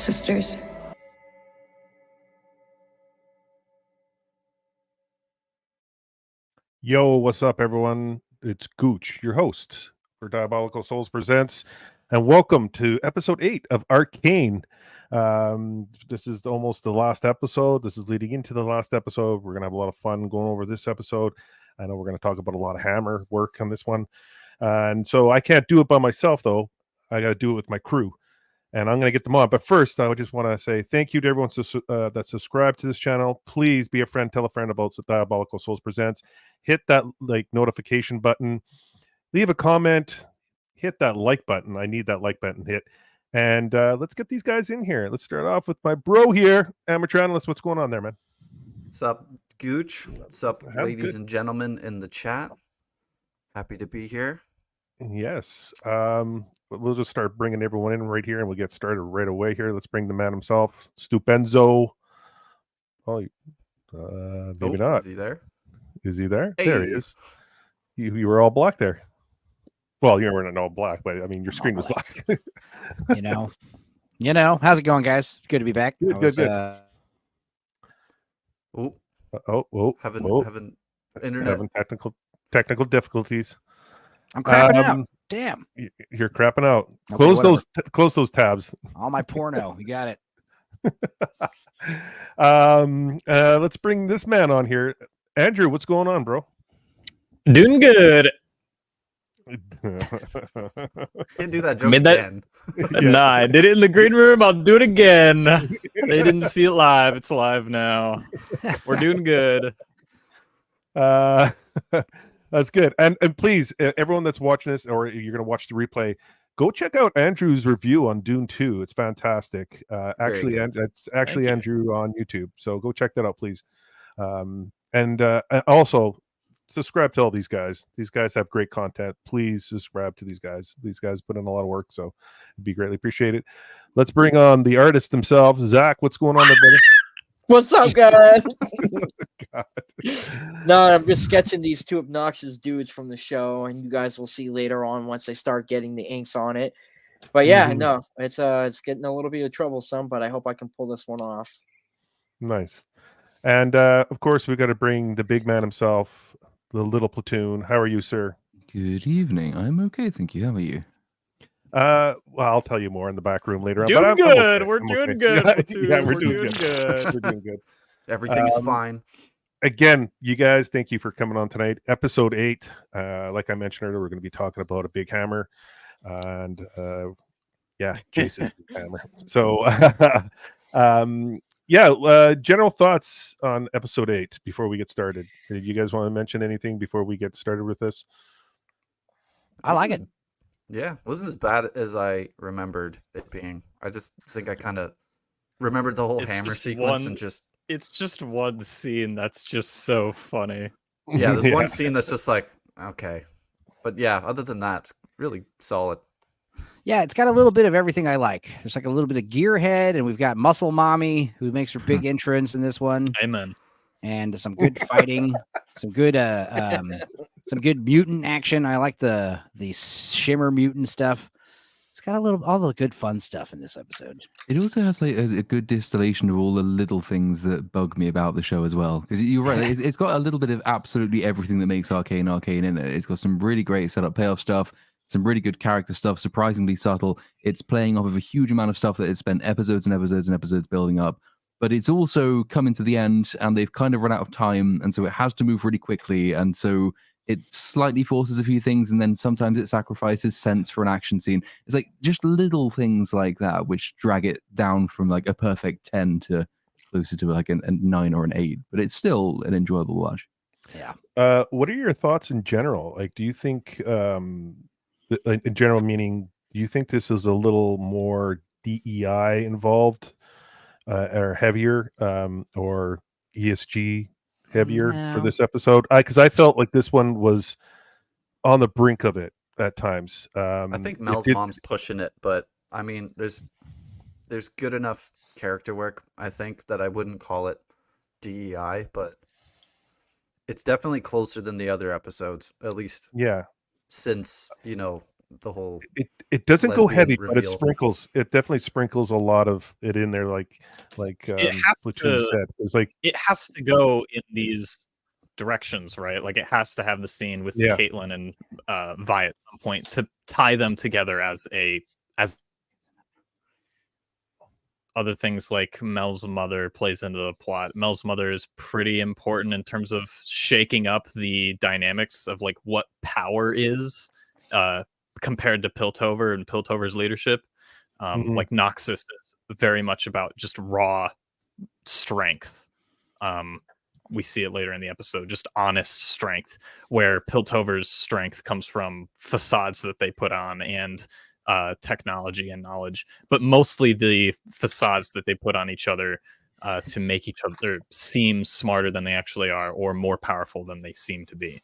sisters. Yo, what's up, everyone? It's Gooch, your host for Diabolical Souls Presents, and welcome to episode 8 of Arcane. This is almost the last episode. This is leading into the last episode. We're going to have a lot of fun going over this episode. I know we're going to talk about a lot of hammer work on this one. And so I can't do it by myself, though. I got to do it with my crew. And I'm going to get them on. But first, I just want to say thank you to everyone that subscribed to this channel. Please be a friend, tell a friend about Diabolical Souls Presents. Hit that notification button. Leave a comment. Hit that like button. I need that like button hit. And let's get these guys in here. Let's start off with my bro here, Amateur Analyst. What's going on there, man? What's up, Gooch? What's up, ladies and gentlemen in the chat? Happy to be here. Yes. We'll just start bringing everyone in right here, and we'll get started right away here. Let's bring the man himself, Stupenzo. Oh, maybe not. Is he there? Is he there? Hey. There he is. You were all black there. Well, you weren't all black, but I mean, your screen was black. you know. How's it going, guys? Good to be back. Good. Having internet. Having technical difficulties. I'm crapping out. Damn. You're crapping out. Okay, Close those tabs. All my porno. You got it. Let's bring this man on here. Andrew, what's going on, bro? Doing good. Can't do that joke again. Nah, I did it in the green room. I'll do it again. They didn't see it live. It's live now. We're doing good. That's good. And please, everyone that's watching this, or you're going to watch the replay, go check out Andrew's review on Dune 2. It's fantastic. It's actually Andrew on YouTube. So go check that out, please. And also subscribe to all these guys. These guys have great content. Please subscribe to these guys. These guys put in a lot of work, so it'd be greatly appreciated. Let's bring on the artists themselves. Zach, what's going on there, buddy? What's up, guys? No, I'm just sketching these two obnoxious dudes from the show, and you guys will see later on once I start getting the inks on it. But yeah, no, it's getting a little bit troublesome, but I hope I can pull this one off. Nice. And of course, we got to bring the big man himself, the little platoon. How are you, sir? Good evening. I'm okay, thank you. How are you? Well, I'll tell you more in the back room later on. Doing but good. Okay. We're doing good. We're doing good. We're doing good. Everything is fine. Again, you guys, thank you for coming on tonight. Episode 8. Like I mentioned earlier, we're going to be talking about a big hammer, and Jason's big hammer. So, general thoughts on episode 8 before we get started. Do you guys want to mention anything before we get started with this? I like it. Yeah, it wasn't as bad as I remembered it being. I just think I kind of remembered the whole hammer sequence and just... It's just one scene that's just so funny. Yeah, there's one scene that's just like, okay. But yeah, other than that, it's really solid. Yeah, it's got a little bit of everything I like. There's like a little bit of Gearhead, and we've got Muscle Mommy, who makes her big entrance in this one. Amen. And some good fighting, some good mutant action. I like the shimmer mutant stuff. It's got all the good fun stuff in this episode. It also has like a good distillation of all the little things that bug me about the show as well. Because you're right, it's got a little bit of absolutely everything that makes Arcane in it. It's got some really great setup payoff stuff, some really good character stuff, surprisingly subtle. It's playing off of a huge amount of stuff that it spent episodes and episodes and episodes building up. But it's also coming to the end, and they've kind of run out of time, and so it has to move really quickly, and so it slightly forces a few things, and then sometimes it sacrifices sense for an action scene. It's like just little things like that which drag it down from like a perfect 10 to closer to like a 9 or an 8, but it's still an enjoyable watch. Yeah. What are your thoughts in general? Like, do you think, in general meaning, do you think this is a little more DEI involved? Or heavier, or ESG heavier for this episode? Because I felt like this one was on the brink of it at times. I think Mel's mom's pushing it, but I mean, there's good enough character work, I think, that I wouldn't call it DEI, but it's definitely closer than the other episodes, at least. Yeah. Since, the whole. It doesn't go lesbian heavy, but it reveal. sprinkles. It definitely sprinkles a lot of it in there, like It has Platoon to- said. It's like It has to go in these directions, right? Like it has to have the scene with Yeah. Caitlyn and Vi at some point to tie them together as other things like Mel's mother plays into the plot. Mel's mother is pretty important in terms of shaking up the dynamics of like what power is compared to Piltover and Piltover's leadership. Like Noxus is very much about just raw strength. We see it later in the episode, just honest strength, where Piltover's strength comes from facades that they put on and technology and knowledge, but mostly the facades that they put on each other to make each other seem smarter than they actually are or more powerful than they seem to be.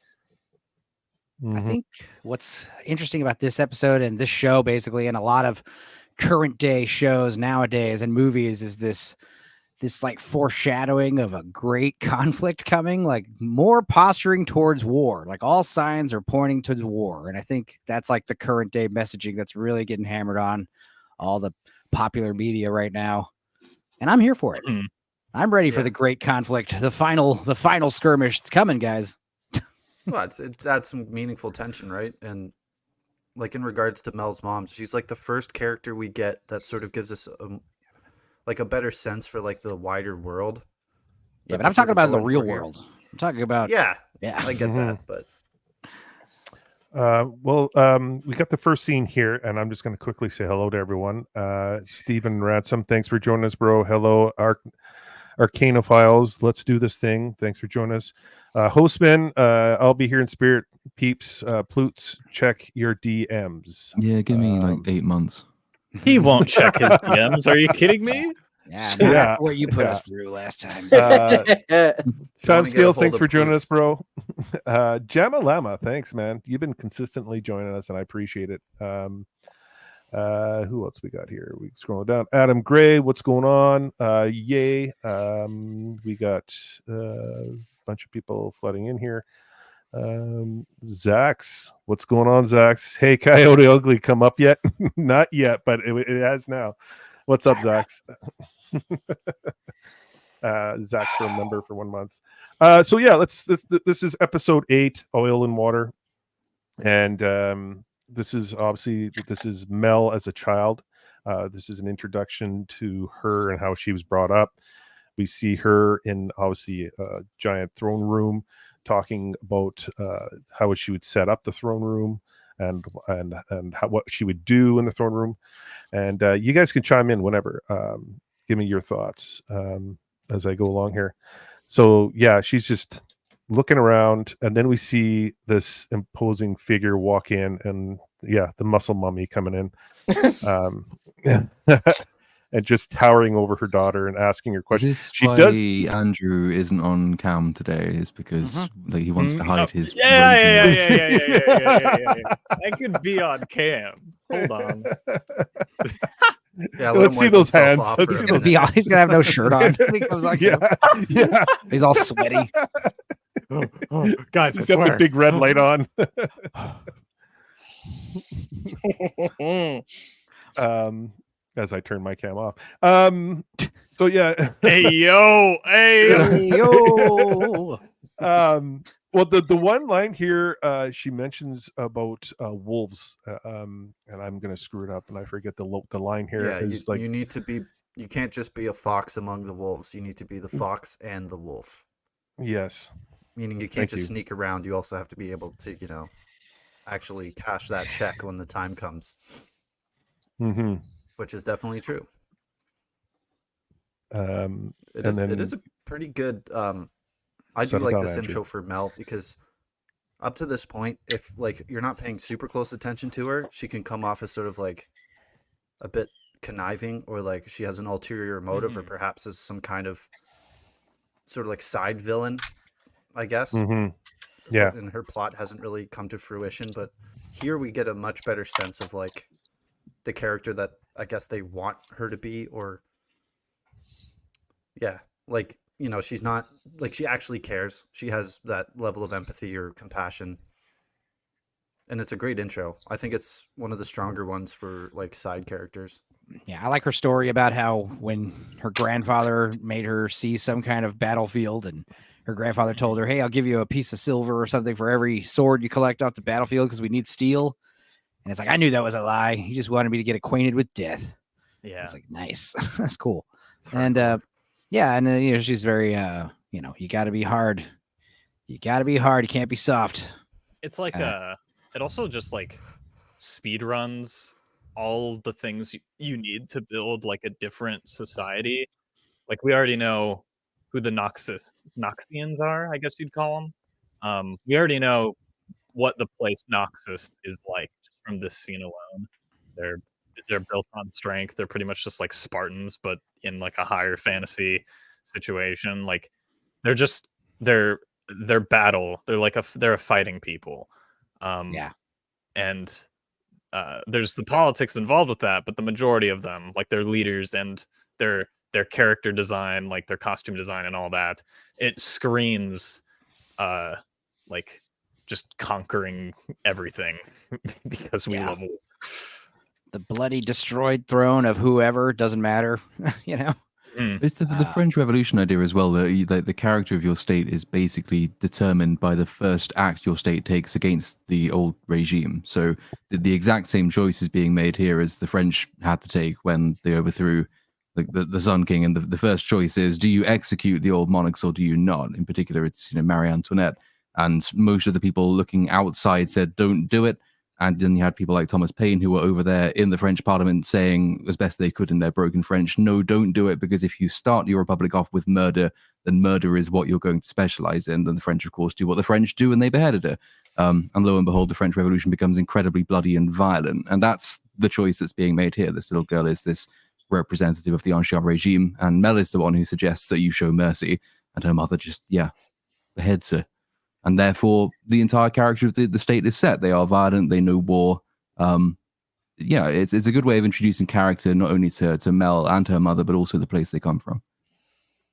I think what's interesting about this episode and this show, basically, and a lot of current day shows nowadays and movies, is this like foreshadowing of a great conflict coming, like more posturing towards war. Like all signs are pointing towards war. And I think that's like the current day messaging that's really getting hammered on all the popular media right now. And I'm here for it. I'm ready for the great conflict. The final skirmish. It's coming, guys. Well, it adds some meaningful tension, right? And like in regards to Mel's mom, she's like the first character we get that sort of gives us like a better sense for like the wider world. Yeah, but I'm talking about the real world. I'm talking about yeah, yeah. I get that, but we got the first scene here, and I'm just going to quickly say hello to everyone. Stephen Ransom, thanks for joining us, bro. Hello, Arcanophiles. Let's do this thing. Thanks for joining us. Hostman, I'll be here in spirit. Peeps, Plutes, check your DMs. Yeah, give me like 8 months. He won't check his DMs. Are you kidding me? Yeah, what you put us through last time. Time Scales, thanks for joining us, bro. Jama Lama, thanks, man. You've been consistently joining us, and I appreciate it. Who else we got here? We scroll down. Adam Gray, what's going on? Yay. We got a bunch of people flooding in here. Zax, what's going on, Zax? Hey, Coyote Ugly, come up yet? Not yet, but it has now. What's up, Zax? Zax for a member for 1 month. So yeah, this is episode 8, Oil and Water, and this is Mel as a child. This is an introduction to her and how she was brought up. We see her in obviously a giant throne room, talking about how she would set up the throne room and what she would do in the throne room. And you guys can chime in whenever. Give me your thoughts as I go along here. So yeah, she's just looking around, and then we see this imposing figure walk in, and yeah, the muscle mummy coming in. And just towering over her daughter and asking her questions. Is this why Andrew isn't on cam today? Is because like he wants to hide his yeah. I could be on cam. Hold on. yeah, Let's see those hands. Let's see those. He's gonna have no shirt on. He comes like, Yeah. he's all sweaty. Guys, He's got the big red light on. As I turn my cam off. So yeah. Hey yo. Well, the one line here, she mentions about wolves, and I'm gonna screw it up, and I forget the line here. Yeah, is like you need to be. You can't just be a fox among the wolves. You need to be the fox and the wolf. Yes. Meaning you can't just sneak around. You also have to be able to, actually cash that check when the time comes. Mm-hmm. Which is definitely true. It is a pretty good. I do like this intro for Mel because up to this point, if like you're not paying super close attention to her, she can come off as sort of like a bit conniving, or like she has an ulterior motive, or perhaps as some kind of sort of like side villain, I guess. Yeah. And her plot hasn't really come to fruition, but here we get a much better sense of like the character that I guess they want her to be, or yeah, like, she's not like, she actually cares. She has that level of empathy or compassion. and it's a great intro. I think it's one of the stronger ones for like side characters. Yeah, I like her story about how when her grandfather made her see some kind of battlefield, and her grandfather told her, "Hey, I'll give you a piece of silver or something for every sword you collect off the battlefield because we need steel." And it's like, I knew that was a lie. He just wanted me to get acquainted with death. Yeah, it's like, nice. That's cool. And yeah, and you know, she's very you know, you got to be hard. You got to be hard. You can't be soft. It's like it also just like speed runs all the things you need to build like a different society. Like we already know who the Noxians are, I guess you'd call them. We already know what the place Noxus is like just from this scene alone. They're built on strength. They're pretty much just like Spartans, but in like a higher fantasy situation. Like they're battle. They're a fighting people. Yeah. And there's the politics involved with that, but the majority of them, like their leaders and their character design, like their costume design and all that, it screams like just conquering everything because we love war. The bloody destroyed throne of whoever, doesn't matter, you know. It's the French Revolution idea as well, that the character of your state is basically determined by the first act your state takes against the old regime. So the exact same choice is being made here as the French had to take when they overthrew the Sun King. And the first choice is, do you execute the old monarchs or do you not? In particular, it's Marie Antoinette. And most of the people looking outside said, don't do it. And then you had people like Thomas Paine who were over there in the French Parliament saying as best they could in their broken French, no, don't do it, because if you start your republic off with murder, then murder is what you're going to specialize in. Then the French, of course, do what the French do, and they beheaded her. And lo and behold, the French Revolution becomes incredibly bloody and violent. And that's the choice that's being made here. This little girl is this representative of the Ancien regime, and Mel is the one who suggests that you show mercy, and her mother just, beheads her. And therefore, the entire character of the state is set. They are violent. They know war. It's a good way of introducing character not only to Mel and her mother, but also the place they come from.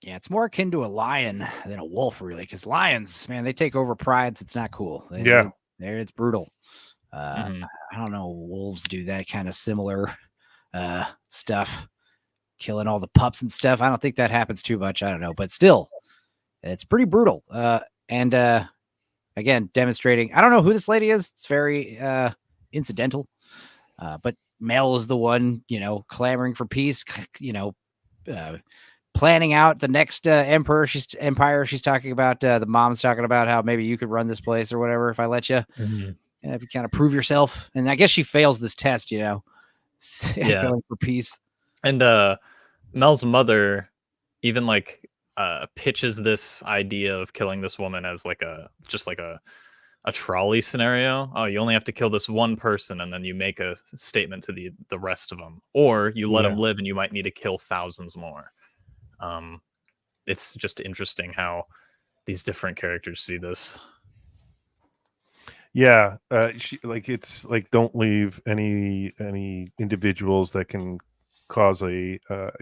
Yeah, it's more akin to a lion than a wolf, really, because lions, man, they take over prides. It's not cool. It's brutal. I don't know. Wolves do that kind of similar stuff, killing all the pups and stuff. I don't think that happens too much. I don't know, but still, it's pretty brutal. Again, demonstrating, I don't know who this lady is. It's very incidental. But Mel is the one, clamoring for peace, planning out the next empire. She's talking about, the mom's talking about how maybe you could run this place or whatever if I let you. Mm-hmm. And if you kind of prove yourself. And I guess she fails this test, going for peace. And Mel's mother even pitches this idea of killing this woman as a trolley scenario. Oh, you only have to kill this one person, and then you make a statement to the rest of them, or you let them live, and you might need to kill thousands more. It's just interesting how these different characters see this. Yeah, it's like don't leave any individuals that can cause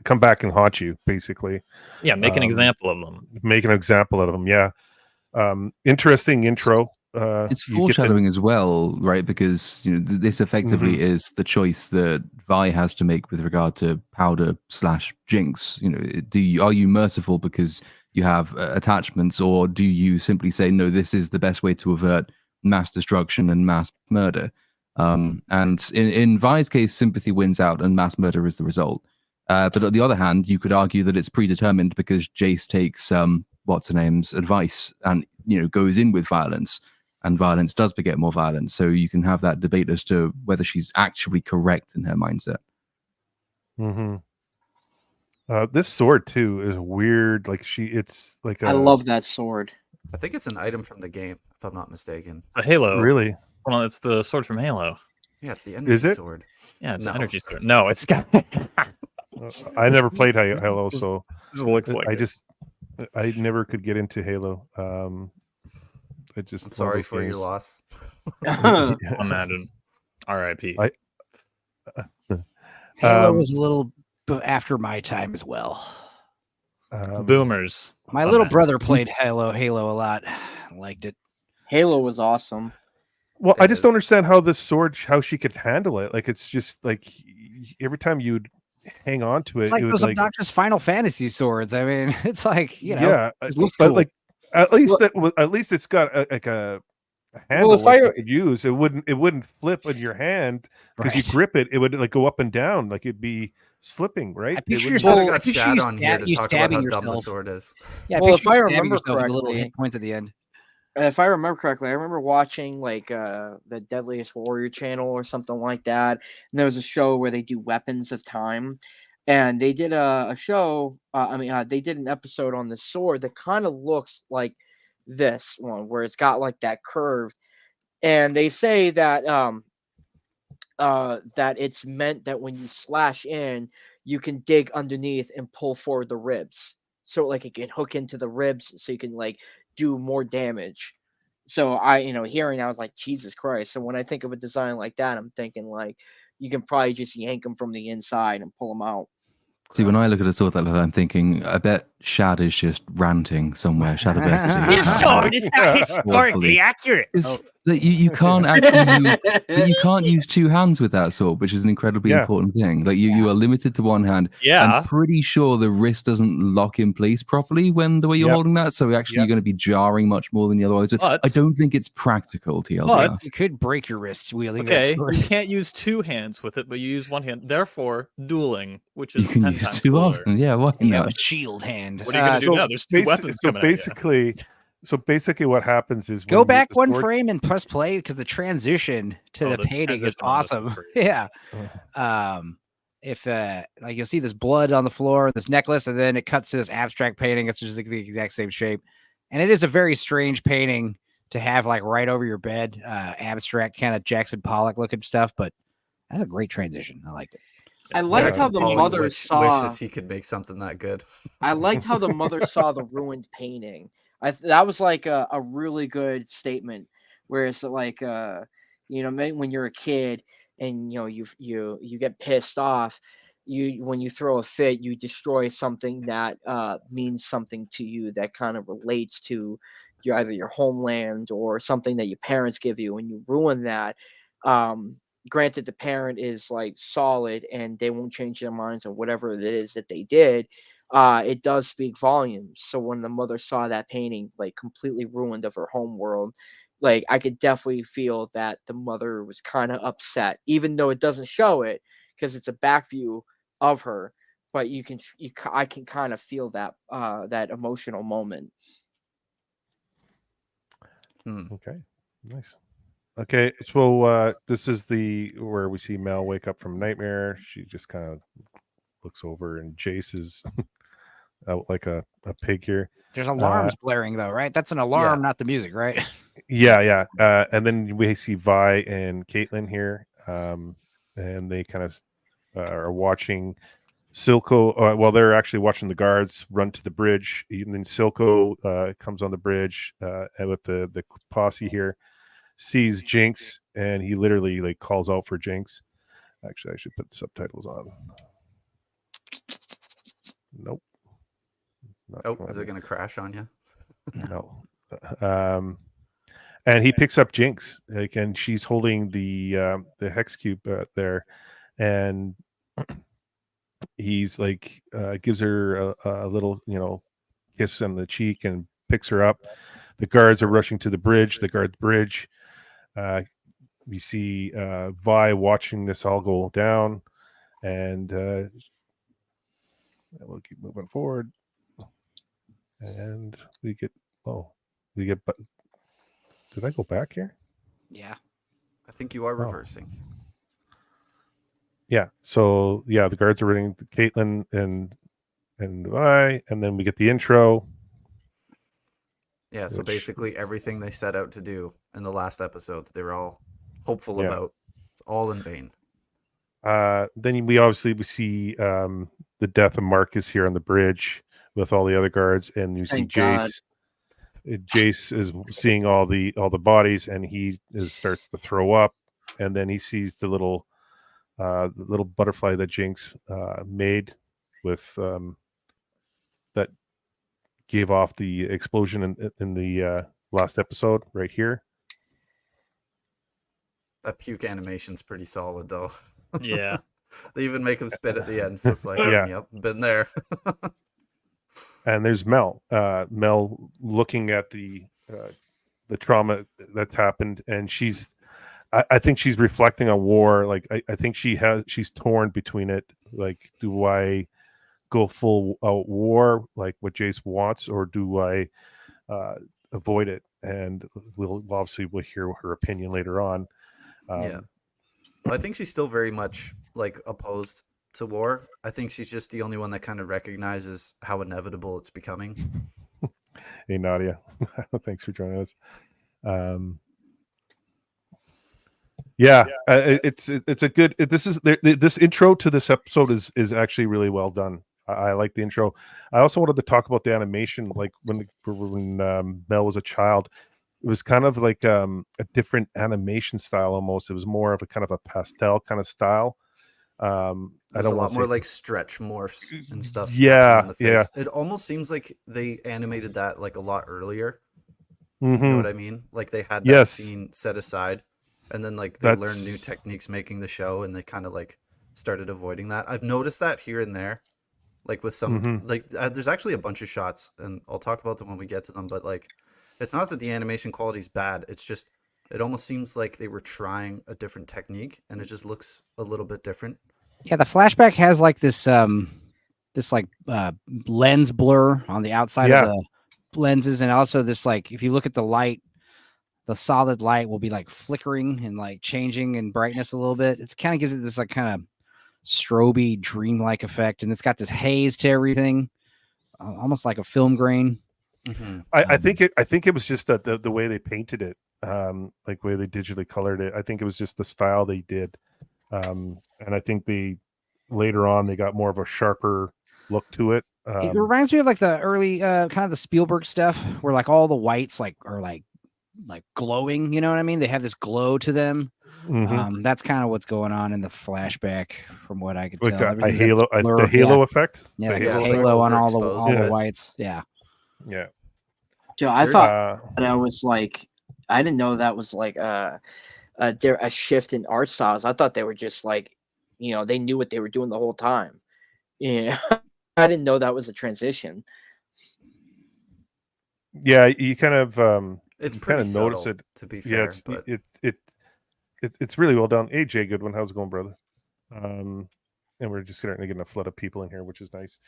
come back and haunt you, basically. Make an example of them. Make an example of them. Interesting intro. It's foreshadowing as well, right? Because this effectively is the choice that Vi has to make with regard to Powder/Jinx. Are you merciful because you have attachments, or do you simply say no? This is the best way to avert mass destruction and mass murder. And in Vi's case, sympathy wins out and mass murder is the result. But on the other hand, you could argue that it's predetermined because Jace takes what's her name's advice and goes in with violence, and violence does beget more violence. So you can have that debate as to whether she's actually correct in her mindset. This sword too is weird. It's like I love that sword. I think it's an item from the game, if I'm not mistaken. It's a Halo. Really? Well, it's the sword from Halo. Yeah, it's the energy sword. Yeah, it's an energy sword. No, it's got. I never played Halo, so it looks like I never could get into Halo. I'm sorry for your loss. Imagine. R.I.P. Halo was a little after my time as well. Boomers. My little brother played Halo a lot. I liked it. Halo was awesome. Well, I just don't understand how this sword, how she could handle it. Like, it's just like every time you'd hang on to it, it's like it would those obnoxious Final Fantasy swords. I mean, it's like, you know, it looks but cool. like at least it's got a handle Well, if like you could use. It wouldn't flip in your hand because you Right. grip it. It would like go up and down, like it'd be slipping, right? I picture It yourself. Well, I got picture Shad you on here to you talk about stabbing how dumb the yourself. sword is. Yeah, Well, picture if I you stabbing remember yourself with the little correctly, hit points at the end. if I remember correctly, I remember watching like the Deadliest Warrior channel or something like that. And there was a show where they do Weapons of Time, and they did a show. They did an episode on the sword that kind of looks like this one, where it's got like that curve. And they say that that it's meant that when you slash in, you can dig underneath and pull forward the ribs, so like it can hook into the ribs, so you can like do more damage. So I, hearing that, I was like, Jesus Christ. So when I think of a design like that, I'm thinking like you can probably just yank them from the inside and pull them out. See, when I look at a sword like that, I'm thinking, I bet Shad is just ranting somewhere. Shadiversity. This sword is not historically accurate. You can't actually use, you can't use two hands with that sword, which is an incredibly important thing. Like you are limited to one hand. Yeah. I'm pretty sure the wrist doesn't lock in place properly when the way you're holding that. So actually you're going to be jarring much more than you otherwise would. But, I don't think it's practical, TLDR. But you could break your wrist wielding that okay, sword. you can't use two hands with it, but you use one hand. Therefore, dueling, which is You can 10 use times two cooler. of them. Yeah, why You have not? a shield hand. What are you going to do now? There's two weapons coming at you. So basically, what happens is Go back one sword... frame and press play because the transition to the painting is awesome. Yeah. If like you'll see this blood on the floor, this necklace, and then it cuts to this abstract painting. It's just like the exact same shape, and it is a very strange painting to have like right over your bed, abstract kind of Jackson Pollock looking stuff. But that's a great transition. I liked it. I liked how the mother wishes he could make something that good. I liked how the mother saw the ruined painting. That was like a really good statement. Where it's like, when you're a kid and you get pissed off, when you throw a fit, you destroy something that means something to you, that kind of relates to either your homeland or something that your parents give you, and you ruin that. Granted, the parent is like solid and they won't change their minds on whatever it is that they did. It does speak volumes. So when the mother saw that painting like completely ruined of her home world, like I could definitely feel that the mother was kind of upset, even though it doesn't show it because it's a back view of her. But I can kind of feel that that emotional moment. Okay, nice. Okay, so this is where we see Mel wake up from nightmare. She just kind of looks over, and Jace is out like a pig here. There's alarms blaring though, right? That's an alarm, not the music, right? Yeah. And then we see Vi and Caitlyn here, and they kind of are watching Silco. Well, they're actually watching the guards run to the bridge. And then Silco comes on the bridge and with the posse here. Sees Jinx, and he literally like calls out for Jinx. Actually, I should put the subtitles on. Nope. Is it going to crash on you? No. And he picks up Jinx, like, and she's holding the hex cube there, and he's like gives her a little kiss on the cheek and picks her up. The guards are rushing to the bridge. The guards bridge. We see Vi watching this all go down, and we'll keep moving forward. And we get. Did I go back here? Yeah, I think you are reversing. Yeah. So the guards are running Caitlyn and Vi, and then we get the intro. Yeah, so basically everything they set out to do in the last episode, they were all hopeful about. It's all in vain. Then we see the death of Marcus here on the bridge with all the other guards, and you see Jace. Jace is seeing all the bodies, and he starts to throw up, and then he sees the little butterfly that Jinx made with that gave off the explosion in the last episode right here. That puke animation's pretty solid, though. Yeah. They even make him spit at the end. It's just like, Yeah. yep, been there. And there's Mel. Mel looking at the trauma that's happened, and I think she's reflecting on war. Like I think she's torn between it. Like, do I go full out war, like what Jace wants, or do I avoid it? And we'll hear her opinion later on. Yeah. Well, I think she's still very much like opposed to war. I think she's just the only one that kind of recognizes how inevitable it's becoming. Hey Nadia, thanks for joining us. It's a good. This intro to this episode is actually really well done. I like the intro. I also wanted to talk about the animation. Like when Mel was a child, it was kind of like a different animation style almost. It was more of a kind of a pastel kind of style. There's a lot more like stretch morphs and stuff. Yeah. It almost seems like they animated that like a lot earlier. Mm-hmm. You know what I mean? Like they had that scene set aside, and then like they learned new techniques making the show, and they kind of like started avoiding that. I've noticed that here and there, like with some like there's actually a bunch of shots, and I'll talk about them when we get to them. But like, it's not that the animation quality is bad. It's just it almost seems like they were trying a different technique, and it just looks a little bit different. Yeah, the flashback has like this lens blur on the outside of the lenses, and also this like if you look at the light, the solid light will be like flickering and like changing in brightness a little bit. It kind of gives it this like kind of stroby dreamlike effect, and it's got this haze to everything, almost like a film grain. Mm-hmm. I think it was just that the way they painted it, like the way they digitally colored it. I think it was just the style they did. And I think later on they got more of a sharper look to it. It reminds me of like the early kind of the Spielberg stuff where like all the whites like are like glowing, you know what I mean? They have this glow to them. Mm-hmm. That's kind of what's going on in the flashback from what I could tell. Like the halo effect. Yeah, like halo on all the whites. Yeah. Dude, I thought that was like I didn't know that was like a shift in art styles. I thought they were just like, you know, they knew what they were doing the whole time. Yeah, I didn't know that was a transition. Yeah, you kind of it's pretty kind of subtle, notice it. To be fair, but it's really well done. Hey, Jay Goodwin, how's it going, brother? And we're just starting to get a flood of people in here, which is nice.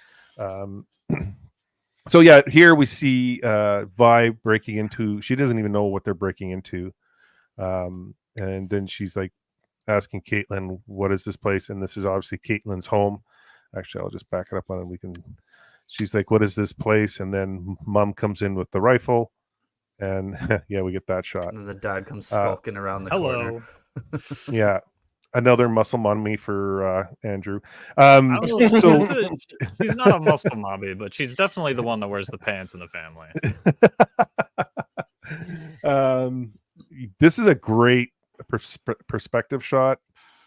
So yeah, here we see Vi breaking into. She doesn't even know what they're breaking into. And then she's like asking Caitlyn, what is this place? And this is obviously Caitlyn's home. Actually, I'll just back it up on it. She's like, what is this place? And then Mom comes in with the rifle. And yeah, we get that shot. And the dad comes skulking around the corner. Yeah. Another muscle mommy for Andrew. She's not a muscle mommy, but she's definitely the one that wears the pants in the family. This is a great perspective shot.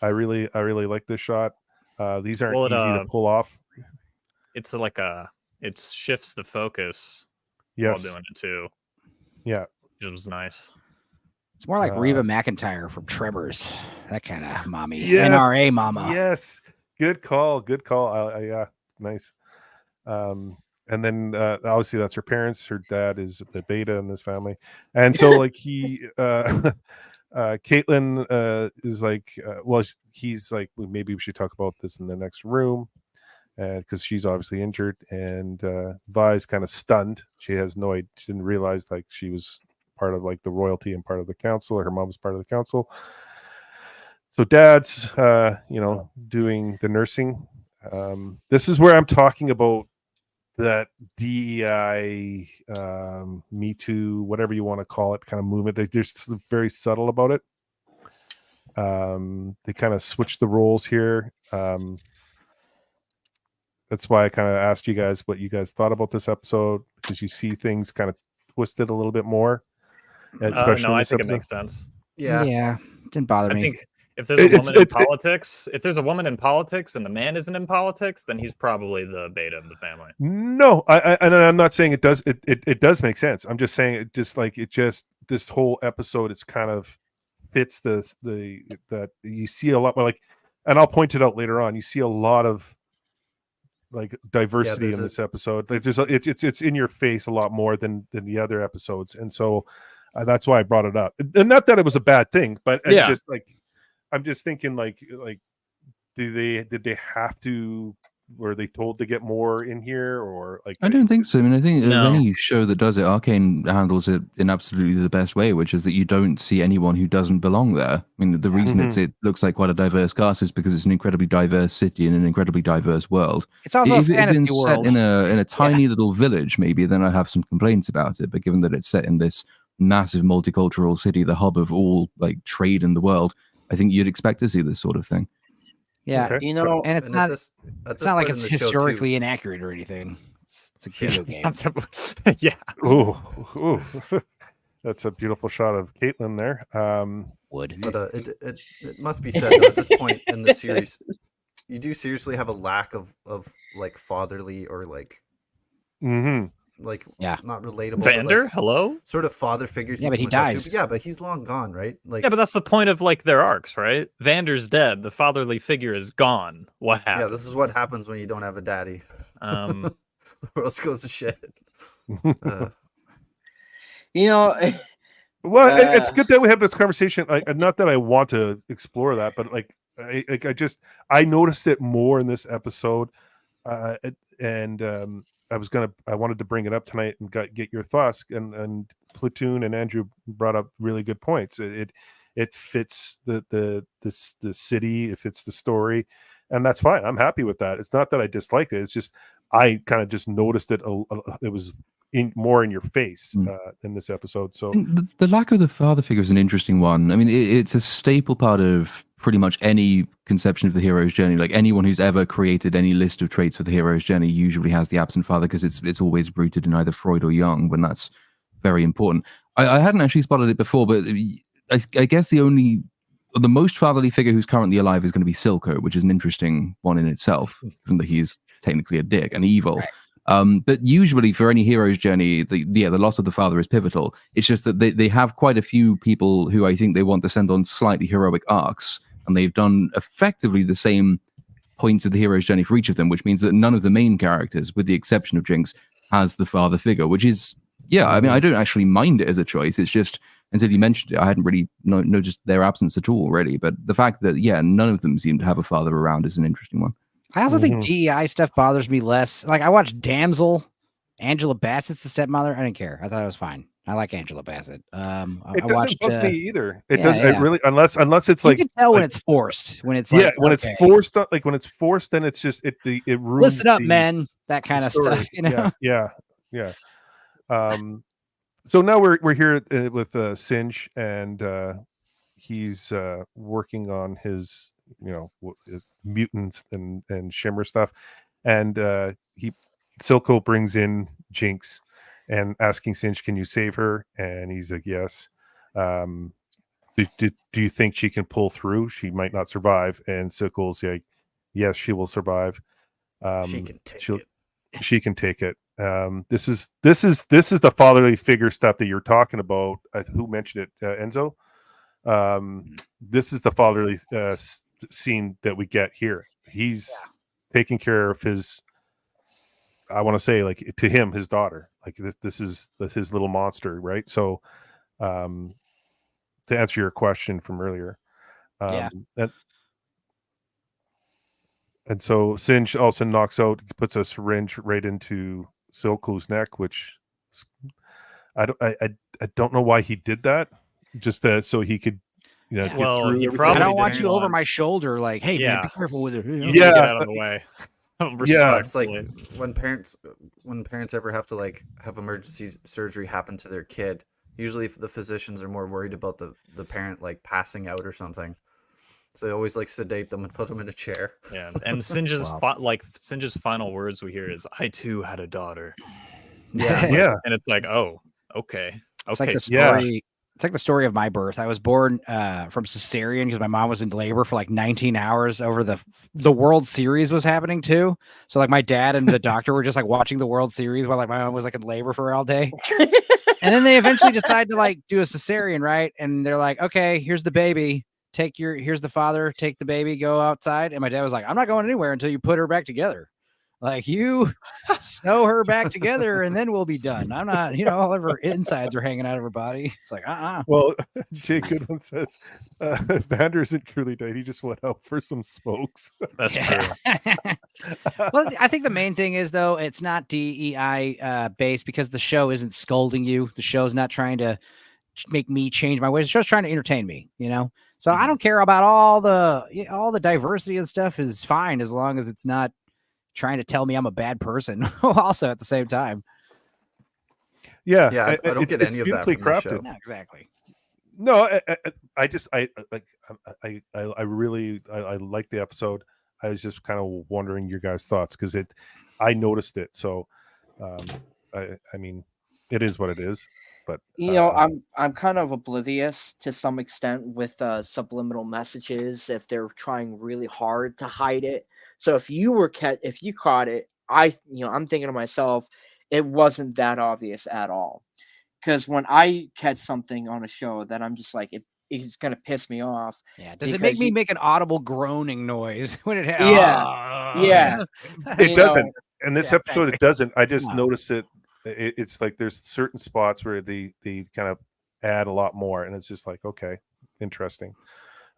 I really like this shot. These aren't easy to pull off. It's like it shifts the focus while doing it too. Yeah, it was nice. It's more like Reba McEntire from Tremors, that kind of mommy. Yes, NRA mama. Yes, good call. Yeah, nice. And then obviously that's her parents. Her dad is the beta in this family, and so like Caitlyn is like, he's like, maybe we should talk about this in the next room, because she's obviously injured, and Vi's kind of stunned. She has no idea. She didn't realize like she was part of like the royalty and part of the council. Her mom's part of the council. So dad's, doing the nursing. This is where I'm talking about that DEI, Me Too, whatever you want to call it, kind of movement. They're just very subtle about it. They kind of switch the roles here. That's why I kind of asked you guys what you guys thought about this episode, because you see things kind of twisted a little bit more. Especially no, I think it makes sense. Yeah, didn't bother me. I think if there's a woman in politics, if there's a woman in politics and the man isn't in politics, then he's probably the beta of the family. No, I'm not saying it does. It does make sense. I'm just saying this whole episode, it's kind of fits that you see a lot more like, and I'll point it out later on. You see a lot of like diversity in this episode. Like it's in your face a lot more than the other episodes, and so that's why I brought it up. And not that it was a bad thing, but it's just like I'm just thinking like did they have to? Were they told to get more in here, or like? I don't think so. I mean, I think any show that does it, Arcane handles it in absolutely the best way, which is that you don't see anyone who doesn't belong there. I mean, the reason it looks like quite a diverse cast is because it's an incredibly diverse city and an incredibly diverse world. It's also a fantasy world. Set in a tiny little village, maybe, then I'd have some complaints about it. But given that it's set in this massive multicultural city, the hub of all like trade in the world, I think you'd expect to see this sort of thing. Yeah, okay. You know, and it's not like it's historically inaccurate or anything. It's a video game. Yeah. Ooh. That's a beautiful shot of Caitlyn there. But it must be said though, at this point in the series, you do seriously have a lack of like fatherly or like like not relatable. Vander, like, hello? Sort of father figures. Yeah, but he dies. But he's long gone, right? Like, yeah, but that's the point of like their arcs, right? Vander's dead. The fatherly figure is gone. What happened? Yeah, this is what happens when you don't have a daddy. The world goes to shit. You know, well, it's good that we have this conversation. Not that I want to explore that, but like I noticed it more in this episode. And I wanted to bring it up tonight and get your thoughts. And Platoon and Andrew brought up really good points. It fits the city, it fits the story, and that's fine. I'm happy with that. It's not that I dislike it. It's just I kind of just noticed it. It was more in your face in this episode. So the lack of the father figure is an interesting one. I mean, it's a staple part of pretty much any conception of the hero's journey. Like anyone who's ever created any list of traits for the hero's journey usually has the absent father, because it's always rooted in either Freud or Jung, when that's very important. I hadn't actually spotted it before, but I guess the most fatherly figure who's currently alive is going to be Silco, which is an interesting one in itself, even though he's technically a dick and evil. Right. But usually for any hero's journey, the loss of the father is pivotal. It's just that they have quite a few people who I think they want to send on slightly heroic arcs, and they've done effectively the same points of the hero's journey for each of them, which means that none of the main characters, with the exception of Jinx, has the father figure, which is, I mean, I don't actually mind it as a choice. It's just, until you mentioned it, I hadn't really noticed their absence at all already. But the fact that, none of them seem to have a father around is an interesting one. I also think DEI stuff bothers me less. Like I watched Damsel, Angela Bassett's the stepmother. I didn't care. I thought it was fine. I like Angela Bassett. It doesn't bug me either. It doesn't. It really, unless it's like you can tell when it's forced. When it's it's forced. Like when it's forced, then it's just it ruins. Listen up, men. That kind of stuff. You know. Yeah. So now we're here with Singe, and he's working on his mutants and shimmer stuff, and Silco brings in Jinx and asking Singe, can you save her? And he's like, yes. Do you think she can pull through? She might not survive. And Silco's like, yes, she will survive. She can take it. She can take it. This is the fatherly figure stuff that you're talking about. Who mentioned it? Enzo. This is the fatherly scene that we get here. He's taking care of his, I want to say, like, to him, his daughter. Like this is his little monster, right? So to answer your question from earlier, and so Singe also knocks out, puts a syringe right into Silco's neck, which I don't know why he did that, just so he could get through. I don't want you over my shoulder, like, hey man, be careful with it. Get out of the way. It's like when parents ever have to like have emergency surgery happen to their kid, usually the physicians are more worried about the parent like passing out or something, so they always like sedate them and put them in a chair. And Singe's Singe's final words we hear is, I too had a daughter. And it's like, oh, okay. It's like the story. It's like the story of my birth. I was born from cesarean because my mom was in labor for like 19 hours over the World Series was happening too. So like my dad and the doctor were just like watching the World Series while like my mom was like in labor for all day. And then they eventually decide to like do a cesarean, right? And they're like, okay, here's the baby. Here's the father, take the baby, go outside. And my dad was like, I'm not going anywhere until you put her back together. Like, you sew her back together and then we'll be done. I'm not, all of her insides are hanging out of her body. It's like, Well, Jake Goodwin says Vander isn't truly dead. He just went out for some smokes. That's true. Well, I think the main thing is, though, it's not DEI based because the show isn't scolding you. The show's not trying to make me change my ways. The show's trying to entertain me, So I don't care about all the diversity and stuff is fine as long as it's not trying to tell me I'm a bad person also at the same time. Yeah, I don't get any of that from the show. No, exactly. No, I really like the episode. I was just kind of wondering your guys' thoughts because I noticed it. So, I mean, it is what it is. But I'm kind of oblivious to some extent with subliminal messages if they're trying really hard to hide it. So if you caught it, I'm thinking to myself, it wasn't that obvious at all. Because when I catch something on a show that I'm just like, it's gonna piss me off. Yeah. Does it make me make an audible groaning noise when it happens? Yeah. It doesn't. In this episode, it doesn't. I just noticed it. It's like there's certain spots where they kind of add a lot more, and it's just like, okay, interesting.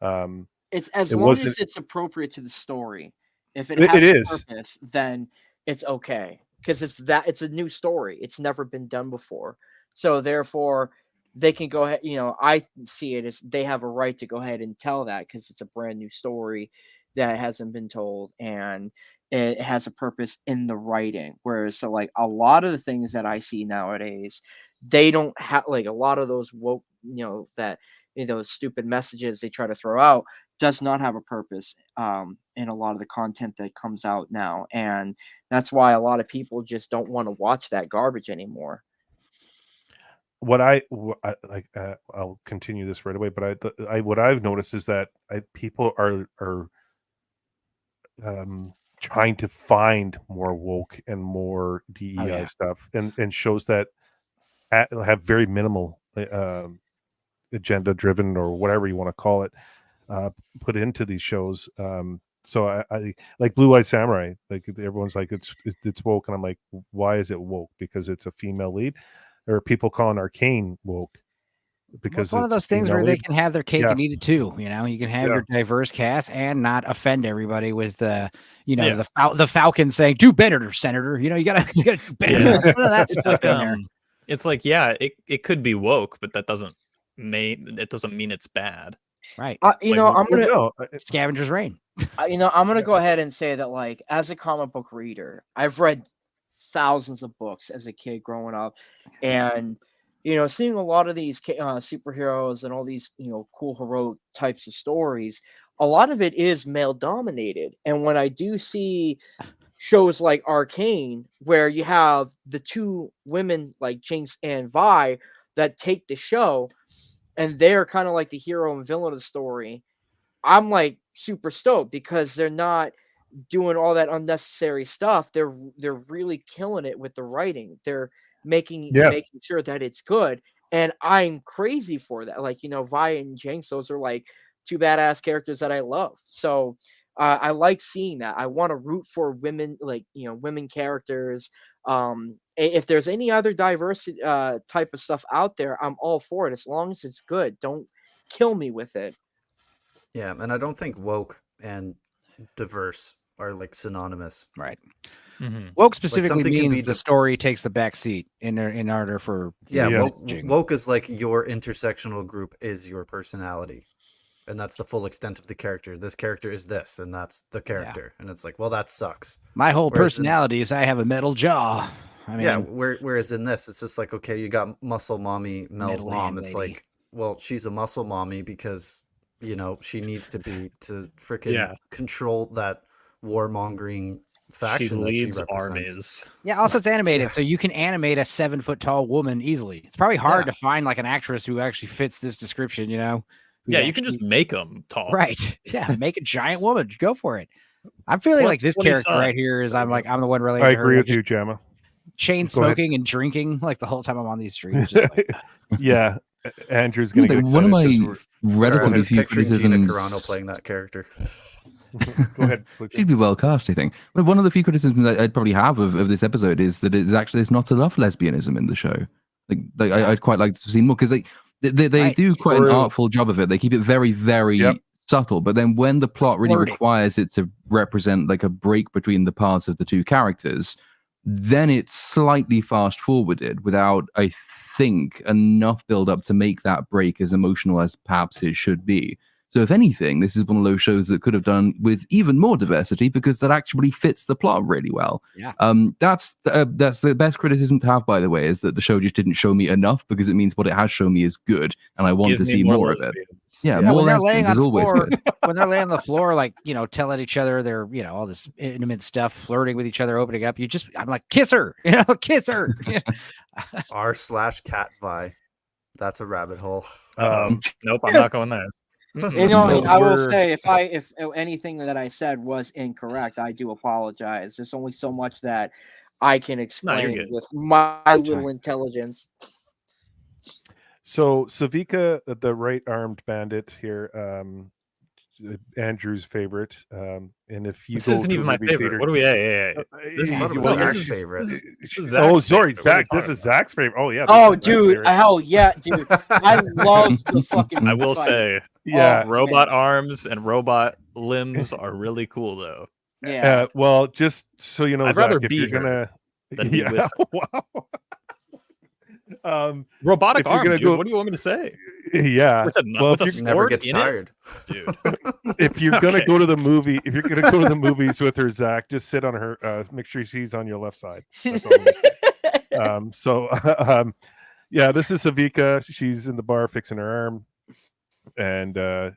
It's as long as it's appropriate to the story. If it has a purpose, then it's okay because it's a new story. It's never been done before, so therefore they can go ahead. I see it as they have a right to go ahead and tell that because it's a brand new story that hasn't been told and it has a purpose in the writing. Whereas so like a lot of the things that I see nowadays, they don't have like a lot of those woke, those stupid messages they try to throw out does not have a purpose in a lot of the content that comes out now. And that's why a lot of people just don't want to watch that garbage anymore. What I'll continue this right away, but what I've noticed is that people are trying to find more woke and more DEI stuff and shows that have very minimal agenda driven or whatever you want to call it put into these shows. So I like Blue Eyed Samurai, like everyone's like it's woke, and I'm like, why is it woke? Because it's a female lead, or people calling Arcane woke because it's one of those things where they can have their cake and eat it too. You can have your diverse cast and not offend everybody with the Falcon saying do better, Senator. You gotta do better. That's stuff in there. It's like it could be woke, but that doesn't mean it's bad. Right. I'm gonna Scavenger's Reign. I'm gonna go ahead and say that, like, as a comic book reader, I've read thousands of books as a kid growing up, and seeing a lot of these superheroes and all these cool heroic types of stories, a lot of it is male dominated. And when I do see shows like Arcane, where you have the two women like Jinx and Vi that take the show, and they're kind of like the hero and villain of the story, I'm like super stoked because they're not doing all that unnecessary stuff. They're really killing it with the writing. They're making sure that it's good, and I'm crazy for that. Like Vi and Jinx, those are like two badass characters that I love. So I like seeing that. I want to root for women, like women characters. If there's any other diverse type of stuff out there, I'm all for it as long as it's good. Don't kill me with it. Yeah, and I don't think woke and diverse are like synonymous. Right. Mm-hmm. Woke specifically means the story takes the back seat in order for woke is like your intersectional group is your personality, and that's the full extent of the character. This character is this, and that's the character, and it's like, well, that sucks. My whole personality is I have a metal jaw. I mean, whereas in this, it's just like, okay, you got muscle mommy Mel's mom. It's lady. like, well, she's a muscle mommy because she needs to be to freaking control that warmongering faction. She leads that she armies. Yeah, also it's animated, so you can animate a 7-foot tall woman easily. It's probably hard to find like an actress who actually fits this description, Yeah, you can just make them tall. Right. Yeah, make a giant woman. Go for it. I'm feeling like this character right here is I'm the one really. I agree with you, Gemma. chain smoking and drinking like the whole time I'm on these streams. Just like, yeah, Andrew's gonna get one of my Sorry, relatively just few picturing Gina criticisms. Carano playing that character. Go ahead. She'd be well cast, I think. But one of the few criticisms I'd probably have of this episode is that there's not enough lesbianism in the show. I'd quite like to have seen more, because they do quite an artful job of it. They keep it very, very subtle. But then when the plot really requires it to represent like a break between the parts of the two characters, then it's slightly fast forwarded without, I think, enough build up to make that break as emotional as perhaps it should be. So if anything, this is one of those shows that could have done with even more diversity, because that actually fits the plot really well. Yeah. That's the best criticism to have, by the way, is that the show just didn't show me enough, because it means what it has shown me is good, and I want to see more of it. Yeah, more lesbians is always good. When they're laying on the floor, like, telling each other they're, all this intimate stuff, flirting with each other, opening up, I'm like, kiss her, kiss her. R/Cat Vi. That's a rabbit hole. Nope, I'm not going there. I will say, if anything that I said was incorrect, I do apologize. There's only so much that I can explain with my little intelligence. So Seeva, the right-armed bandit here, Andrew's favorite. And if you this isn't even my favorite. Theater, what do we? This is Zach's favorite. Sorry, Zach. This is Zach's favorite. Oh yeah. Oh, dude. Hell yeah, dude. I love the fucking. I will say, robot arms and robot limbs are really cool, though. Yeah. Well, just so you know, I'd Zach, rather if be you're here gonna, than be with her. Wow. Robotic arms, dude. What do you want me to say? Yeah. With a sword never gets in tired, dude. If you're gonna go to the movie, if you're gonna go to the movies with her, Zach, just sit on her. Make sure she's on your left side. That's all yeah, this is Seeva. She's in the bar fixing her arm, and I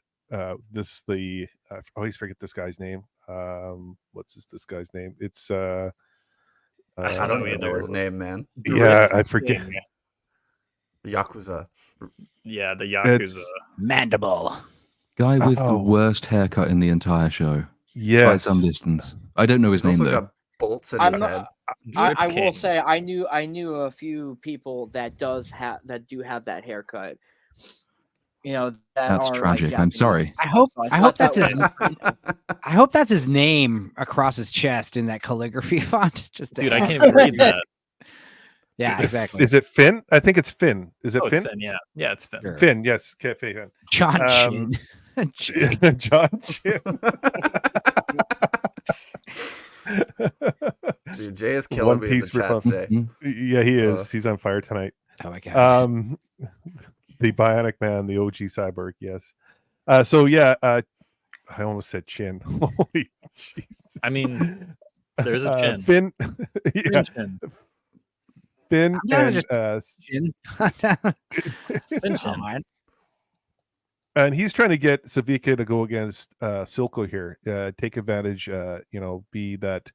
always forget this guy's name. What's this guy's name? It's I don't even know his name, man. Yeah, I forget. Yakuza. Yeah, the Yakuza. Mandible. Guy with the worst haircut in the entire show. Yes. By some distance. I don't know his name, though. Got bolts in his head. I will say I knew a few people that do have that haircut. That's tragic. Like, I'm sorry. I hope that's his name across his chest in that calligraphy font. Dude, I can't even read that. Yeah, exactly. Is it Finn? I think it's Finn. Is it Finn? It's Finn? Yeah, it's Finn. Sure. Finn, yes. Finn. John Chin. John Chin. Dude, Jay is killing me in the chat today. Yeah, he is. He's on fire tonight. Oh my god. The Bionic Man, the OG cyborg. Yes. I almost said Chin. Holy jeez. I mean, there's a chin. Finn. Yeah. Chin. Finn and Chin. and he's trying to get Seeva to go against Silco here, take advantage, be that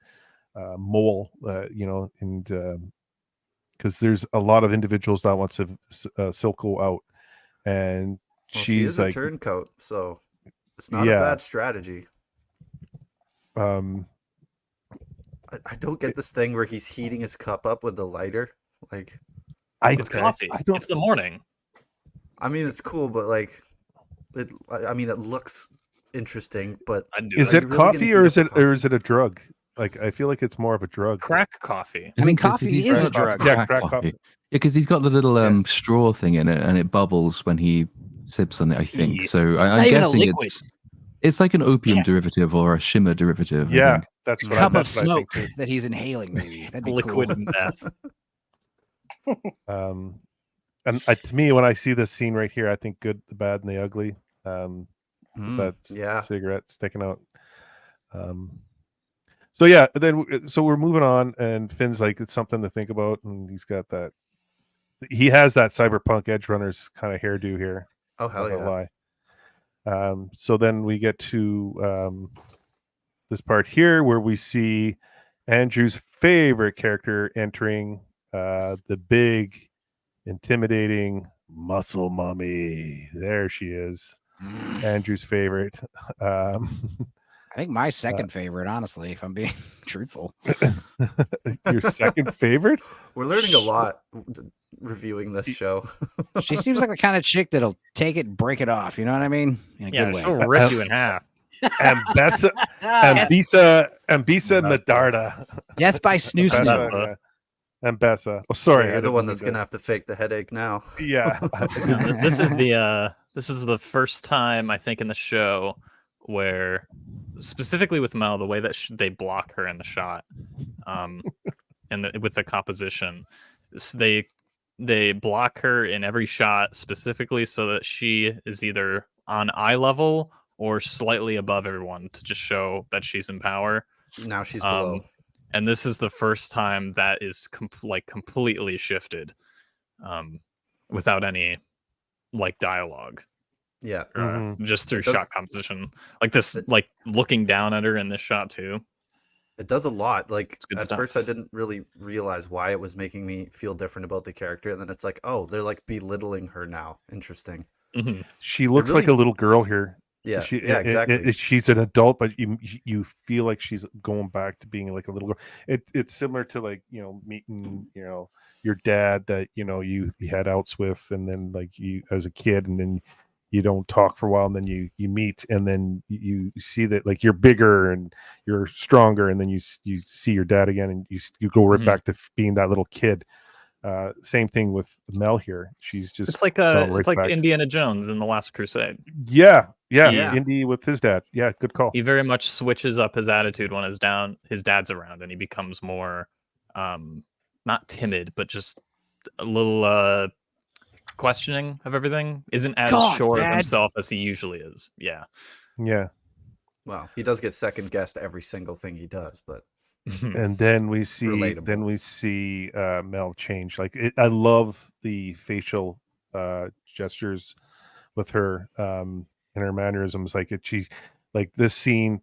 mole, and because there's a lot of individuals that want Silco out, and she's a like turncoat, so it's not a bad strategy. I don't get this thing where he's heating his cup up with the lighter. Like, it's coffee. It's the morning. I mean, it's cool, but like, it looks interesting. But is it coffee or is it a drug? Like, I feel like it's more of a drug. Crack coffee. I mean, coffee is a drug. Yeah, crack coffee. Yeah, because he's got the little straw thing in it, and it bubbles when he sips on it, I think. So I'm guessing it's like an opium derivative or a shimmer derivative. Yeah, that's what cup of smoke that he's inhaling. Maybe that'd be liquid cool. meth. And to me, when I see this scene right here, I think Good, the Bad, and the Ugly. That cigarette sticking out. So we're moving on, and Finn's like, it's something to think about, and he's got that. He has that cyberpunk Edge Runners kind of hairdo here. Oh hell yeah! So then we get to this part here where we see Andrew's favorite character entering, the big, intimidating muscle mummy. There she is, Andrew's favorite. I think my second favorite, honestly, if I'm being truthful. Your second favorite? We're learning a lot reviewing this show. She seems like the kind of chick that'll take it and break it off. You know what I mean? In a good way. She'll rip you in half. Ambessa Medarda. Death by snoo snoo. Ambessa. Oh, sorry. You're the one that's gonna have to fake the headache now. Yeah. This is the first time I think in the show where, specifically with Mel, the way that they block her in the shot, and with the composition, they block her in every shot specifically so that she is either on eye level or slightly above everyone to just show that she's in power. Now she's below. And this is the first time that is completely shifted, without any dialogue. Yeah, just through shot composition, like this, like looking down at her in this shot too. It does a lot. Like at stuff. first, I didn't really realize why it was making me feel different about the character, and then it's like, oh, they're like belittling her now. Interesting. Mm-hmm. She looks like a little girl here. Yeah, exactly. She's an adult, but you feel like she's going back to being like a little girl. It's similar to meeting your dad that you had outs with, and then like you as a kid, and then you don't talk for a while, and then you meet, and then you see that like you're bigger and you're stronger, and then you see your dad again, and you go right back to being that little kid. Same thing with Mel here. She's just it's like Indiana Jones in The Last Crusade. Yeah. Indy with his dad. Yeah, good call. He very much switches up his attitude when his dad's around, and he becomes more not timid, but just a little questioning of everything. Isn't as sure of himself as he usually is. Yeah. Well, he does get second guessed every single thing he does, but and then we see Mel change. I love the facial gestures with her and her mannerisms. She this scene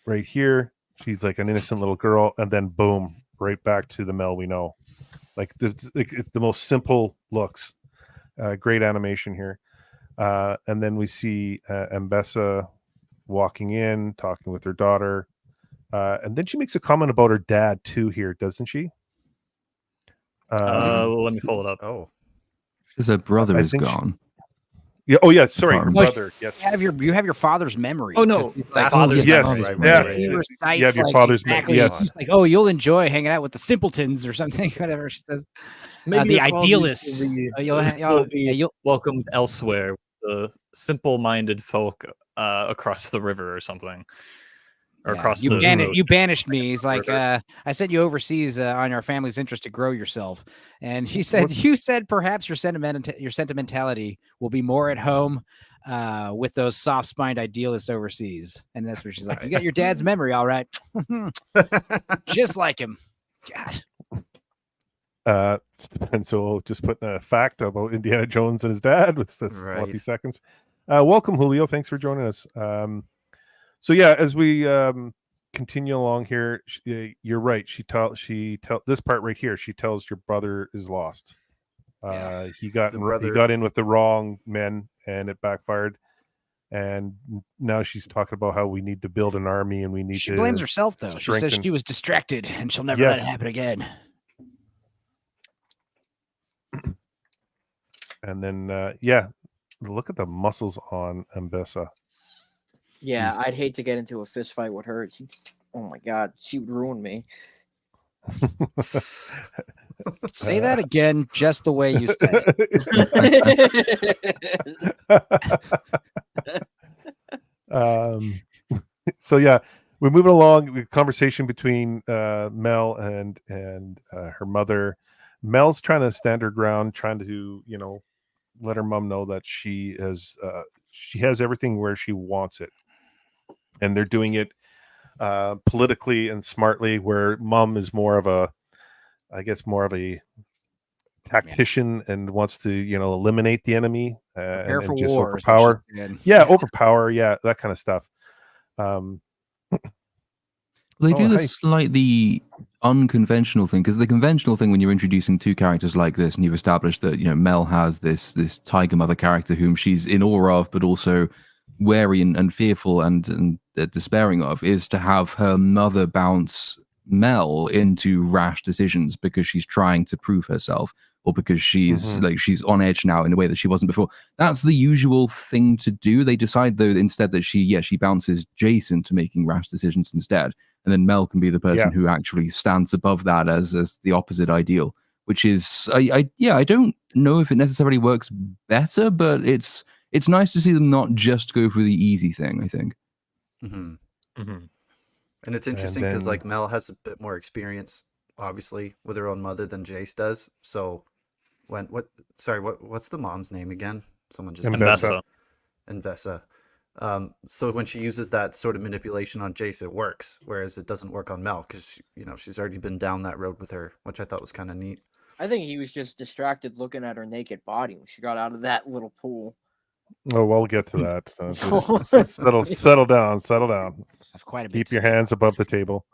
right here, she's like an innocent little girl, and then boom, right back to the Mel we know. It's the most simple looks. Great animation here. And then we see Ambessa walking in, talking with her daughter. And then she makes a comment about her dad too here, doesn't she? Let me pull it up. Oh, because her brother is gone. Sorry, her brother. Yes, you have your father's memory. Oh no, father's memory. He recites, you have your father's memory. Yes, she's like, oh, you'll enjoy hanging out with the simpletons or something, whatever she says. Maybe the idealists. You'll welcomed elsewhere, the simple-minded folk across the river or something. Or across you banished me. He's like, I sent you overseas on our family's interest to grow yourself. And he said, you said perhaps your sentimentality will be more at home with those soft-spined idealists overseas. And that's where she's like, you got your dad's memory, all right. Just like him. God. And so just putting a fact about Indiana Jones and his dad with this 40 seconds. Welcome, Julio. Thanks for joining us. So yeah, as we continue along here, you're right. She tell this part right here. She tells your brother is lost. He got in with the wrong men, and it backfired. And now she's talking about how we need to build an army, and we need. She blames herself though. She says she was distracted, and she'll never let it happen again. And then look at the muscles on Ambessa. Yeah, I'd hate to get into a fist fight with her. Oh my god, she would ruin me. Say that again, just the way you said it. So yeah, we're moving along. The conversation between Mel and her mother. Mel's trying to stand her ground, trying to let her mom know that she has everything where she wants it. And they're doing it politically and smartly, where mom is more of a tactician and wants to, eliminate the enemy and just overpower. Overpower. Yeah, that kind of stuff. They do this slightly unconventional thing, because the conventional thing when you're introducing two characters like this, and you've established that Mel has this tiger mother character whom she's in awe of, but also wary and fearful and despairing of, is to have her mother bounce Mel into rash decisions because she's trying to prove herself, or because she's she's on edge now in a way that she wasn't before. That's the usual thing to do. They decide though instead that she bounces Jason to making rash decisions instead, and then Mel can be the person who actually stands above that as the opposite ideal. Which is I don't know if it necessarily works better, but it's nice to see them not just go for the easy thing, I think. And it's interesting because like Mel has a bit more experience, obviously, with her own mother than Jace does. So what's the mom's name again? Someone just Ambessa. So when she uses that sort of manipulation on Jace, it works, whereas it doesn't work on Mel because she's already been down that road with her, which I thought was kind of neat. I think he was just distracted looking at her naked body when she got out of that little pool. Oh, we'll get to that. Settle down. That's quite a bit. Keep your hands above the table.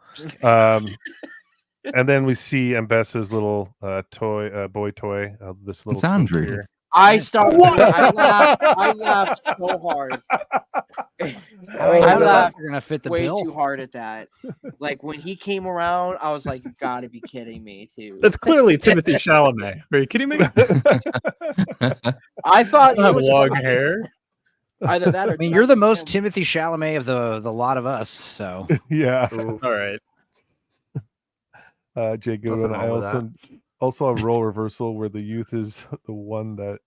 And then we see Ambessa's little boy toy. This little. It's Andrew. Here. I laughed so hard. I laughed gonna fit the way bill. too hard at that. Like when he came around, I was like, "You gotta be kidding me, too." That's clearly Timothy Chalamet. Are you kidding me? I thought I have long hair. Either that, or you're the most Timothy Chalamet of the lot of us. So yeah. All right. Jay Goodwin. I also have role reversal where the youth is the one that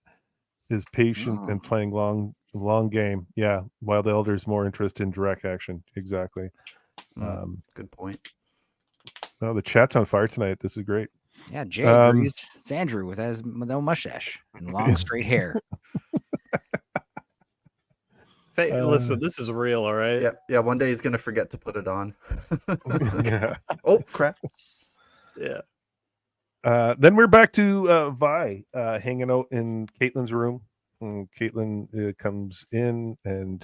is patient and playing long game. Yeah, while the elder is more interested in direct action. Exactly. Good point. Oh, the chat's on fire tonight. This is great. Yeah, Jay agrees. It's Andrew with no mustache and long straight hair. Listen, this is real, all right? Yeah. One day he's gonna forget to put it on. Yeah. Oh crap. Yeah. Then we're back to Vi hanging out in Caitlyn's room. And Caitlyn comes in, and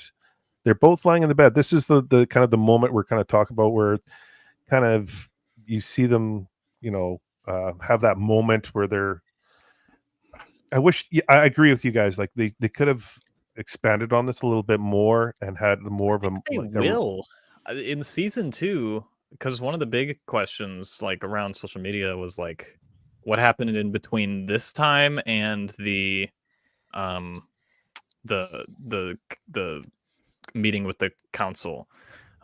they're both lying in the bed. This is the kind of the moment we're kind of talking about, where kind of you see them, have that moment where they're. I agree with you guys. Like they could have expanded on this a little bit more and had more of a. They will in season 2, because one of the big questions like around social media was like, what happened in between this time and the meeting with the council.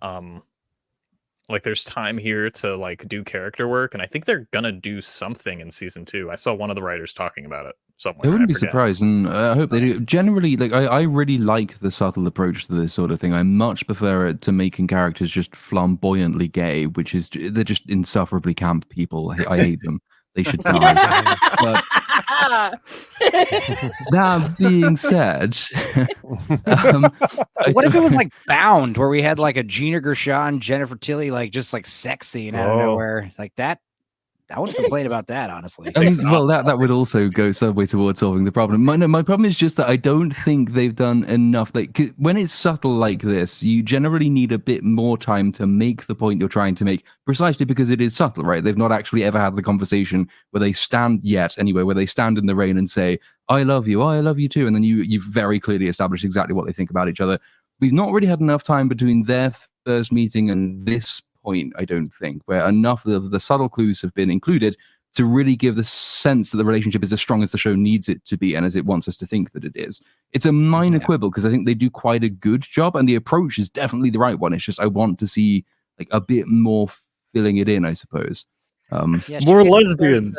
Like there's time here to like do character work, and I think they're gonna do something in season 2. I saw one of the writers talking about it somewhere. I wouldn't be surprised, and I hope they do. Generally, like I really like the subtle approach to this sort of thing. I much prefer it to making characters just flamboyantly gay, which is they're just insufferably camp people. I hate them. They should die. But that being said, what if it was like Bound, where we had like a Gina Gershon, Jennifer Tilly, like just like sex scene out of nowhere, like that? I wouldn't complain about that, honestly. I mean, well, that would also go some way towards solving the problem. My problem is just that I don't think they've done enough. Like when it's subtle like this, you generally need a bit more time to make the point you're trying to make, precisely because it is subtle, right? They've not actually ever had the conversation where they stand where they stand in the rain and say, "I love you too," and then you very clearly establish exactly what they think about each other. We've not really had enough time between their first meeting and this point, I don't think, where enough of the subtle clues have been included to really give the sense that the relationship is as strong as the show needs it to be and as it wants us to think that it is. It's a minor quibble because I think they do quite a good job, and the approach is definitely the right one. It's just I want to see like a bit more filling it in, I suppose. More lesbians.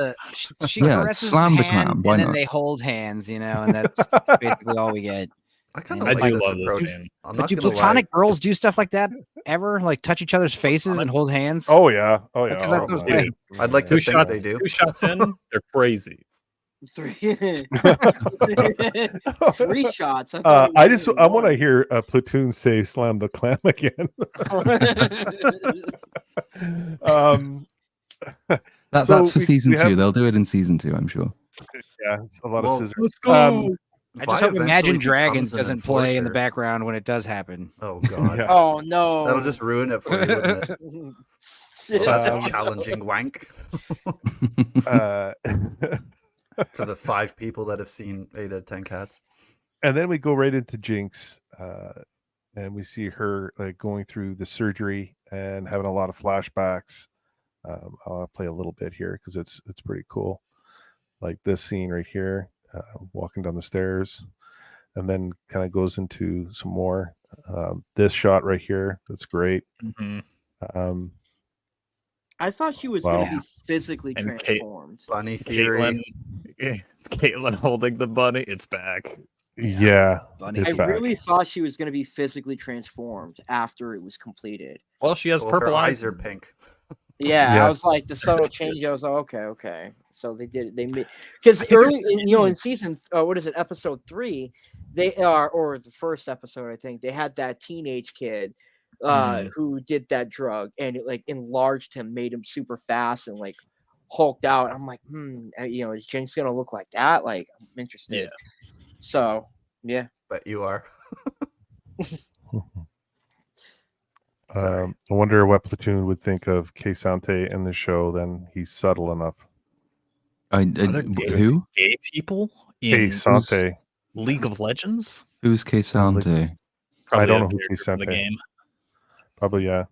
She caresses slam the hand, clam. Why and not? then they hold hands, and that's basically all we get. I kind of I like do this love approach. this game. But do platonic girls do stuff like that ever? Like touch each other's faces and hold hands? Oh yeah. Because that's what I was saying. I'd like to think they do. 2 shots in, they're crazy. 3 shots. I want to hear Platoon say "slam the clam" again. That's for season 2. They'll do it in season 2, I'm sure. Yeah, it's a lot of scissors. Let's go. I just hope Imagine Dragons doesn't play in the background when it does happen. Oh god. Yeah. Oh no. That'll just ruin it for you, wouldn't it? Well, that's a challenging wank. For the 5 people that have seen 8 out of 10 cats. And then we go right into Jinx. and we see her like going through the surgery and having a lot of flashbacks. I'll play a little bit here because it's pretty cool. Like this scene right here, walking down the stairs, and then kind of goes into some more. This shot right here, that's great. I thought she was going to be physically transformed. Bunny theory. Caitlyn holding the bunny. It's back. Yeah, I really thought she was going to be physically transformed after it was completed. Well, she has purple eyes. Are pink. Yeah, I was like the subtle change. I was like, okay. So they did. They made because early, in season, what is it, episode 3? They are, or the first episode, I think they had that teenage kid who did that drug, and it like enlarged him, made him super fast, and like hulked out. I'm like, is Jinx gonna look like that? Like, I'm interested. Yeah. So yeah, but you are. I wonder what Platoon would think of Keisante in the show. Then he's subtle enough. Who? Gay people in Keisante. League of Legends? Who's Keisante? I don't know who Keisante. The game. Probably, yeah.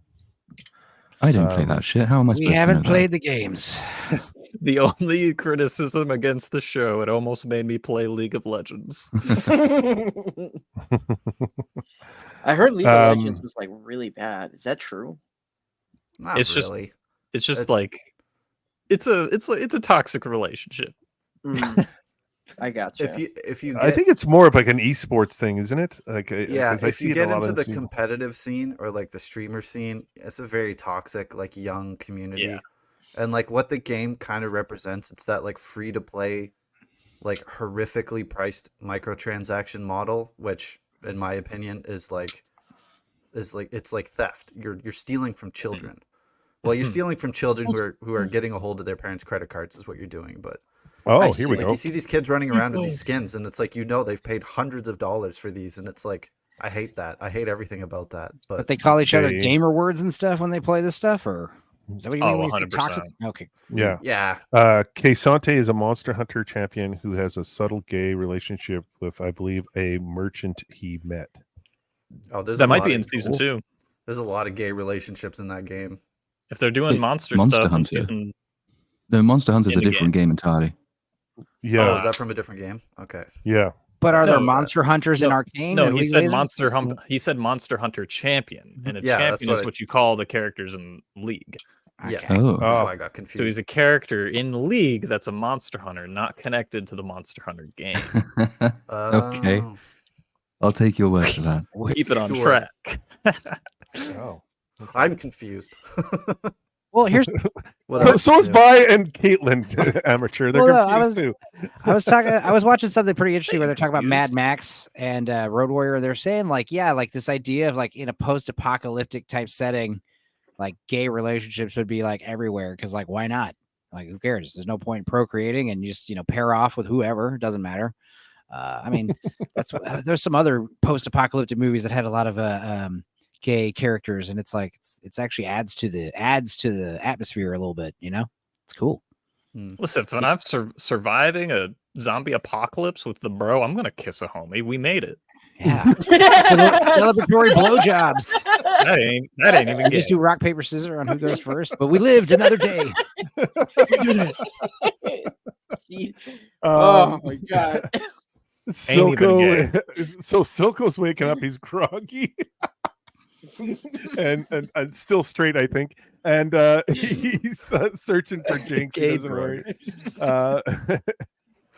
I didn't play that shit. How am I supposed to know? We haven't played the games. The only criticism against the show, it almost made me play League of Legends. I heard League of Legends was like really bad. Is that true? Not it's really. Just like it's a toxic relationship. I got you. If you I think it's more of like an esports thing, isn't it? Like if you get into the competitive scene or like the streamer scene, it's a very toxic, like young community. Yeah. And like what the game kind of represents, it's that like free to play, like horrifically priced microtransaction model, which in my opinion is like it's like theft. You're stealing from children. Well, you're stealing from children who are getting a hold of their parents' credit cards is what you're doing. But here we go. You see these kids running around with these skins, and it's like they've paid hundreds of dollars for these, and it's like I hate that. I hate everything about that. But they call each other gamer words and stuff when they play this stuff, or is that what you mean? When 100%. Toxic? Okay. Yeah. Keisante is a Monster Hunter champion who has a subtle gay relationship with, I believe, a merchant he met. Oh, that might be in season 2. There's a lot of gay relationships in that game. If they're doing Monster stuff in season... No, Monster Hunter's a different game entirely. Yeah. Oh, is that from a different game? Okay. Yeah. But are there monster hunters in Arcane? No, he said He said Monster Hunter champion, and a champion is what you call the characters in League. Yeah, that's why I got confused. So he's a character in League that's a Monster Hunter, not connected to the Monster Hunter game. Okay, I'll take your word for that. Keep it on track. I'm confused. Well, here's so is Vi and Caitlyn amateur. They're confused too. I was watching something pretty interesting where they're talking about Mad Max and Road Warrior. They're saying like this idea of like in a post-apocalyptic type setting, like gay relationships would be like everywhere because like why not? Like who cares? There's no point in procreating and you just pair off with whoever. It doesn't matter. I mean, there's some other post-apocalyptic movies that had a lot of gay characters, and it's like it's actually adds to the atmosphere a little bit. It's cool. Listen, when I'm surviving a zombie apocalypse with the bro, I'm gonna kiss a homie. We made it. Yeah. Celebratory blowjobs. That ain't even. Just do rock paper scissors on who goes first. But we lived another day. We did it. Oh my god. Silco. So Silco's waking up. He's groggy. and still straight, I think, and he's searching for Jinx. He doesn't worry.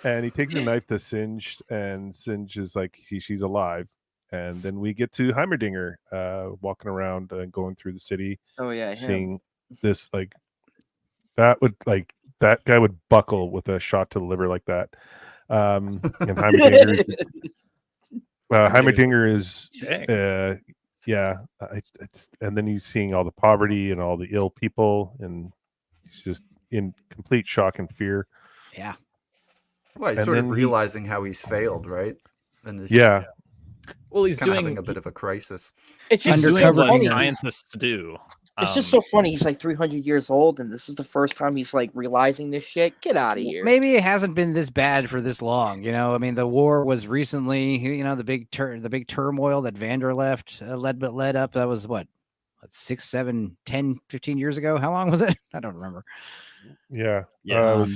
And he takes a knife to Singed, and Singed is like she's alive. And then we get to Heimerdinger walking around and going through the city. Oh yeah, seeing this like that guy would buckle with a shot to the liver like that. And Heimerdinger is and then he's seeing all the poverty and all the ill people, and he's just in complete shock and fear. Yeah. Well, he's sort of realizing how he's failed, right? And well, he's kind of doing having a bit of a crisis. It's just doing what scientists do. It's just so funny. He's like 300 years old, and this is the first time he's like realizing this shit. Get out of here. Maybe it hasn't been this bad for this long. I mean, the war was recently. The big turmoil that Vander led up. That was what 6, 7, 10, 15 years ago. How long was it? I don't remember. Yeah. I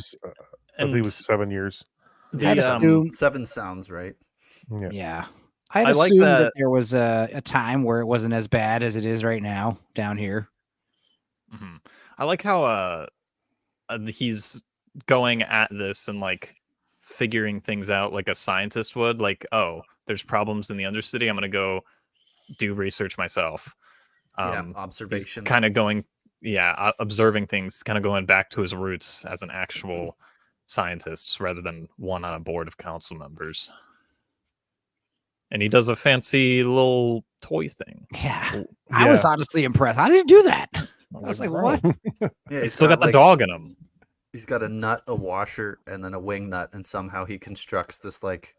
think it was 7 years. I'd assume 7 sounds right. Yeah. I'd assume that there was a time where it wasn't as bad as it is right now down here. Mm-hmm. I like how he's going at this and like figuring things out like a scientist would. Like, oh, there's problems in the Undercity. I'm going to go do research myself. Observation. Kind of going, observing things, kind of going back to his roots as an actual scientist rather than one on a board of council members. And he does a fancy little toy thing. Yeah. I was honestly impressed. How did he do that? I was like, what? He's still got the dog in him. He's got a nut, a washer, and then a wing nut, and somehow he constructs this like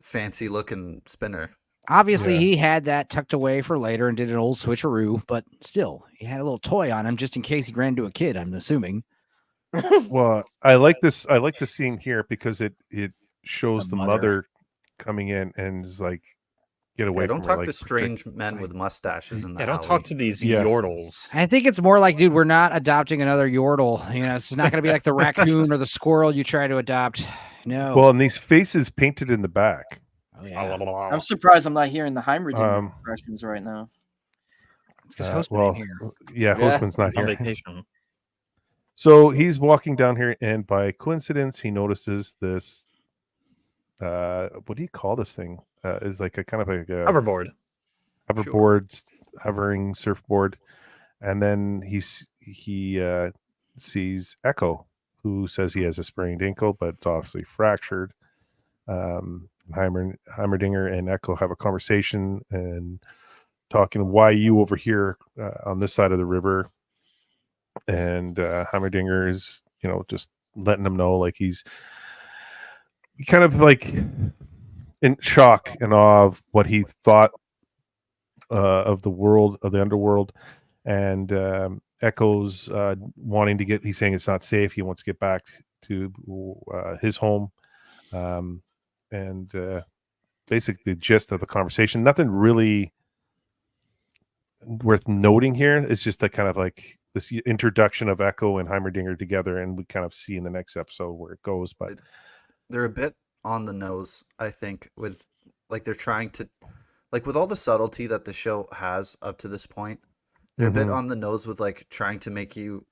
fancy looking spinner. Obviously, he had that tucked away for later and did an old switcheroo, but still, he had a little toy on him just in case he ran into a kid, I'm assuming. Well, I like this. I like the scene here because it shows the mother coming in and is like, get away from don't talk her, to strange men with mustaches in the alley. Don't talk to these yordles. I think it's more like, dude, we're not adopting another yordle. It's not going to be like the raccoon or the squirrel you try to adopt. No. Well, and these faces painted in the back. Oh, yeah. I'm surprised I'm not hearing the Heimerdinger impressions right now. It's because Hostman ain't here. Yeah, Hostman's not here. On vacation. So he's walking down here, and by coincidence, he notices this. What do you call this thing? Is like a kind of like a hoverboard, hovering surfboard, and then he sees Echo, who says he has a sprained ankle, but it's obviously fractured. Heimerdinger and Echo have a conversation and talking, why you over here on this side of the river, and Heimerdinger is just letting him know like he's kind of like in shock and awe of what he thought of the world, of the underworld, and Echo's wanting to he's saying it's not safe. He wants to get back to his home, and basically the gist of the conversation. Nothing really worth noting here. It's just a kind of like this introduction of Echo and Heimerdinger together, and we kind of see in the next episode where it goes. But they're a bit on the nose, I think, with like they're trying to, like, with all the subtlety that the show has up to this point, they're a bit on the nose with like trying to make you,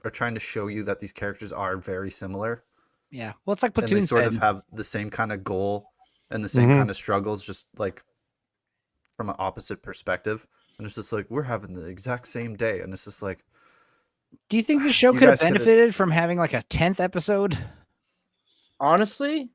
or trying to show you that these characters are very similar. Yeah, well, it's like Platoon. And they sort of have the same kind of goal and the same kind of struggles, just like from an opposite perspective. And it's just like, we're having the exact same day, and it's just like, do you think the show could have benefited from having like a 10th episode? Honestly,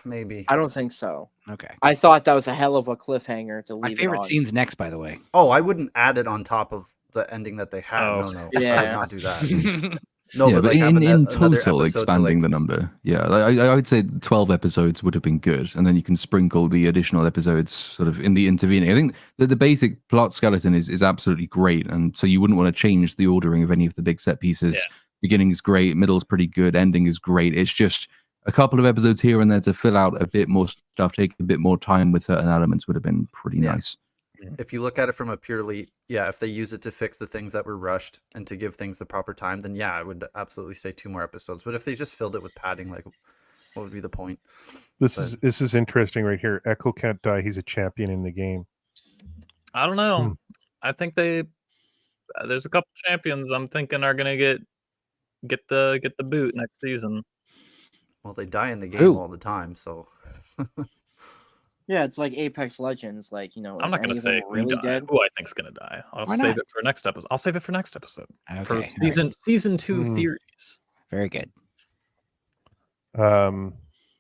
maybe. I don't think so. Okay. I thought that was a hell of a cliffhanger to leave. My favorite scene's next, by the way. Oh, I wouldn't add it on top of the ending that they had. Oh. No. Yeah. I would not do that. No, yeah, but like in total, expanding the number. Yeah, I would say 12 episodes would have been good. And then you can sprinkle the additional episodes sort of in the intervening. I think that the basic plot skeleton is absolutely great. And so you wouldn't want to change the ordering of any of the big set pieces. Yeah. Beginning is great. Middle's pretty good. Ending is great. It's just a couple of episodes here and there to fill out a bit more stuff, take a bit more time with certain elements would have been pretty nice. If you look at it from a purely, if they use it to fix the things that were rushed and to give things the proper time, then I would absolutely say 2 more episodes. But if they just filled it with padding, like, what would be the point? This is interesting right here. Echo can't die. He's a champion in the game. I don't know. I think there's a couple champions I'm thinking are gonna get the boot next season. Well, they die in the game all the time, so. Yeah, it's like Apex Legends. Like, I'm not going to say really dead. Who I think's going to die. I'll save it for next episode. I'll save it for next episode. Okay, for season 2 theories. Very good.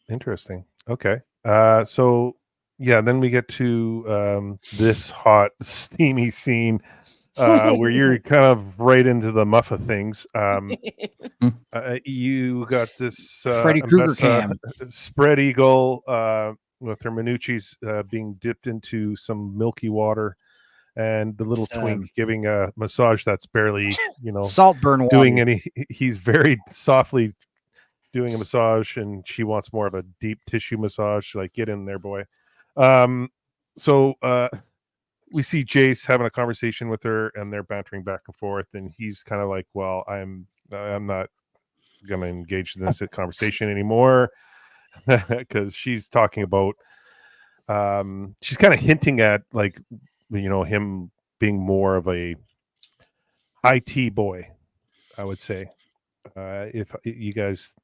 Interesting. Okay. So then we get to this hot, steamy scene where you're kind of right into the muff of things. You got this Freddy Krueger cam spread eagle with her Minucci's being dipped into some milky water, and the little twink giving a massage that's barely, Saltburn water. doing any. He's very softly doing a massage, and she wants more of a deep tissue massage. Like, get in there, boy. So we see Jace having a conversation with her, and they're bantering back and forth, and he's kind of like, well, I'm not gonna engage in this conversation anymore, because she's talking about she's kind of hinting at, like, him being more of a IT boy, I would say. If you guys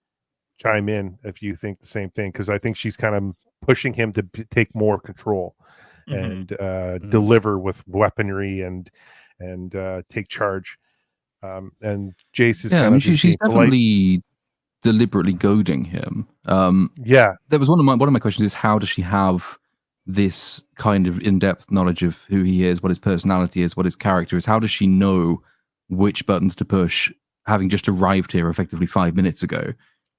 chime in if you think the same thing, because I think she's kind of pushing him to take more control and deliver with weaponry and take charge. And Jace is she's definitely deliberately goading him. That was one of my questions, is how does she have this kind of in-depth knowledge of who he is, what his personality is, what his character is? How does she know which buttons to push, having just arrived here effectively 5 minutes ago?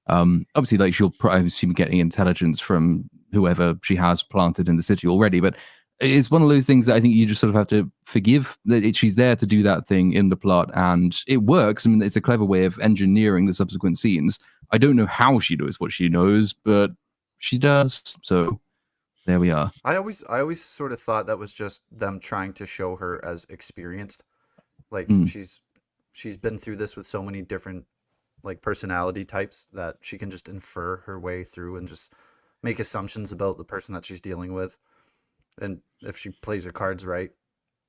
Obviously, like, she'll probably assume getting intelligence from whoever she has planted in the city already, but it's one of those things that I think you just sort of have to forgive that she's there to do that thing in the plot, and it works. I mean, it's a clever way of engineering the subsequent scenes. I don't know how she knows what she knows, but she does. So there we are. I always sort of thought that was just them trying to show her as experienced. Like, she's been through this with so many different, like, personality types that she can just infer her way through and just make assumptions about the person that she's dealing with. And if she plays her cards right,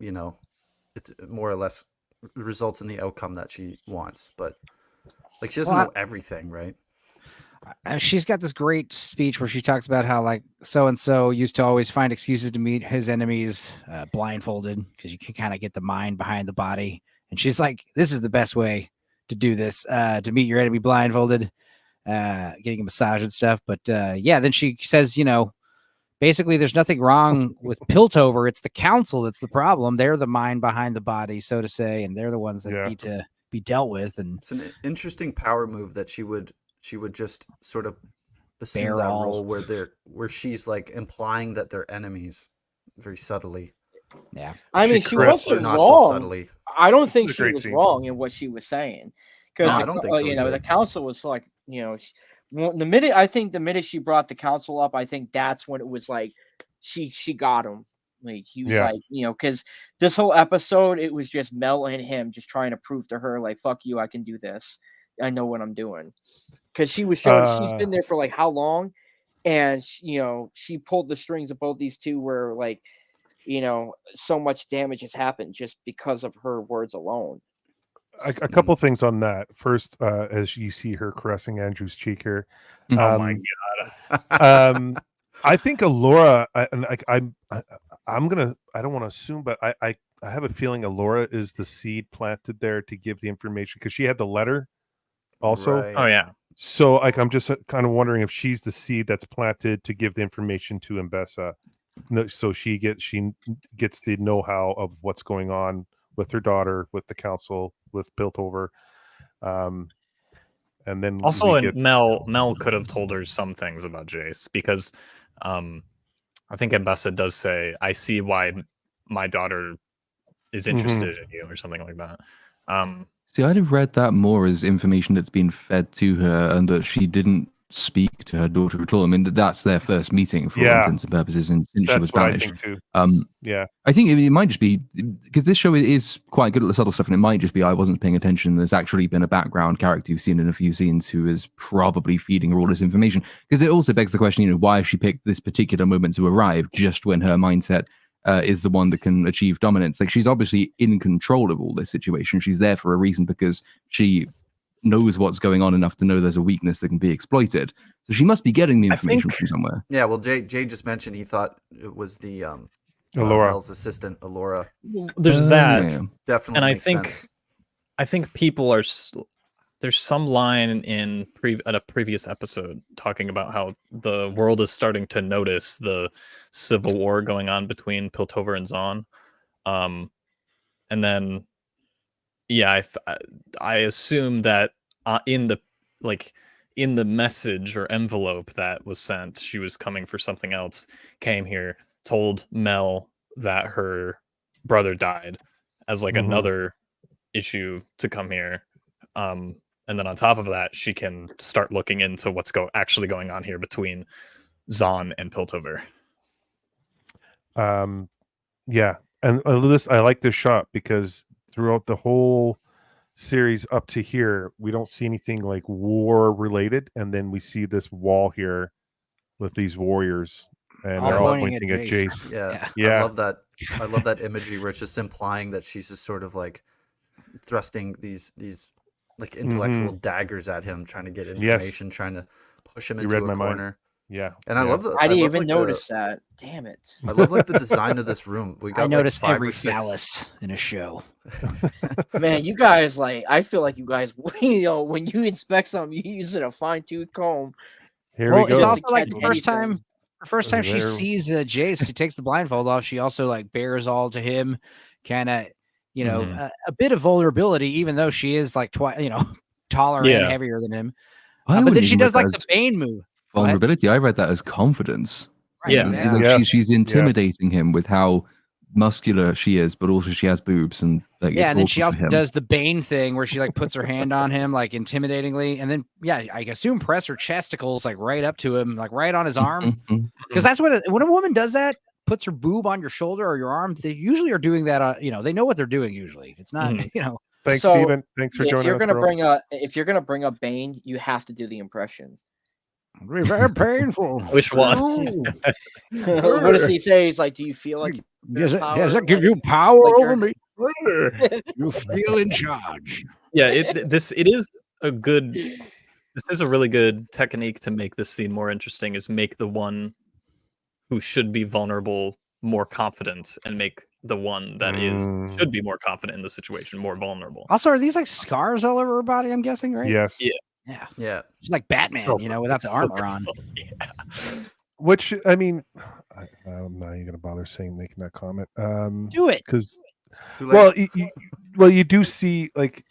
it's more or less results in the outcome that she wants. But, like, she doesn't know everything, right? She's got this great speech where she talks about how, like, so-and-so used to always find excuses to meet his enemies blindfolded, because you can kind of get the mind behind the body. And she's like, this is the best way to do this, to meet your enemy blindfolded, getting a massage and stuff. But then she says, basically there's nothing wrong with Piltover. It's the council that's the problem. They're the mind behind the body, so to say, and they're the ones that need to be dealt with. And it's an interesting power move that she would just sort of assume that role where she's, like, implying that they're enemies very subtly. Yeah, I mean, she wasn't wrong. So subtly. I don't think she was wrong in what she was saying, because I don't think so, the council was like, the minute she brought the council up, I think that's when it was like she got him. Like, he was like, because this whole episode, it was just Mel and him just trying to prove to her, like, fuck you, I can do this. I know what I'm doing. Because she was showing she's been there for, like, how long, and she pulled the strings of both these two where, like, so much damage has happened just because of her words alone. A couple things on that. First, as you see her caressing Andrew's cheek here. Oh my god. I think Alora, I don't want to assume, but I have a feeling Alora is the seed planted there to give the information, because she had the letter also. Right. Oh yeah. So, like, I'm just kind of wondering if she's the seed that's planted to give the information to Ambessa. No, so she gets the know-how of what's going on with her daughter, with the council, with Piltover. And then also, Mel could have told her some things about Jace, because I think Ambessa does say, I see why my daughter is interested in you, or something like that. See, I'd have read that more as information that's been fed to her, and that she didn't speak to her daughter at all. I mean, that's their first meeting for all intents and purposes, and since she was banished. I think it might just be because this show is quite good at the subtle stuff, and it might just be I wasn't paying attention. There's actually been a background character you've seen in a few scenes who is probably feeding her all this information, because it also begs the question, why she picked this particular moment to arrive just when her mindset is the one that can achieve dominance. Like, she's obviously in control of all this situation. She's there for a reason, because she knows what's going on enough to know there's a weakness that can be exploited. So she must be getting the information from somewhere. Yeah, well, Jay just mentioned he thought it was the Alora. Mel's assistant, Alora. There's that. Yeah. Definitely, and makes sense. I think people are. There's some line at a previous episode talking about how the world is starting to notice the civil war going on between Piltover and Zon, and then I assume that in the message or envelope that was sent, she was coming for something else. Came here, told Mel that her brother died as like another issue to come here. And then on top of that, she can start looking into what's actually going on here between Zahn and Piltover. Yeah, and I like this shot because throughout the whole series up to here, we don't see anything like war related, and then we see this wall here with these warriors, and they're all pointing at Jace. Yeah. I love that imagery where it's just implying that she's just sort of like thrusting these like intellectual daggers at him, trying to get information, trying to push him into a corner. Mind. Yeah, and I love that. I didn't even notice that. Damn it! I love like the design of this room. We got I noticed like 5 every or 6 phallus in a show. Man, you guys I feel like you guys, when you inspect something, you use it a fine-tooth comb. Here we go. It's also like the first time she sees Jace, she takes the blindfold off. She also like bears all to him, kind of, a bit of vulnerability, even though she is like taller and heavier than him. But then she does like the Bane move. Vulnerability. I read that as confidence. Right. She's intimidating him with how muscular she is, but also she has boobs and like and then she also does the Bane thing where she like puts her hand on him like intimidatingly, and then I assume press her chesticles like right up to him, like right on his arm, because that's when a woman does that, puts her boob on your shoulder or your arm. They usually are doing that. They know what they're doing. Usually, it's not. Thanks, Steven. Thanks for joining us. If you're gonna bring up Bane, you have to do the impression. Very painful. Which one? What does he say? He's like, "Do you feel like does it give you power over me? You feel in charge." Yeah, this is a really good technique to make this scene more interesting. Is make the one who should be vulnerable more confident, and make the one that should be more confident in the situation more vulnerable. Also, are these like scars all over her body? I'm guessing, right? Yes. Yeah. She's like Batman, without the armor on. Which, I mean, I'm not even gonna bother making that comment. Do it, because you do see like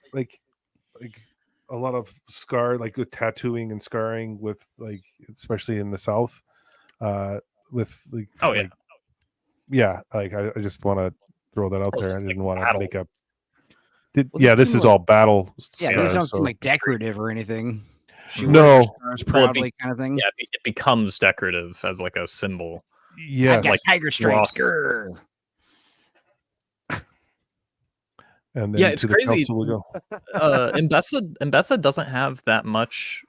a lot of scar, like with tattooing and scarring, with like especially in the South, with like I just want to throw that out there. I didn't want to make up. This is all battle. These don't seem like decorative or anything. Proudly kind of thing. Yeah, it becomes decorative as like a symbol. Yeah, like tiger stripes. And then it's crazy. Ambessa doesn't have that much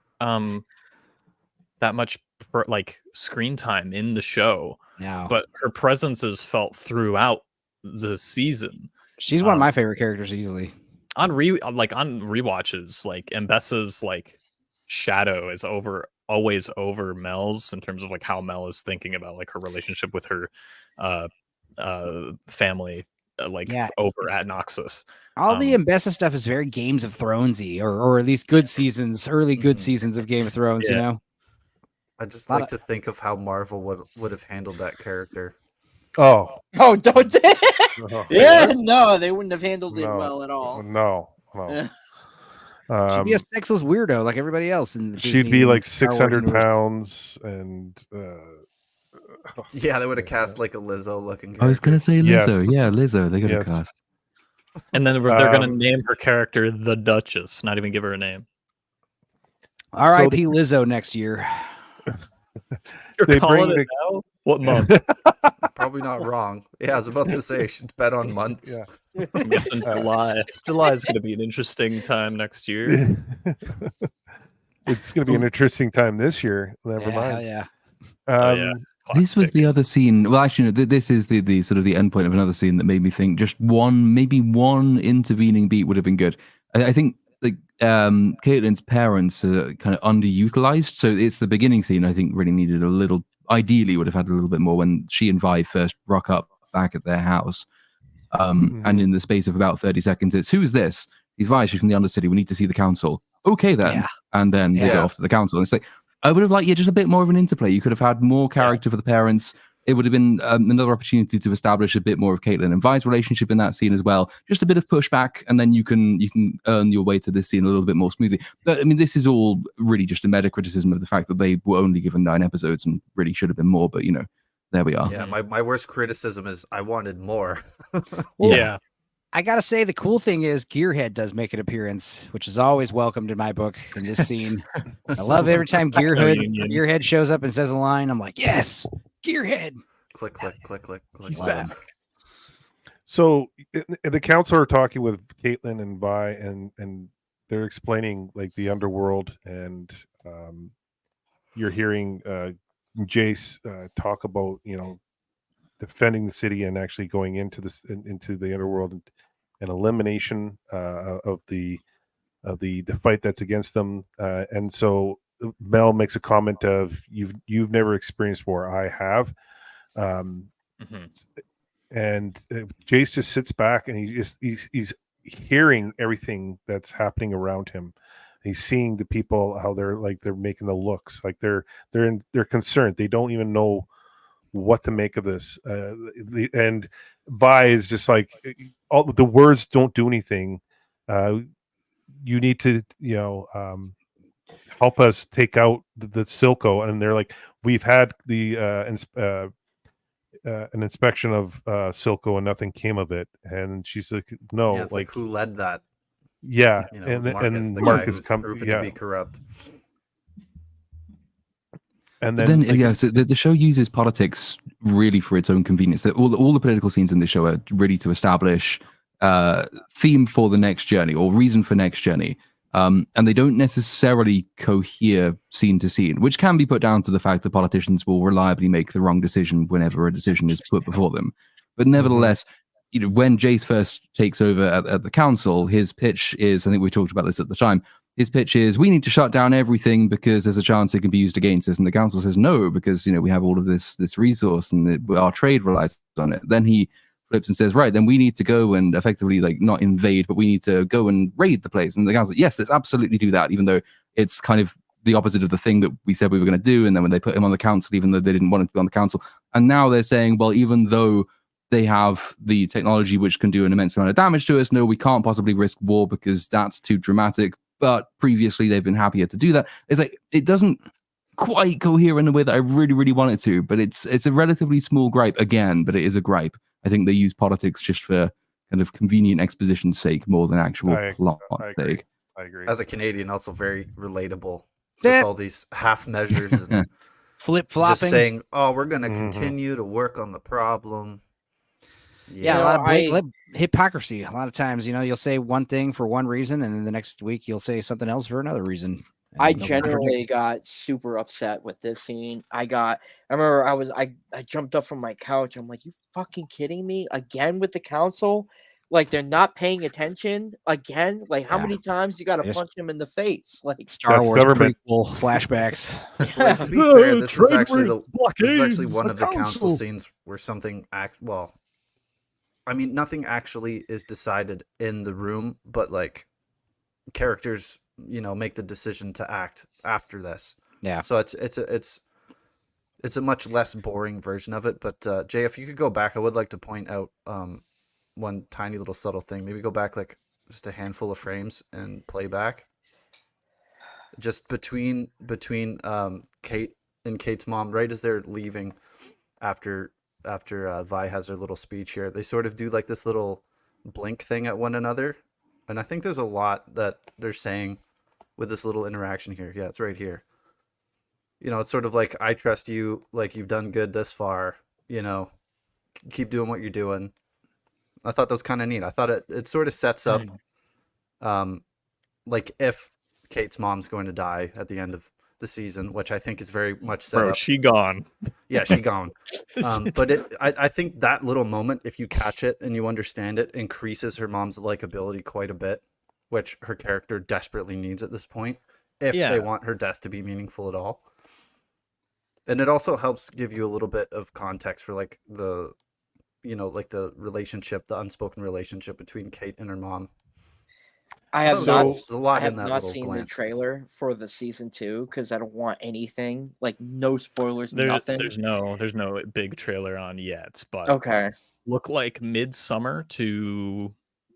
like screen time in the show. No, but her presence is felt throughout the season. She's one of my favorite characters easily. On rewatches, like Ambessa's like shadow is always over Mel's in terms of like how Mel is thinking about like her relationship with her family, over at Noxus. All the Ambessa stuff is very Games of Thronesy, or at least good seasons, early good seasons of Game of Thrones. I just like to think of how Marvel would have handled that character. Oh, don't they? No, they wouldn't have handled it well at all. No. She'd be a sexless weirdo like everybody else. She'd be like 600 pounds, and they would have cast like a Lizzo looking character. I was gonna say Lizzo. Yes. Yeah, Lizzo. They could have cast. And then they're gonna name her character the Duchess, not even give her a name. R.I.P. Lizzo next year. You're calling it now? What month? Probably not wrong. Yeah, I was about to say I should bet on months. Yeah. I'm guessing July. July is going to be an interesting time next year. It's going to be an interesting time this year. Never mind. Yeah. This was the other scene. Well, actually, no, this is the sort of the end point of another scene that made me think just maybe one intervening beat would have been good. I think like Caitlyn's parents are kind of underutilized, so it's the beginning scene. I think really needed a little. Ideally, would have had a little bit more when she and Vi first rock up back at their house. And in the space of about 30 seconds, it's who's this? He's Vi. She's from the Undercity. We need to see the council. Okay, then. Yeah. And then they go off to the council. And it's like I would have liked just a bit more of an interplay. You could have had more character for the parents. It would have been another opportunity to establish a bit more of Caitlyn and Vi's relationship in that scene as well. Just a bit of pushback, and then you can earn your way to this scene a little bit more smoothly. But I mean, this is all really just a meta criticism of the fact that they were only given 9 episodes and really should have been more. But There we are. Yeah, my worst criticism is I wanted more. Well, Yeah. I gotta say, the cool thing is Gearhead does make an appearance, which is always welcomed in my book in this scene. I love every time Gearhead shows up and says a line. I'm like, yes, Gearhead. Click, click, click, click, click. He's back. So the council are talking with Caitlyn and Vi, and they're explaining like the underworld, and you're hearing Jace talk about defending the city and actually going into the underworld and elimination of the fight that's against them. And so Mel makes a comment of you've never experienced war. I have. And Jace just sits back and he's hearing everything that's happening around him. He's seeing the people, how they're making the looks, like they're concerned. They don't even know what to make of this. And Vi is just like, all the words don't do anything. You need to, help us take out the Silco. And they're like, we've had the an inspection of Silco and nothing came of it. And she's like, no, it's like who led that? Yeah, and Marcus come proven to be corrupt. And then so the show uses politics really for its own convenience. All the political scenes in the show are really to establish theme for the next journey or reason for next journey. And they don't necessarily cohere scene to scene, which can be put down to the fact that politicians will reliably make the wrong decision whenever a decision is put before them. But nevertheless, when Jace first takes over at the council, his pitch is, I think we talked about this at the time, his pitch is, we need to shut down everything because there's a chance it can be used against us. And the council says no, because we have all of this resource and our trade relies on it. Then he flips and says, right, then we need to go and effectively not invade, but we need to go and raid the place. And the council, yes, let's absolutely do that, even though it's kind of the opposite of the thing that we said we were going to do. And then when they put him on the council, even though they didn't want him to be on the council, and now they're saying, well, even though they have the technology which can do an immense amount of damage to us, no, we can't possibly risk war because that's too dramatic. But previously they've been happier to do that. It's like, it doesn't quite cohere in the way that I really, really want it to, but it's a relatively small gripe again, but it is a gripe. I think they use politics just for kind of convenient exposition's sake more than actual plot sake. I agree. As a Canadian, also very relatable. Just all these half measures and flip-flopping. Just saying, oh, we're going to continue to work on the problem. Yeah, a lot of hypocrisy. A lot of times, you'll say one thing for one reason, and then the next week you'll say something else for another reason. I generally got super upset with this scene. I remember I jumped up from my couch. I'm like, you fucking kidding me? Again with the council? Like, they're not paying attention again? Like, how many times you got to punch him in the face? Like, Star Wars prequel flashbacks. Like, to be fair, this is actually one of the council scenes where something nothing actually is decided in the room, but like characters, make the decision to act after this. Yeah. So it's a much less boring version of it. But Jay, if you could go back, I would like to point out one tiny little subtle thing. Maybe go back like just a handful of frames and play back. Just between Kate and Kate's mom, right as they're leaving after Vi has her little speech here, they sort of do like this little blink thing at one another. And I think there's a lot that they're saying with this little interaction here. Yeah, it's right here. It's sort of like, I trust you, like you've done good this far, keep doing what you're doing. I thought that was kind of neat. I thought it sort of sets up like if Kate's mom's going to die at the end of the season, which I think is very much set up. She gone. Yeah, she gone. But I think that little moment, if you catch it and you understand it, increases her mom's likability quite a bit, which her character desperately needs at this point, if they want her death to be meaningful at all. And it also helps give you a little bit of context for like the relationship, the unspoken relationship between Kate and her mom. I have not seen the trailer for the season 2 because I don't want anything, like no spoilers, nothing. There's no big trailer on yet, but okay. Look like midsummer to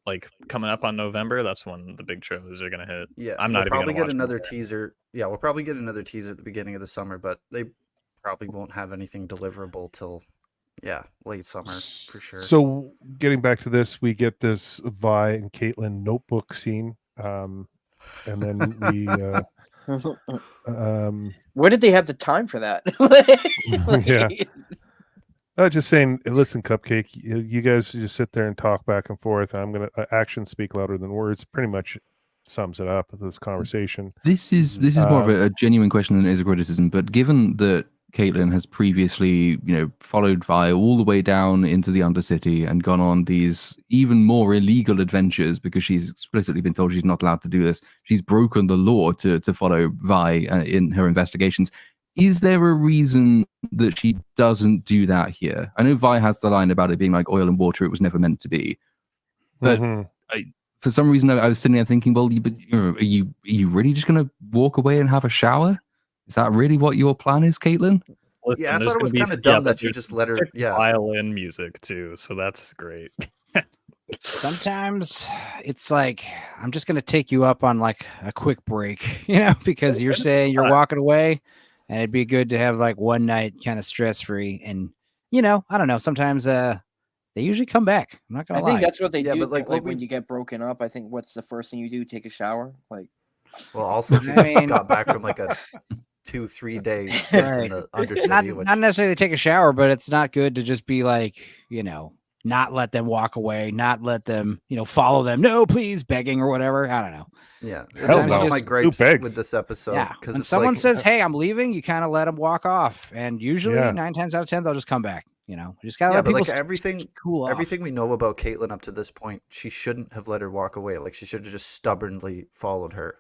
like coming up on November. That's when the big trailers are gonna hit. Yeah, I'm not probably even get another teaser. Yeah, we'll probably get another teaser at the beginning of the summer, but they probably won't have anything deliverable till late summer for sure. So getting back to this, we get this Vi and Caitlyn notebook scene, and then we where did they have the time for that? Just saying, listen, Cupcake, you guys just sit there and talk back and forth. I'm gonna actions speak louder than words. Pretty much sums it up, this conversation. This is more of a genuine question than it is a criticism, but given that Caitlyn has previously, followed Vi all the way down into the Undercity and gone on these even more illegal adventures because she's explicitly been told she's not allowed to do this. She's broken the law to follow Vi in her investigations. Is there a reason that she doesn't do that here? I know Vi has the line about it being like oil and water, it was never meant to be. But for some reason, I was sitting there thinking, well, are you really just going to walk away and have a shower? Is that really what your plan is, Caitlyn? Listen, I thought it was kind of dumb that you just let her. Violin music too, so that's great. Sometimes it's like, I'm just going to take you up on like a quick break, because you're saying you're walking away. And it'd be good to have like one night kind of stress free. And, I don't know. Sometimes they usually come back. I'm not going to lie. I think that's what they do. But like when you get broken up, I think what's the first thing you do? Take a shower? Well, also, she just got back from like a 2-3 day stint in the Undercity. Not necessarily take a shower, but it's not good to just be like, not let them walk away, not let them, follow them. No, please, begging or whatever. I don't know. Yeah, that's one of my gripes with this episode. Yeah, when someone says, "Hey, I'm leaving," you kind of let them walk off, and usually 9 times out of 10 they'll just come back. You just gotta let people everything cool off. Everything we know about Caitlyn up to this point, she shouldn't have let her walk away. Like she should have just stubbornly followed her,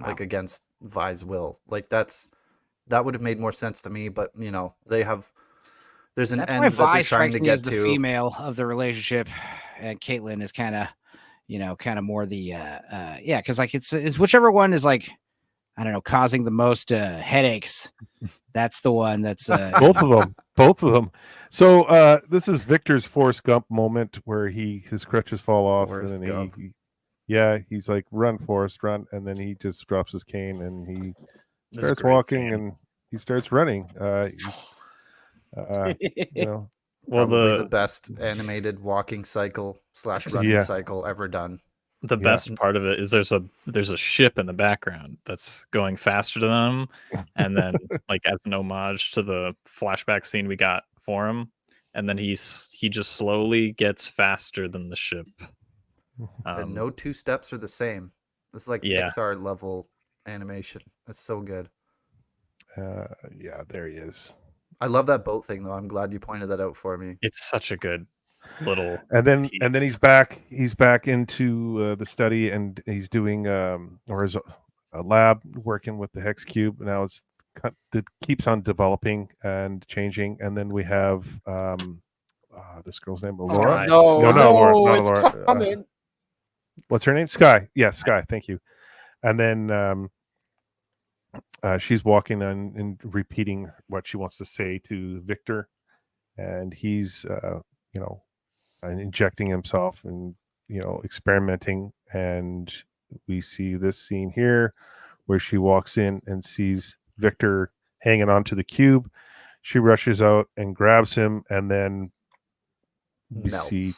against Vi's will. That would have made more sense to me. But there's an end that they're trying to get to. The female of the relationship, and Caitlyn is kind of more the because it's whichever one is like, I don't know, causing the most headaches. That's the one that's both of them. So this is Victor's Forrest Gump moment where his crutches fall off, and then he's like, "Run, Forrest, run!" And then he just drops his cane and he starts walking and he starts running. The best animated walking cycle / running cycle ever done. The best part of it is there's a ship in the background that's going faster to them, and then like as an homage to the flashback scene we got for him, and then he just slowly gets faster than the ship. And no 2 steps are the same. It's like Pixar level animation. That's so good. There he is. I love that boat thing though. I'm glad you pointed that out for me. It's such a good little and then he's back into the study, and he's doing or is a lab working with the hex cube. Now it keeps on developing and changing, and then we have this girl's name, Laura. Laura. What's her name? Sky. Yeah, Sky. Thank you. And then she's walking and repeating what she wants to say to Victor, and he's injecting himself and experimenting. And we see this scene here where she walks in and sees Victor hanging onto the cube. She rushes out and grabs him, and then we see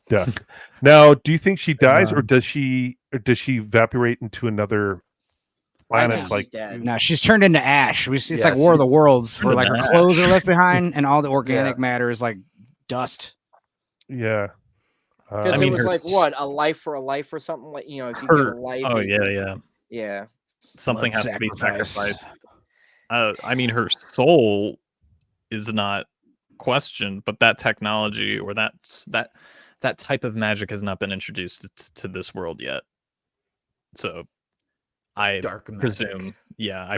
dust. Now, do you think she dies, or does she evaporate into another planet? Like dead. No, she's turned into ash. It's like War of the Worlds, where like her clothes are left behind and all the organic matter is like dust. Yeah. Because it was like what, a life for a life or something, like, if you give a life. Oh yeah. Something has to be sacrificed. Her soul is not questioned, but that technology or that type of magic has not been introduced to this world yet. So I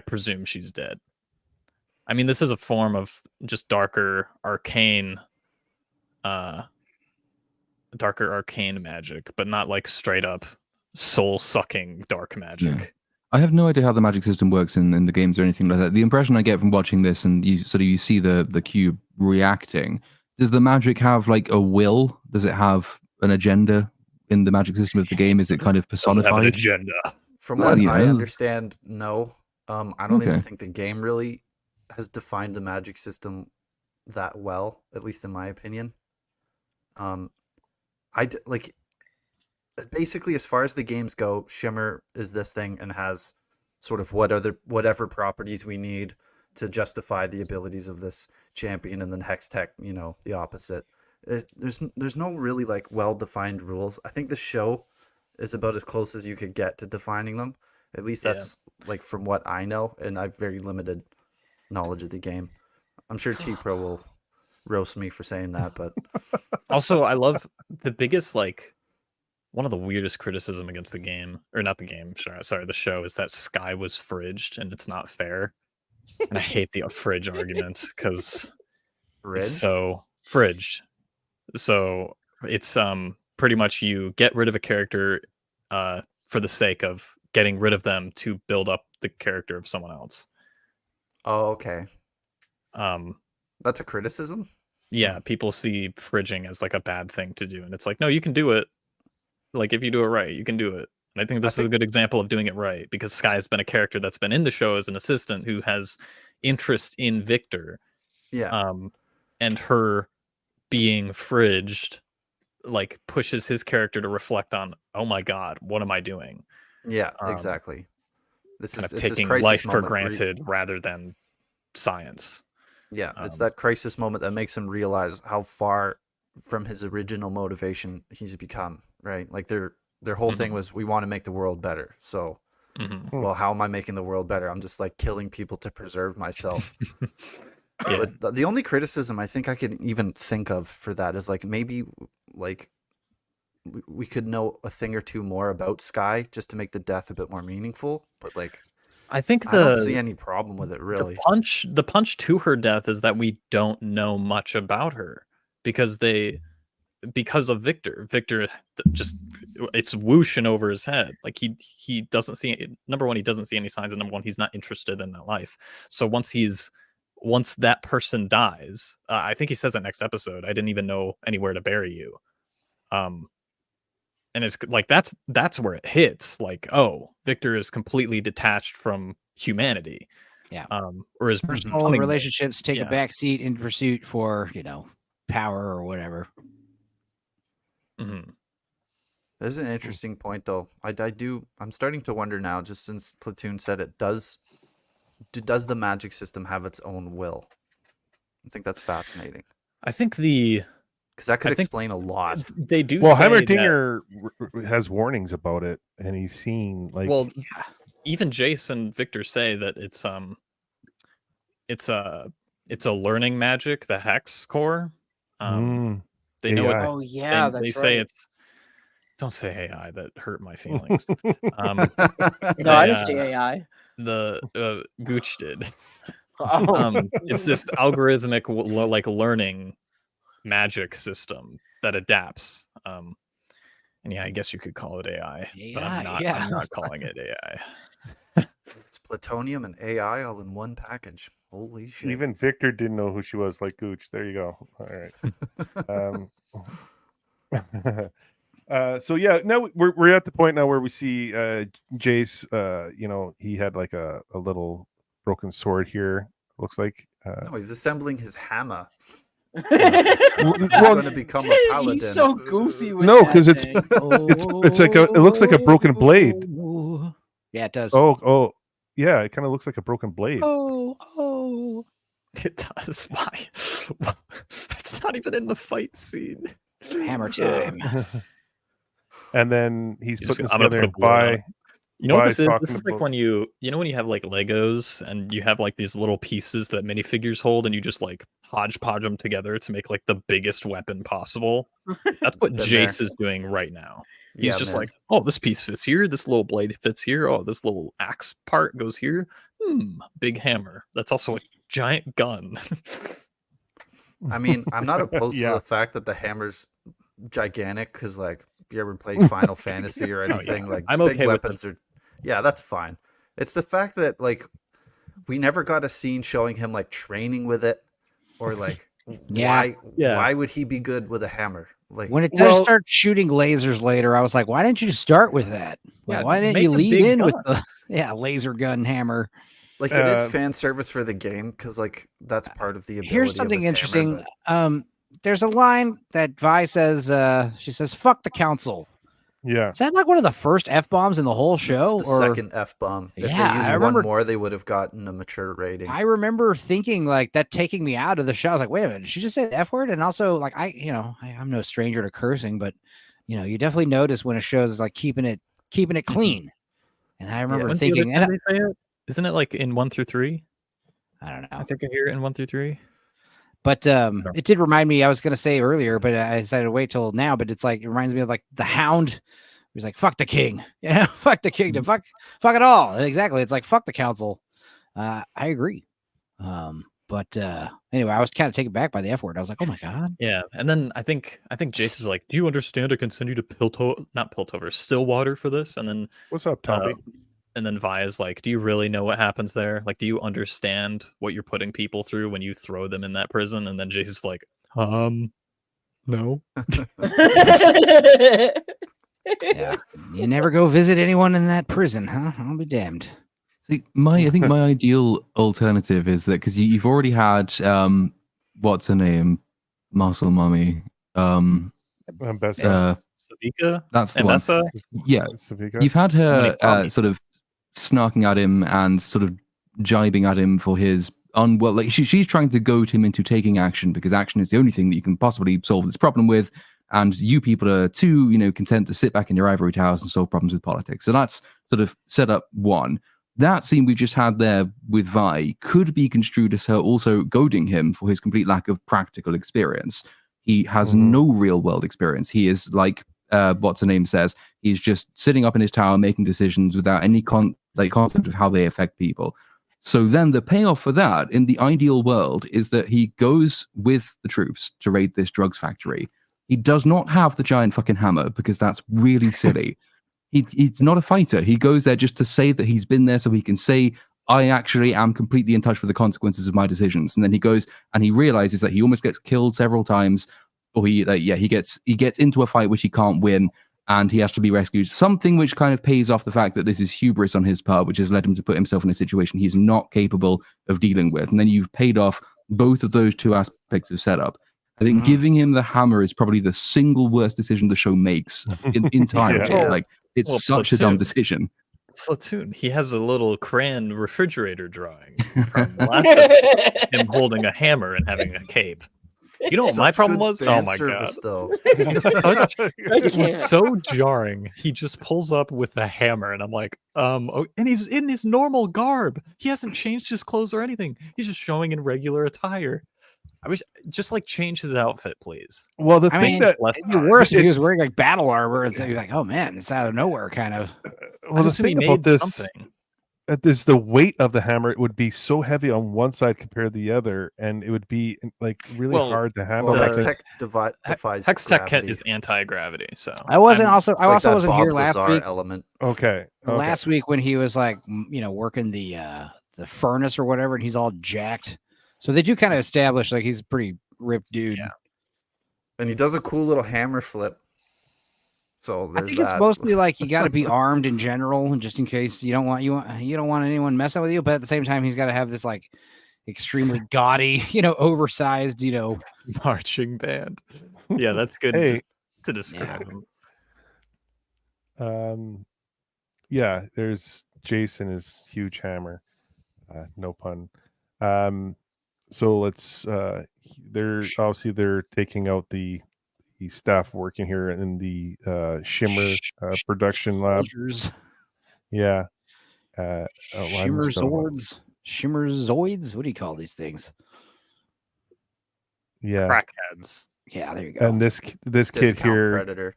presume she's dead. This is a form of just darker arcane magic, but not like straight up soul sucking dark magic. Yeah. I have no idea how the magic system works in the games or anything like that. The impression I get from watching this, and you see the cube reacting, does the magic have like a will? Does it have an agenda in the magic system of the game? Is it kind of personified? Does it have an agenda? From what I understand, no. I don't even think the game really has defined the magic system that well, at least in my opinion. Like basically, as far as the games go, Shimmer is this thing and has sort of whatever properties we need to justify the abilities of this champion, and then Hextech, the opposite. There's no really like well-defined rules. I think the show is about as close as you could get to defining them. At least that's like from what I know, and I've very limited knowledge of the game. I'm sure T-Pro will roast me for saying that, but also I love the biggest, like, one of the weirdest criticism against the game, or not the game, sorry, the show, is that Sky was fridged and it's not fair. And I hate the fridge argument because it's so fridged. So it's pretty much you get rid of a character for the sake of getting rid of them to build up the character of someone else. Oh, okay. That's a criticism? Yeah, people see fridging as like a bad thing to do, and it's like, no, you can do it. Like, if you do it right, you can do it. And I think this is a good example of doing it right, because Sky has been a character that's been in the show as an assistant who has interest in Victor. Yeah. And her being fridged like pushes his character to reflect on, oh my god, what am I doing? Yeah, exactly. This kind is of taking life for granted rather than science. Yeah, it's that crisis moment that makes him realize how far from his original motivation he's become, right? Like their whole thing was, we want to make the world better. So, well, how am I making the world better? I'm just like killing people to preserve myself. But the only criticism I think I could even think of for that is like, maybe like we could know a thing or two more about Sky just to make the death a bit more meaningful. But like, I think I don't see any problem with it, really. The punch to her death is that we don't know much about her because of Victor. Victor just, it's whooshing over his head. Like he doesn't see, number one, he doesn't see any signs, and number one, he's not interested in that life. So once that person dies, I think he says that next episode, I didn't even know anywhere to bury you. And it's like, that's where it hits. Like, oh, Victor is completely detached from humanity. Yeah. Or his personal relationships take a backseat in pursuit for, power or whatever. There's an interesting point, though. I'm starting to wonder now, just since Platoon said it, does the magic system have its own will? I think that's fascinating. I think because that could explain a lot. They do. Well, Heimerdinger has warnings about it, and he's seen like. Well, even Jace and Victor say that it's a learning magic, the hex core. They know it. Oh yeah, they say it's. Don't say AI. That hurt my feelings. No, I didn't say AI. The Gooch did. It's this algorithmic like learning magic system that adapts. And yeah, I guess you could call it AI, but I'm not calling it AI. It's plutonium and AI all in one package. Holy shit. Even Victor didn't know who she was, like Gooch. There you go. All right. So yeah, now we're at the point now where we see Jace, he had like a little broken sword here, looks like. No, he's assembling his hammer. He's going to become a paladin. He's so goofy with because it's like it looks like a broken blade. Yeah, it does. Oh, yeah, it kind of looks like a broken blade. Oh, it does. Why? It's not even in the fight scene. Hammer time. And then he's putting this I'm gonna together put a by. You know what this is? This is like when when you have like Legos and you have like these little pieces that minifigures hold, and you just like hodgepodge them together to make like the biggest weapon possible. That's what Jace is doing right now. He's just like, oh, this piece fits here. This little blade fits here. Oh, this little axe part goes here. Big hammer. That's also a giant gun. I mean, I'm not opposed to the fact that the hammer's gigantic, because like, if you ever play Final Fantasy or anything, like I'm big okay weapons are, that's fine. It's the fact that like we never got a scene showing him like training with it, or like why would he be good with a hammer? Like when it does start shooting lasers later, I was like, why didn't you start with that? Like, why didn't you lead in with the laser gun hammer? Like it is fan service for the game because like that's part of the ability. Here's something of this interesting. Hammer, There's a line that Vi says. She says, "Fuck the council." Yeah. Is that like one of the first F-bombs in the whole show? It's the second F-bomb. If Yeah, they used I remember, one more, they would have gotten a mature rating. I remember thinking like that, taking me out of the show. I was like, wait a minute, did she just say the F word? And also, like, I'm no stranger to cursing, but you definitely notice when a show is like keeping it clean. And I remember thinking, they say it? Isn't it like in 1 through 3? I don't know. I think I hear it in 1 through 3. But it did remind me, I was going to say earlier, but I decided to wait till now. But it's like, it reminds me of like the Hound. He's like, fuck the king. Fuck the kingdom. Fuck it all. Exactly. It's like, fuck the council. I agree. But anyway, I was kind of taken back by the F word. I was like, oh my God. Yeah. And then I think Jason's like, do you understand I can send you to not Piltover, Stillwater for this? And then what's up, Tommy? And then Vi is like, do you really know what happens there? Like, do you understand what you're putting people through when you throw them in that prison? And then Jason's like, no. Yeah, you never go visit anyone in that prison, huh? I'll be damned. See, I think my ideal alternative is that because you've already had what's her name, Muscle Mummy, Ambessa. Seeva? That's the Ambessa? one. Yeah, Seeva? You've had her sort of snarking at him and sort of jibing at him for his like she's trying to goad him into taking action because action is the only thing that you can possibly solve this problem with. And you people are too, content to sit back in your ivory towers and solve problems with politics. So that's sort of set up one. That scene we just had there with Vi could be construed as her also goading him for his complete lack of practical experience. He has no real world experience. He is like what's her name says. He's just sitting up in his tower making decisions without any concept of how they affect people. So then the payoff for that in the ideal world is that he goes with the troops to raid this drugs factory. He does not have the giant fucking hammer because that's really silly. He's not a fighter. He goes there just to say that he's been there so he can say, I actually am completely in touch with the consequences of my decisions. And then he goes and he realizes that he almost gets killed several times, or he gets into a fight which he can't win and he has to be rescued. Something which kind of pays off the fact that this is hubris on his part, which has led him to put himself in a situation he's not capable of dealing with. And then you've paid off both of those two aspects of setup. I think giving him the hammer is probably the single worst decision the show makes entirely. Yeah. Like it's such a dumb decision. Platoon. He has a little crayon refrigerator drawing from the last episode, him holding a hammer and having a cape. You know what my problem was? Oh my God. Though. It's so jarring. He just pulls up with a hammer and I'm like, and he's in his normal garb. He hasn't changed his clothes or anything. He's just showing in regular attire. I wish just like change his outfit, please. Well, the thing that it'd be worse if he was wearing like battle armor and so you're like, oh man, it's out of nowhere, kind of. Well, the thing about this is the weight of the hammer. It would be so heavy on one side compared to the other, and it would be like really hard to handle. Hextech defies Hextech is anti-gravity, so I also wasn't here last week. Element. Okay. Last week when he was like, working the furnace or whatever, and he's all jacked. So they do kind of establish like he's a pretty ripped dude. Yeah. And he does a cool little hammer flip. So I think it's mostly like you got to be armed in general, and just in case you don't want anyone messing with you. But at the same time, he's got to have this like extremely gaudy, oversized, marching band. Yeah, that's good to describe him. Yeah, there's Jason's huge hammer. No pun. So let's they're taking out the staff working here in the Shimmer production lab. Yeah. Shimmerzoids. What do you call these things? Yeah. Crackheads. Yeah, there you go. And this kid here, predator.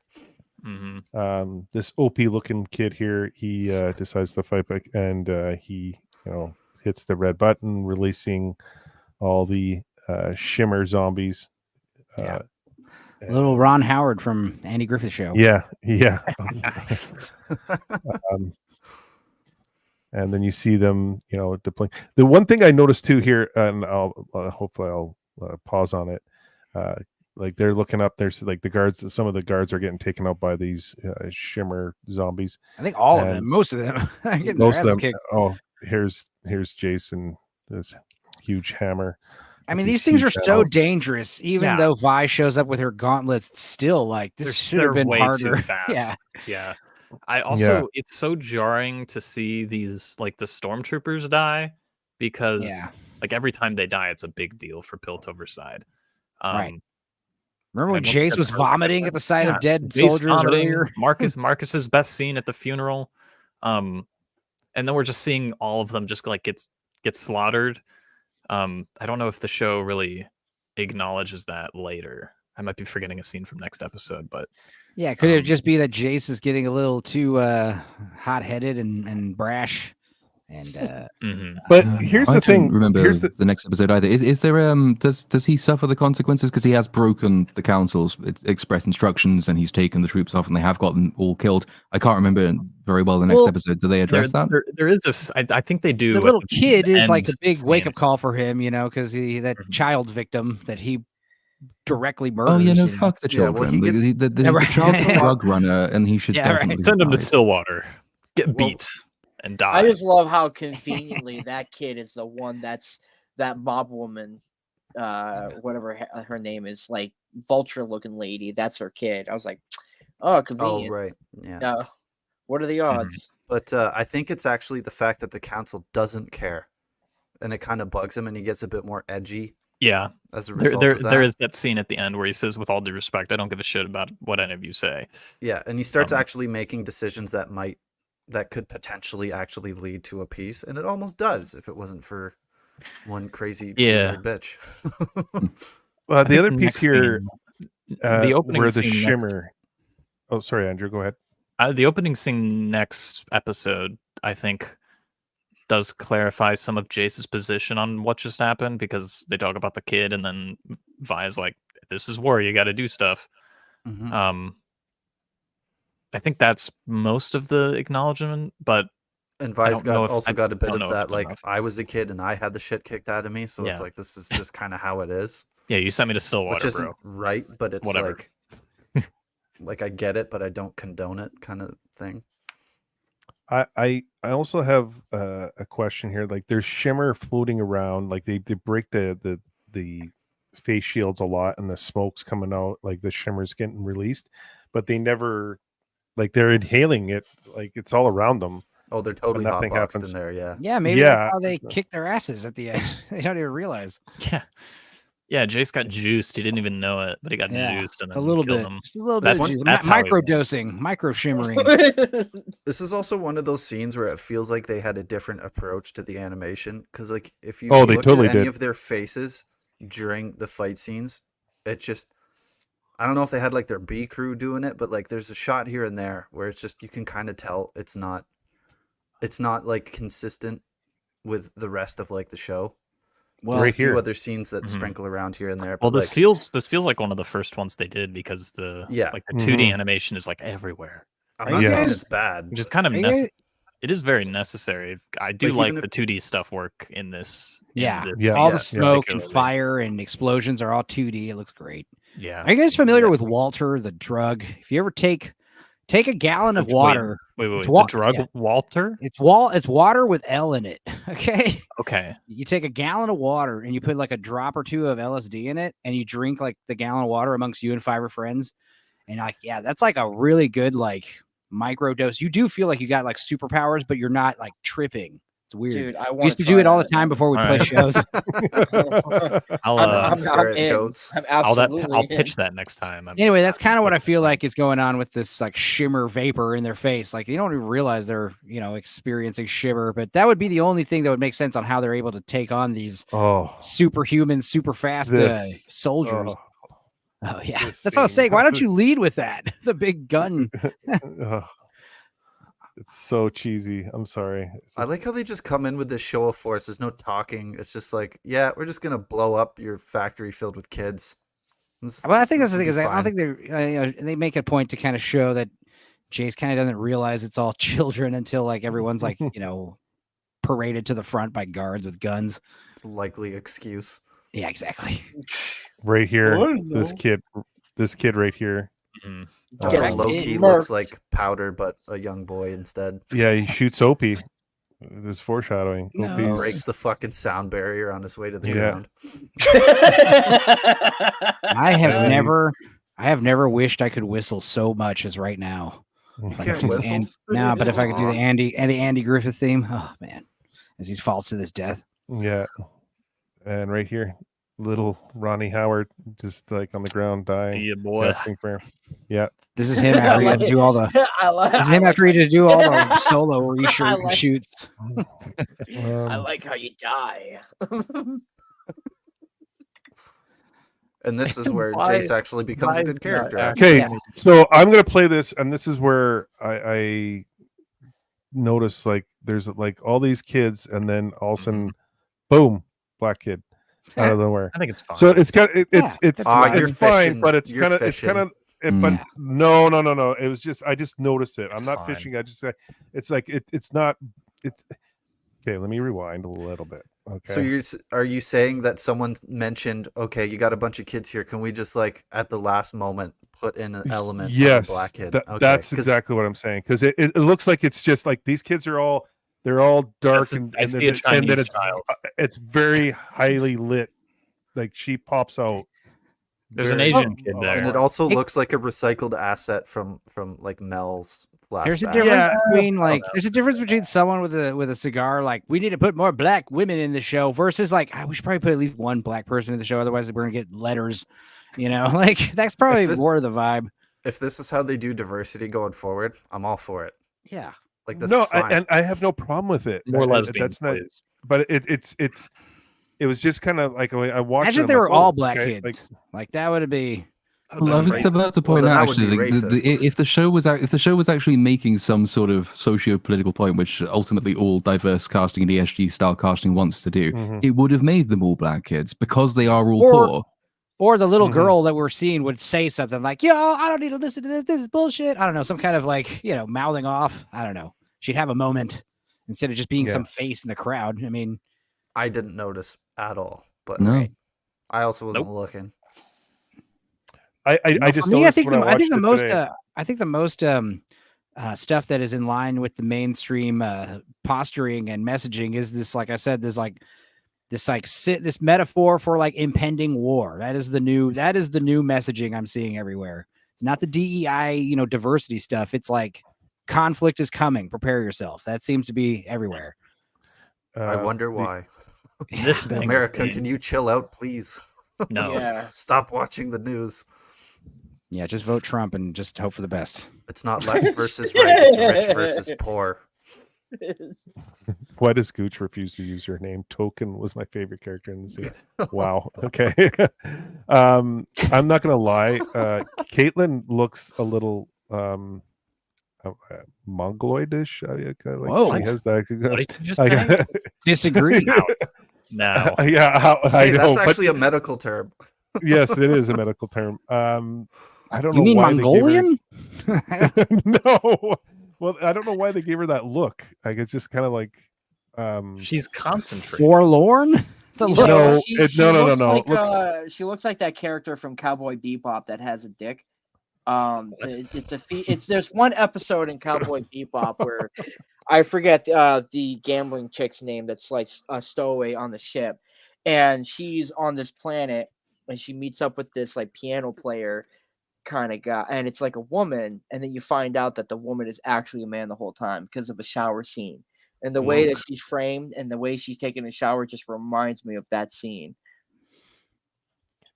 This OP looking kid here, he decides to fight back, and he hits the red button, releasing all the Shimmer zombies. Little Ron Howard from Andy Griffith Show. Yeah. Nice. And then you see them, deploying. The one thing I noticed too here, and hopefully I'll pause on it. Like they're looking up, there's like the guards. Some of the guards are getting taken out by these Shimmer zombies. I think all of them, most of them. Most of them. Oh, here's Jason, this huge hammer. I mean, these things are so dangerous. Even though Vi shows up with her gauntlets, still like this should have been way harder. Too fast. Yeah. I it's so jarring to see these like the stormtroopers die because like every time they die, it's a big deal for Piltover's side. Right. Remember when Jace was vomiting at the sight of dead soldiers earlier? Marcus's best scene at the funeral. And then we're just seeing all of them just like get slaughtered. I don't know if the show really acknowledges that later. I might be forgetting a scene from next episode, but yeah, could it just be that Jace is getting a little too hot-headed and brash? And but here's the thing. Remember the next episode either. Is there does he suffer the consequences because he has broken the council's express instructions and he's taken the troops off and they have gotten all killed? I can't remember very well the next episode. Do they address that? There is this. I think they do. The little kid is like a big wake up call for him, because that child victim that he directly murders. Oh yeah, no, fuck the children. Well, the child's a drug runner and he should definitely send him to Stillwater, get beat. And die. I just love how conveniently that kid is the one that's that mob woman, whatever her name is, like vulture looking lady. That's her kid. I was like, oh, convenient. Oh, right. Yeah. What are the odds? But I think it's actually the fact that the council doesn't care, and it kind of bugs him, and he gets a bit more edgy. Yeah. As a result of that. There is that scene at the end where he says, "With all due respect, I don't give a shit about what any of you say." Yeah, and he starts actually making decisions that could potentially actually lead to a peace, and it almost does if it wasn't for one crazy bitch. The other piece here, the opening where the scene shimmer. Oh, sorry, Andrew, go ahead. The opening scene next episode, I think, does clarify some of Jace's position on what just happened because they talk about the kid, and then Vi's like, "This is war. You got to do stuff." Mm-hmm. I think that's most of the acknowledgement, but and Vi's also got a bit of that, like enough. I was a kid and I had the shit kicked out of me, so it's like this is just kind of how it is. Yeah, you sent me to Stillwater, which isn't bro. Right, but it's whatever. like I get it, but I don't condone it, kind of thing. I also have a question here. Like, there's shimmer floating around. Like they break the face shields a lot, and the smoke's coming out. Like the shimmer's getting released, but they never. Like they're inhaling it, like it's all around them. Oh, they're totally hotboxed in there, Yeah, maybe that's how they kick their asses at the end. They don't even realize. Yeah, Jace got juiced. He didn't even know it, but he got juiced and then a little bit. Just a little bit. Micro dosing, micro shimmering. This is also one of those scenes where it feels like they had a different approach to the animation. Because like if you look at any of their faces during the fight scenes, it's just I don't know if they had like their B crew doing it, but like there's a shot here and there where it's just you can kind of tell it's not like consistent with the rest of like the show. Well, there's a few other scenes that sprinkle around here and there. Well, this feels like one of the first ones they did because the 2D animation is like everywhere. I'm not saying it's bad, which is kind of it is very necessary. I do like the 2D stuff work in this. All the smoke and fire and explosions are all 2D. It looks great. Yeah. Are you guys familiar with Walter the drug? If you ever take a gallon of water. Wait. The drug Walter? It's water with L in it. Okay. Okay. You take a gallon of water and you put like a drop or two of LSD in it, and you drink like the gallon of water amongst you and 5 of friends. And like, that's like a really good like micro dose. You do feel like you got like superpowers, but you're not like tripping. It's weird. Dude, I used to do it all the time before we play shows. I'll pitch that next time. Anyway, that's kind of what I feel like is going on with this like shimmer vapor in their face. Like they don't even realize they're experiencing shimmer, but that would be the only thing that would make sense on how they're able to take on these superhuman, super fast soldiers. Oh yeah, that's what I was saying. Why don't you lead with that? The big gun. It's so cheesy. I'm sorry. I like how they just come in with this show of force. There's no talking. It's just like, we're just gonna blow up your factory filled with kids. Well, I think that's the thing. Is I don't think they make a point to kind of show that Jace kind of doesn't realize it's all children until like everyone's like paraded to the front by guards with guns. It's a likely excuse. Yeah, exactly. Right here, this kid right here. Mm-hmm. Also, low-key looks like Powder, but a young boy instead. Yeah, he shoots Opie. There's foreshadowing. No. He breaks the fucking sound barrier on his way to the ground. I have never wished I could whistle so much as right now. You can't whistle? No, but if I could do the Andy Griffith theme, oh man, as he falls to his death. Yeah. And right here, little Ronnie Howard just like on the ground dying. Yeah, boy. Gasping for him. Yeah. This is him after he had to do all the. This is him after he had to do all the solo reshoots. I like how you die. And this is where Jace actually becomes a good character. Okay, so I'm gonna play this, and this is where I notice like there's like all these kids, and then all of a sudden, boom, black kid out of nowhere. I think it's fine. So it's kind of it's you're fine, fishing. but it's You're kind of fishing. but no. It was just I just noticed it. I'm not fine. fishing. I just it's like it's not it's okay. Let me rewind a little bit. Okay. So are you saying that someone mentioned, okay, you got a bunch of kids here, can we just like at the last moment put in an element of a black kid? That's exactly what I'm saying, because it looks like it's just like these kids are all dark I see a Chinese child. It's very highly lit. Like she pops out. There's an Asian kid there. And it also looks like a recycled asset from like Mel's flashback. There's a difference between there's a difference between someone with a cigar like we need to put more black women in the show versus like we should probably put at least one black person in the show, otherwise we're gonna get letters. Like that's probably more of the vibe. If this is how they do diversity going forward, I'm all for it. Yeah. Like this is fine. and I have no problem with it. More lesbians. That's not. But it was just kind of like I watched. Imagine if they were all black kids. Like that would be. Well, I was about to point out actually, if the show was actually making some sort of socio-political point, which ultimately all diverse casting and ESG style casting wants to do, it would have made them all black kids because they are all poor. Or the little girl that we're seeing would say something like, "Yo, I don't need to listen to this. This is bullshit." I don't know, some kind of like mouthing off. I don't know. She'd have a moment instead of just being some face in the crowd. I mean, I didn't notice at all, but no. I also wasn't looking. I just me, I think the most stuff that is in line with the mainstream posturing and messaging is this, like I said, this metaphor for like impending war. That is the new messaging I'm seeing everywhere. It's not the DEI, diversity stuff. It's like conflict is coming. Prepare yourself. That seems to be everywhere. I wonder why. This America, can you chill out, please? No. Yeah. Stop watching the news. Yeah, just vote Trump and just hope for the best. It's not left versus right. It's rich versus poor. Why does Gooch refuse to use your name? Token was my favorite character in the scene. Wow. Okay. I'm not gonna lie. Caitlyn looks a little mongoloidish. Whoa! What did you just say? Disagree. No. Yeah, I know. That's actually a medical term. Yes, it is a medical term. I don't know. You mean why Mongolian? No. Well, I don't know why they gave her that look. Like it's just kind of like she's concentrating. Forlorn. No. She looks like that character from Cowboy Bebop that has a dick. There's one episode in Cowboy Bebop where I forget the gambling chick's name that's like a stowaway on the ship, and she's on this planet and she meets up with this like piano player kind of guy, and it's like a woman, and then you find out that the woman is actually a man the whole time because of a shower scene, and the way that she's framed and the way she's taking a shower just reminds me of that scene.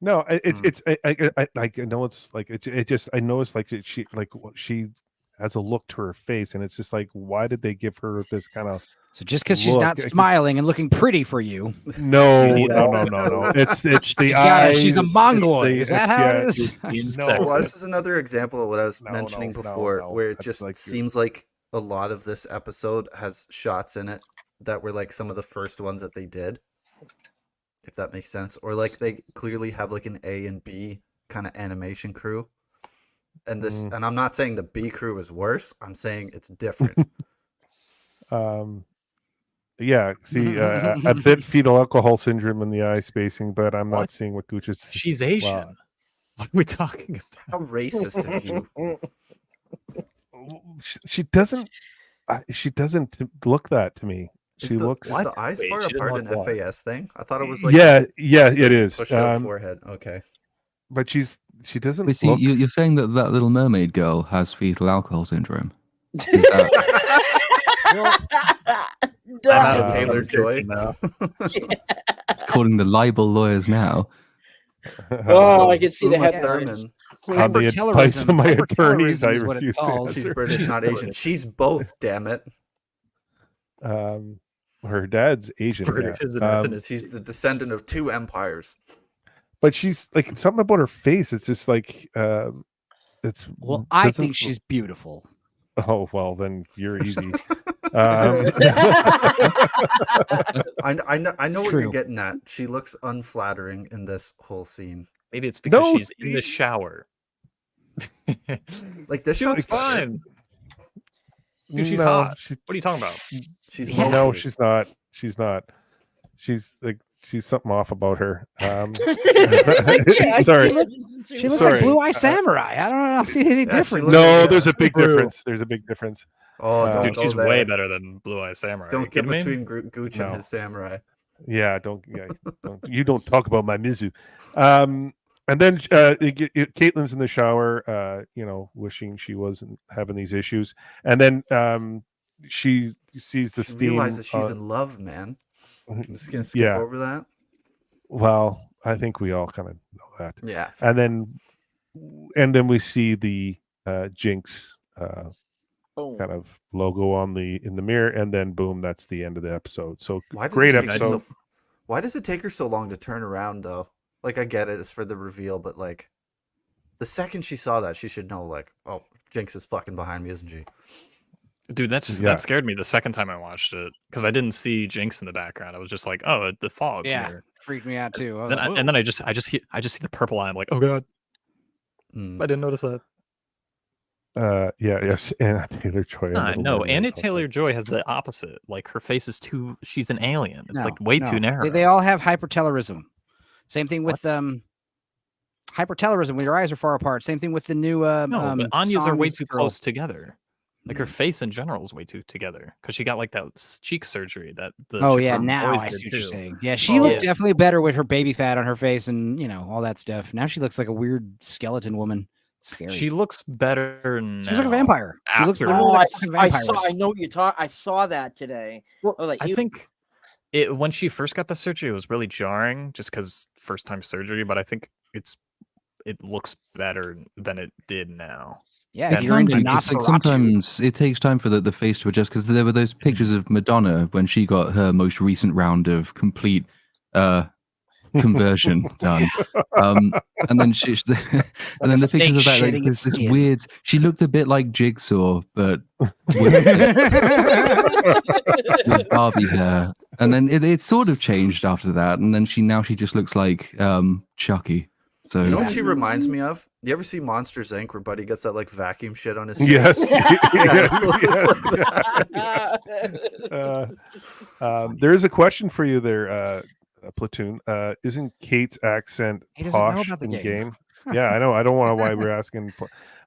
No, it's I know it's like it just I know it's like she has a look to her face, and it's just like, why did they give her this kind of so just because she's not smiling and looking pretty for you? No. It's the eyes. She's a Mongol. Is that how it is? No. Well, this is another example of what I was mentioning before, where it just seems like a lot of this episode has shots in it that were like some of the first ones that they did, if that makes sense, or like they clearly have like an A and B kind of animation crew, and this, and I'm not saying the B crew is worse. I'm saying it's different. Yeah, see, a bit fetal alcohol syndrome in the eye spacing, but I'm not seeing what Gooch is. She's Asian. Wow. What are we talking about? How racist of you. She doesn't. She doesn't look that to me. She looks. Is the eyes far apart an FAS thing? I thought it was like yeah, it is. Pushed out forehead. Okay, but she doesn't. Wait, see, look... you're saying that Little Mermaid girl has fetal alcohol syndrome? Is that... Taylor Joy. Calling the libel lawyers now. Oh, I can see the Uma headlines. Thurman. On the advice of my attorneys, I is what refuse it's called. to She's answer. British, not Asian. She's both. Damn it. Her dad's Asian. British Yeah. is an ethnicity. She's the descendant of 2 empires. But she's like something about her face. It's just like it's. Well, I think she's beautiful. Oh well, then you're easy. I know what True. you're getting at. She looks unflattering in this whole scene. Maybe it's because No, she's in the shower. Like this She shot's looks fine. Dude, she's No, hot. she- What are you talking about? She's Yeah. No, mopey. she's not. She's not. She's like she's something off about her. Sorry. She looks Sorry. like Blue Eye Samurai. I don't know. See any Yeah, she difference. looks No, like, there's a big True. difference. There's a big difference. Oh, don't Dude, go she's there. way better than Blue Eye Samurai. Don't You get kidding me? between Gooch No. and his samurai. Yeah, don't you don't talk about my Mizu. And then Caitlyn's in the shower, wishing she wasn't having these issues. And then she sees the She steam. realizes she's in love, man. I'm just gonna skip Yeah. over that. Well, I think we all kind of know that. Yeah. And then we see the Jinx Boom. kind of logo in the mirror, and then boom, that's the end of the episode. So Why does great it take her episode. why does it take her so long to turn around though? Like I get it, it's for the reveal, but like the second she saw that, she should know like, oh, Jinx is fucking behind me, isn't she? Dude, that scared me the second time I watched it because I didn't see Jinx in the background. I was just like, oh, the fog. Yeah, mirror. freaked me out too. And then I just see the purple eye. I'm like, oh god, Mm. I didn't notice that. Yes, Anna Taylor-Joy. No, Anna Taylor-Joy has the opposite. Like her face is too. She's an alien. It's like way too narrow. They all have hypertelorism. Same thing with hypertelorism when your eyes are far apart. Same thing with the new. No, but Anya's are way Songs too girl. close together. Like her face in general is way too together because she got like that cheek surgery that. Oh yeah, chick from now Boys I did see what you're too. saying. Yeah, she Oh, looked yeah. definitely better with her baby fat on her face and all that stuff. Now she looks like a weird skeleton woman. It's scary. She looks better now. She looks like a vampire. She looks after- literally Oh, like a fucking I vampire. know what you're talking. I saw that today. Well, I was like, I ew. think when she first got the surgery, it was really jarring just because first time surgery. But I think it looks better than it did now. Yeah, It if you're Can into do, 'cause, like, Nosferatu. sometimes it takes time for the face to adjust because there were those pictures of Madonna when she got her most recent round of complete conversion done, and then and then the snake pictures of that like shedding this its skin. weird. She looked a bit like Jigsaw, but with Barbie hair, and then it sort of changed after that, and then she just looks like Chucky. So You know what she reminds me of? You ever see Monsters Inc. where Buddy gets that like vacuum shit on his face? Yes. There is a question for you there, Platoon. Isn't Kate's accent He doesn't know posh about the in game. game? Yeah, I know. I don't know why we're asking.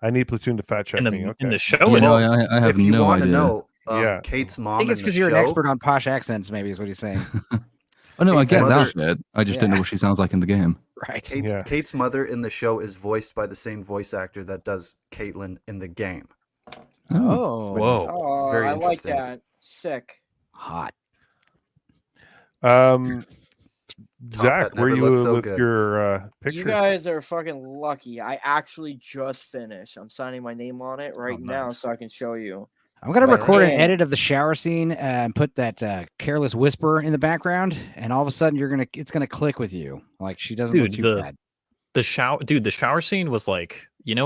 I need Platoon to fact check In me. the Okay. in the show, yeah, it no, is. I have If you no want to idea. know, Yeah. Kate's I mom think it's in because the you're an show- expert on posh accents. Maybe is what he's saying. Oh no, I Kate's get mother- that shit. I just don't know what she sounds like in the game. Right. Kate's mother in the show is voiced by the same voice actor that does Caitlyn in the game. Oh, Which is Oh, very I like interesting. that. Sick. hot. Zach, hat where never you looked so with good. your picture? You guys are fucking lucky. I actually just finished. I'm signing my name on it right now nice. so I can show you. I'm gonna But record an man. edit of the shower scene and put that careless whisper in the background, and all of a sudden it's gonna click with you. Like she doesn't look Dude, too bad. The shower scene was like, in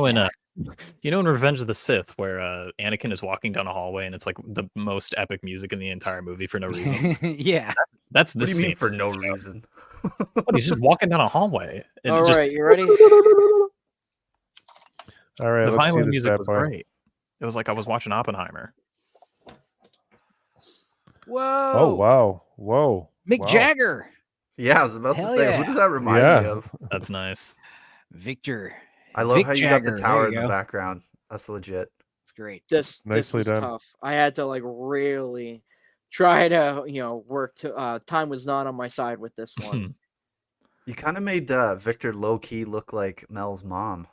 Revenge of the Sith where Anakin is walking down a hallway and it's like the most epic music in the entire movie for no reason. Yeah. That's What the do you scene. mean for no reason? What, he's just walking down a hallway. And All just, right, you ready? All right, the let's see violin this music bad was boy. great. It was like I was watching Oppenheimer. Whoa. Oh wow, whoa, Mick wow. Jagger. Yeah, I was about to Hell say, yeah. who does that remind me Yeah. of? That's nice. Victor. I love Vic how you Jagger, got the there tower you in the go. background. That's legit. It's great. This was done. tough. I had to like really try to work to. Time was not on my side with this one. You kind of made Victor low key look like Mel's mom.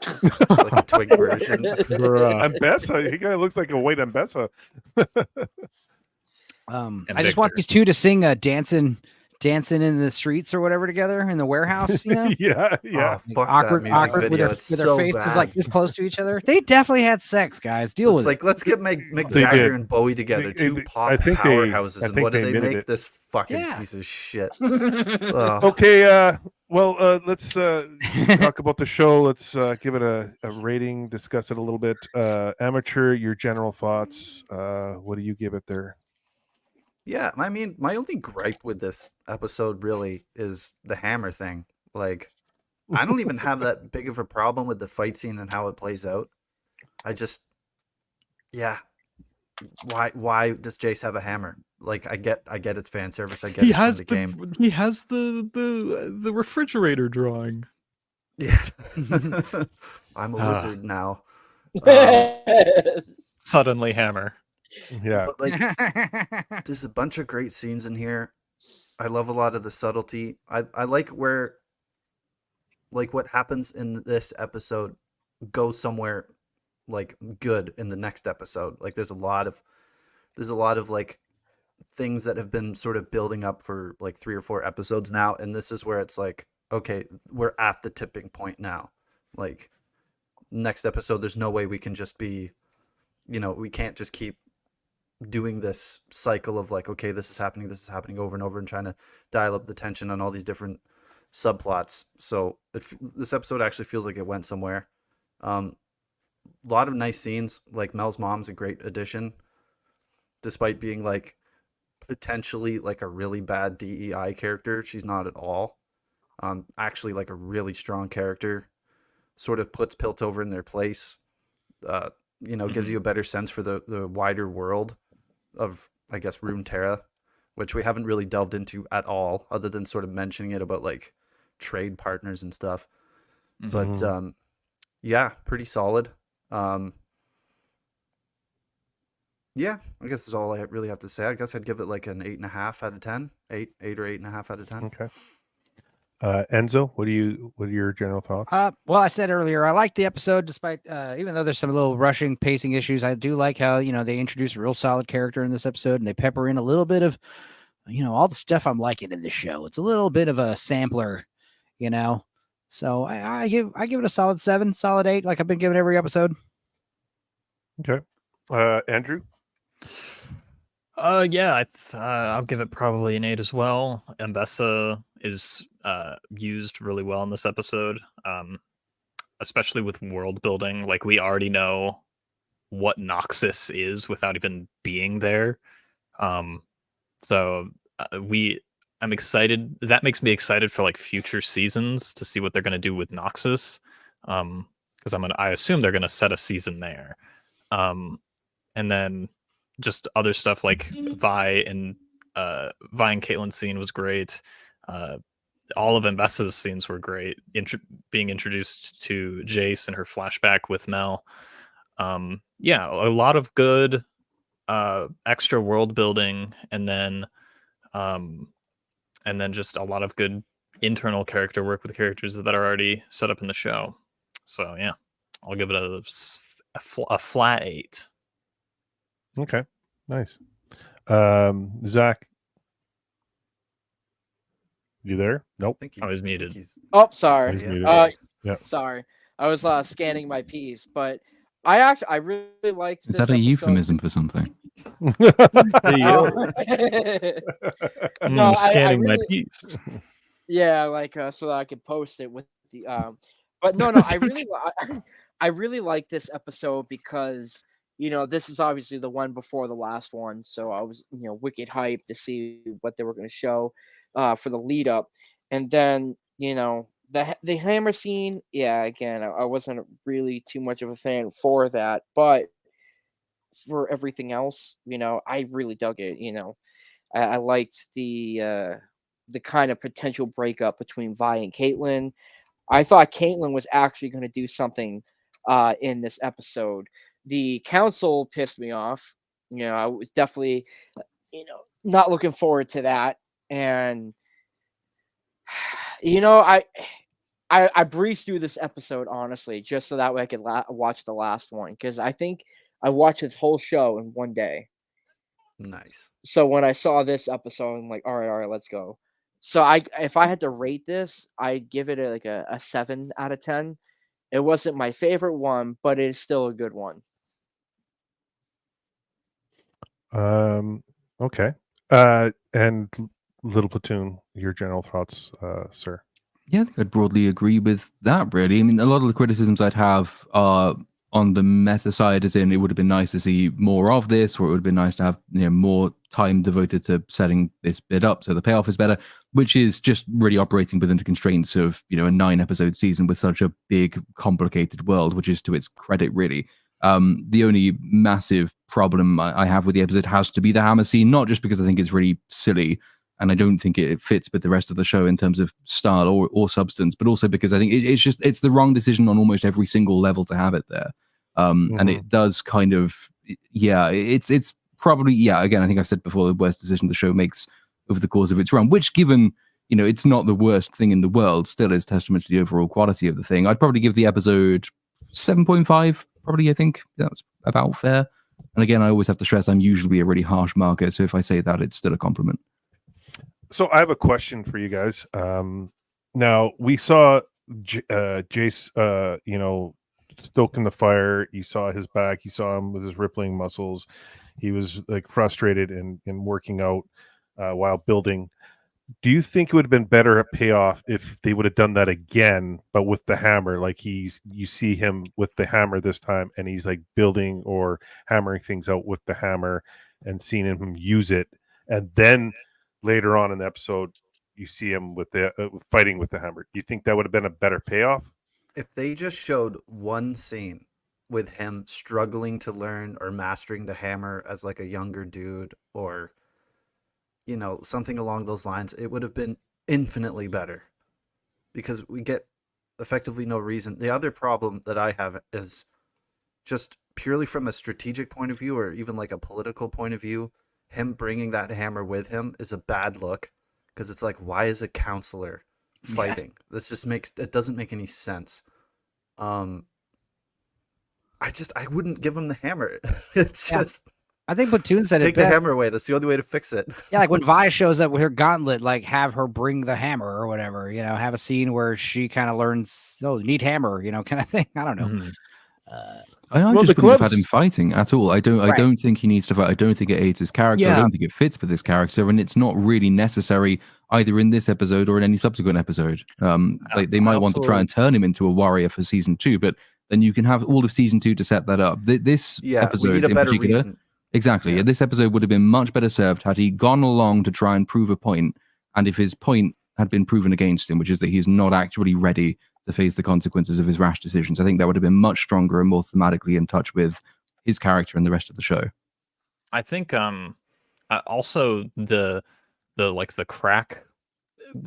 It's like a twig version. Ambessa, he kind of looks like a white Ambessa. I just want these two to sing dancing in the streets or whatever together in the warehouse, yeah. Oh, like awkward video. with their faces like this close to each other. They definitely had sex, guys. Deal with it. Let's get Mick Jagger and Bowie together. Two pop powerhouses. And what do they make? This fucking piece of shit. Okay, well, let's talk about the show. Let's give it a rating, discuss it a little bit. Amateur, your general thoughts. What do you give it there? Yeah, I mean, my only gripe with this episode really is the hammer thing. Like, I don't even have that big of a problem with the fight scene and how it plays out. I just, why does Jace have a hammer? Like, I get it's fan service. I get he it's has from the game. He has the refrigerator drawing. Yeah, I'm a wizard now. Suddenly hammer. Yeah, but like, there's a bunch of great scenes in here. I love a lot of the subtlety. I like where, like, what happens in this episode goes somewhere like good in the next episode. Like, there's a lot of like things that have been sort of building up for like 3 or 4 episodes now, and this is where it's like, okay, we're at the tipping point now. Like, next episode, there's no way we can just be, we can't just keep doing this cycle of like, okay, this is happening over and over, and trying to dial up the tension on all these different subplots. So this episode actually feels like it went somewhere. A lot of nice scenes. Like, Mel's mom's a great addition, despite being like potentially like a really bad DEI character. She's not at all. Actually, like a really strong character. Sort of puts Piltover in their place. Gives you a better sense for the wider world of, I guess, Runeterra, which we haven't really delved into at all, other than sort of mentioning it about like trade partners and stuff. But pretty solid. I guess that's all I really have to say. I guess I'd give it like an 8.5 out of 10. 8 or 8.5 out of 10. Okay. Enzo, what are your general thoughts? Well, I said earlier, I like the episode, despite even though there's some little rushing pacing issues. I do like how they introduce a real solid character in this episode, and they pepper in a little bit of all the stuff I'm liking in this show. It's a little bit of a sampler, so I give it a solid 7, solid 8, like I've been giving every episode. Okay. Andrew? I'll give it probably an 8 as well. Ambessa is used really well in this episode, especially with world building. Like, we already know what Noxus is without even being there. I'm excited. That makes me excited for like future seasons to see what they're going to do with Noxus, because I assume they're going to set a season there, and then just other stuff like Vi and Caitlyn's scene was great. All of Ambessa's scenes were great. Being introduced to Jace and her flashback with Mel. A lot of good extra world building, and then just a lot of good internal character work with characters that are already set up in the show. So yeah, I'll give it a flat 8. Okay, nice. Zach, you there? Nope. I was muted. Oh, sorry. Yeah. Sorry. I was scanning my piece, but I really liked. Is that a euphemism for something? Scanning my piece. Yeah, like so that I could post it with the. But no, I really like this episode because this is obviously the one before the last one, so I was wicked hyped to see what they were going to show for the lead up, and then the hammer scene. Yeah, again, I wasn't really too much of a fan for that, but for everything else, I really dug it. I liked the kind of potential breakup between Vi and Caitlyn. I thought Caitlyn was actually going to do something in this episode the council pissed me off. I was definitely, not looking forward to that. And, I breezed through this episode, honestly, just so that way I could watch the last one. Because I think I watched this whole show in one day. Nice. So when I saw this episode, I'm like, all right, let's go. So if I had to rate this, I'd give it a 7 out of 10. It wasn't my favorite one, but it is still a good one. Okay. And Little Platoon, your general thoughts, sir? Yeah, I think I'd broadly agree with that, really. I mean, a lot of the criticisms I'd have are on the meta side, as in it would have been nice to see more of this, or it would have been nice to have more time devoted to setting this bit up so the payoff is better, which is just really operating within the constraints of a 9-episode season with such a big, complicated world, which is to its credit, really. The only massive problem I have with the episode has to be the hammer scene, not just because I think it's really silly, and I don't think it fits with the rest of the show in terms of style or substance, but also because I think it's the wrong decision on almost every single level to have it there. And it does kind of, it's probably, again, I think I've said before, the worst decision the show makes over the course of its run, which given, it's not the worst thing in the world, still is testament to the overall quality of the thing. I'd probably give the episode 7.5, probably. I think that's about fair. And again, I always have to stress I'm usually a really harsh marker, so if I say that, it's still a compliment. So I have a question for you guys. Now we saw Jace, stoking the fire. You saw his back. You saw him with his rippling muscles. He was like frustrated and working out while building. Do you think it would have been better at payoff if they would have done that again, but with the hammer? Like you see him with the hammer this time, and he's like building or hammering things out with the hammer, and seeing him use it, and then later on in the episode, you see him with the fighting with the hammer. Do you think that would have been a better payoff? If they just showed one scene with him struggling to learn or mastering the hammer as like a younger dude, or something along those lines, it would have been infinitely better, because we get effectively no reason. The other problem that I have is just purely from a strategic point of view, or even like a political point of view, him bringing that hammer with him is a bad look, because it's like, why is a counselor fighting? This just it doesn't make any sense. I wouldn't give him the hammer. It's just, I think Platoon said take it best. the hammer away. That's the only way to fix it. Yeah, like when Vi shows up with her gauntlet, like have her bring the hammer or whatever. Have a scene where she kind of learns, need hammer, kind of thing. I don't know. Mm-hmm. I just wouldn't have had him fighting at all. I don't think he needs to fight. I don't think it aids his character. I don't think it fits with his character, and it's not really necessary either in this episode or in any subsequent episode. Like they might want to try and turn him into a warrior for season 2, but then you can have all of season 2 to set that up. This episode we need a in better particular, reason. Exactly. Yeah. This episode would have been much better served had he gone along to try and prove a point, and if his point had been proven against him, which is that he's not actually ready to face the consequences of his rash decisions. I think that would have been much stronger and more thematically in touch with his character and the rest of the show. I think also the crack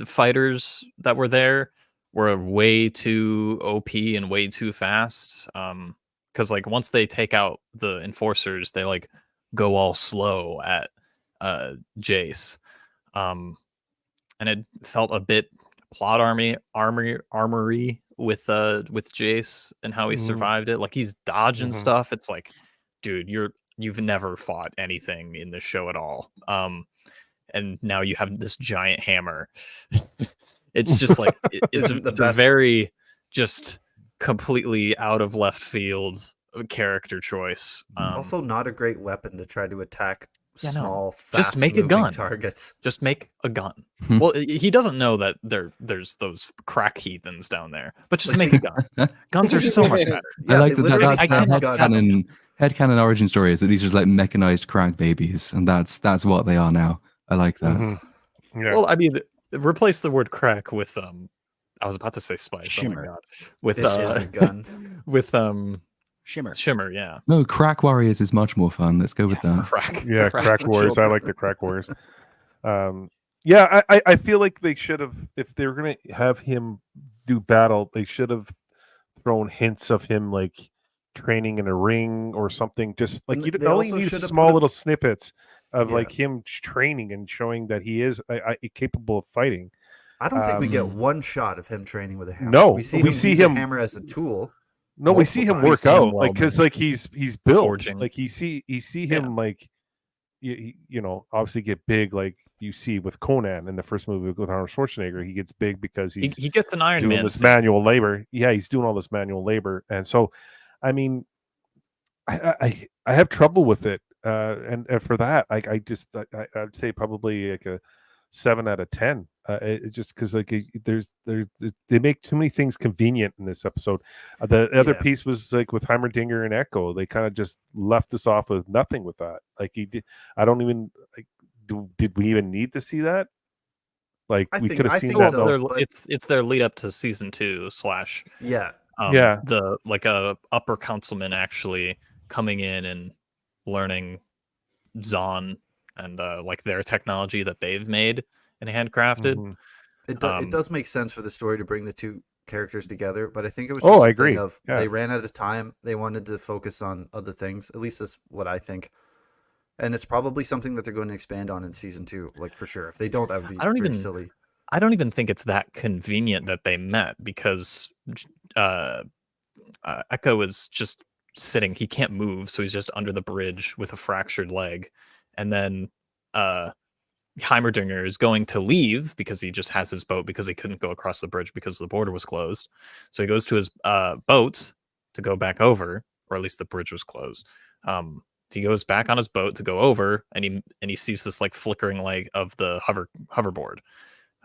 fighters that were there were way too OP and way too fast. Because like once they take out the enforcers, they like go all slow at Jace. And it felt a bit plot armory with Jace and how he survived it. Like he's dodging stuff. It's like, dude, you've never fought anything in the show at all. And now you have this giant hammer. It's just like it's a very just completely out of left field character choice. Also not a great weapon to try to attack small, just make a gun targets. Just make a gun. Well, he doesn't know that there's those crack heathens down there, but just make a gun. Guns are so much better. I like that. Headcanon origin story is that these are like mechanized crack babies, and that's what they are now. I like that. Yeah. Well, I mean, replace the word crack with I was about to say spice. Shimmer. Oh my god. With This is a gun. with Shimmer. Yeah. No, Crack Warriors is much more fun. Let's go with that. Crack Warriors. I like the Crack Warriors. I feel like they should have, if they were going to have him do battle, they should have thrown hints of him like training in a ring or something. Just like you They only also need should have small put little snippets of Yeah. like him training and showing that he is capable of fighting. I don't think we get one shot of him training with a hammer. No, we see we him see use him- a hammer as a tool. No, we see him multiple work times. out like welding, because like he's built. forging. Like you see him like you know, obviously get big like you see with Conan in the first movie with Arnold Schwarzenegger. He gets big because He gets an Iron doing Man this suit. manual labor. Yeah, he's doing all this manual labor, and so I mean, I have trouble with it, and for that, I'd say probably like a 7 out of 10. It just because like they make too many things convenient in this episode. The other piece was like with Heimerdinger and Echo. They kind of just left us off with nothing with that. Like I don't even like. Did we even need to see that? Like we could have seen that. So, it's their lead up to season 2 / yeah. The like a upper councilman actually coming in and learning Zon and like their technology that they've made and handcrafted. Mm-hmm. It does make sense for the story to bring the two characters together, but I think it was I just a agree. thing of they ran out of time. They wanted to focus on other things. At least that's what I think. And it's probably something that they're going to expand on in season 2, like for sure. If they don't, that would be pretty silly. I don't even think it's that convenient that they met because Echo is just sitting. He can't move, so he's just under the bridge with a fractured leg. And then Heimerdinger is going to leave because he just has his boat because he couldn't go across the bridge because the border was closed. So he goes to his boat to go back over, or at least the bridge was closed. He goes back on his boat to go over, and he sees this like flickering light of the hoverboard,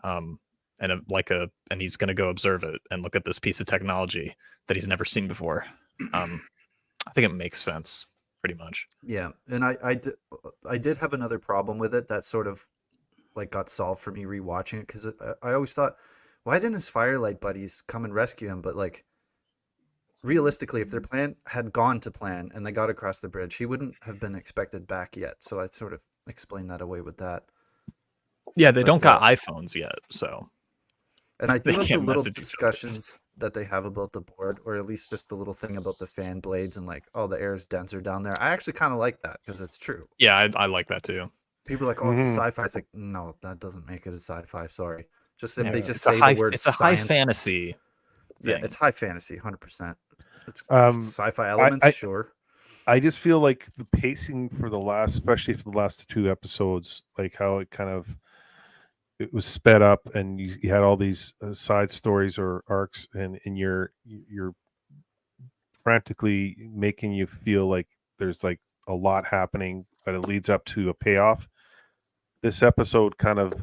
and he's going to go observe it and look at this piece of technology that he's never seen before. I think it makes sense pretty much. Yeah, and I did have another problem with it that sort of like got solved for me rewatching it because I always thought, why didn't his Firelight buddies come and rescue him? But like, realistically, if their plan had gone to plan and they got across the bridge, he wouldn't have been expected back yet. So I sort of explained that away with that. Yeah, they don't got iPhones yet, so. And I do love the little discussions that they have about the board, or at least just the little thing about the fan blades and like, oh, the air is denser down there. I actually kind of like that because it's true. Yeah, I like that too. People are like, oh, it's a sci-fi. It's like, no, that doesn't make it a sci-fi. Sorry. Just if they just say the word it's a science, high fantasy thing. Yeah, it's high fantasy, 100%. It's sci-fi elements, sure. I just feel like the pacing for especially for the last 2 episodes, like how it was sped up, and you had all these side stories or arcs, and you're frantically making you feel like there's like a lot happening, but it leads up to a payoff. This episode kind of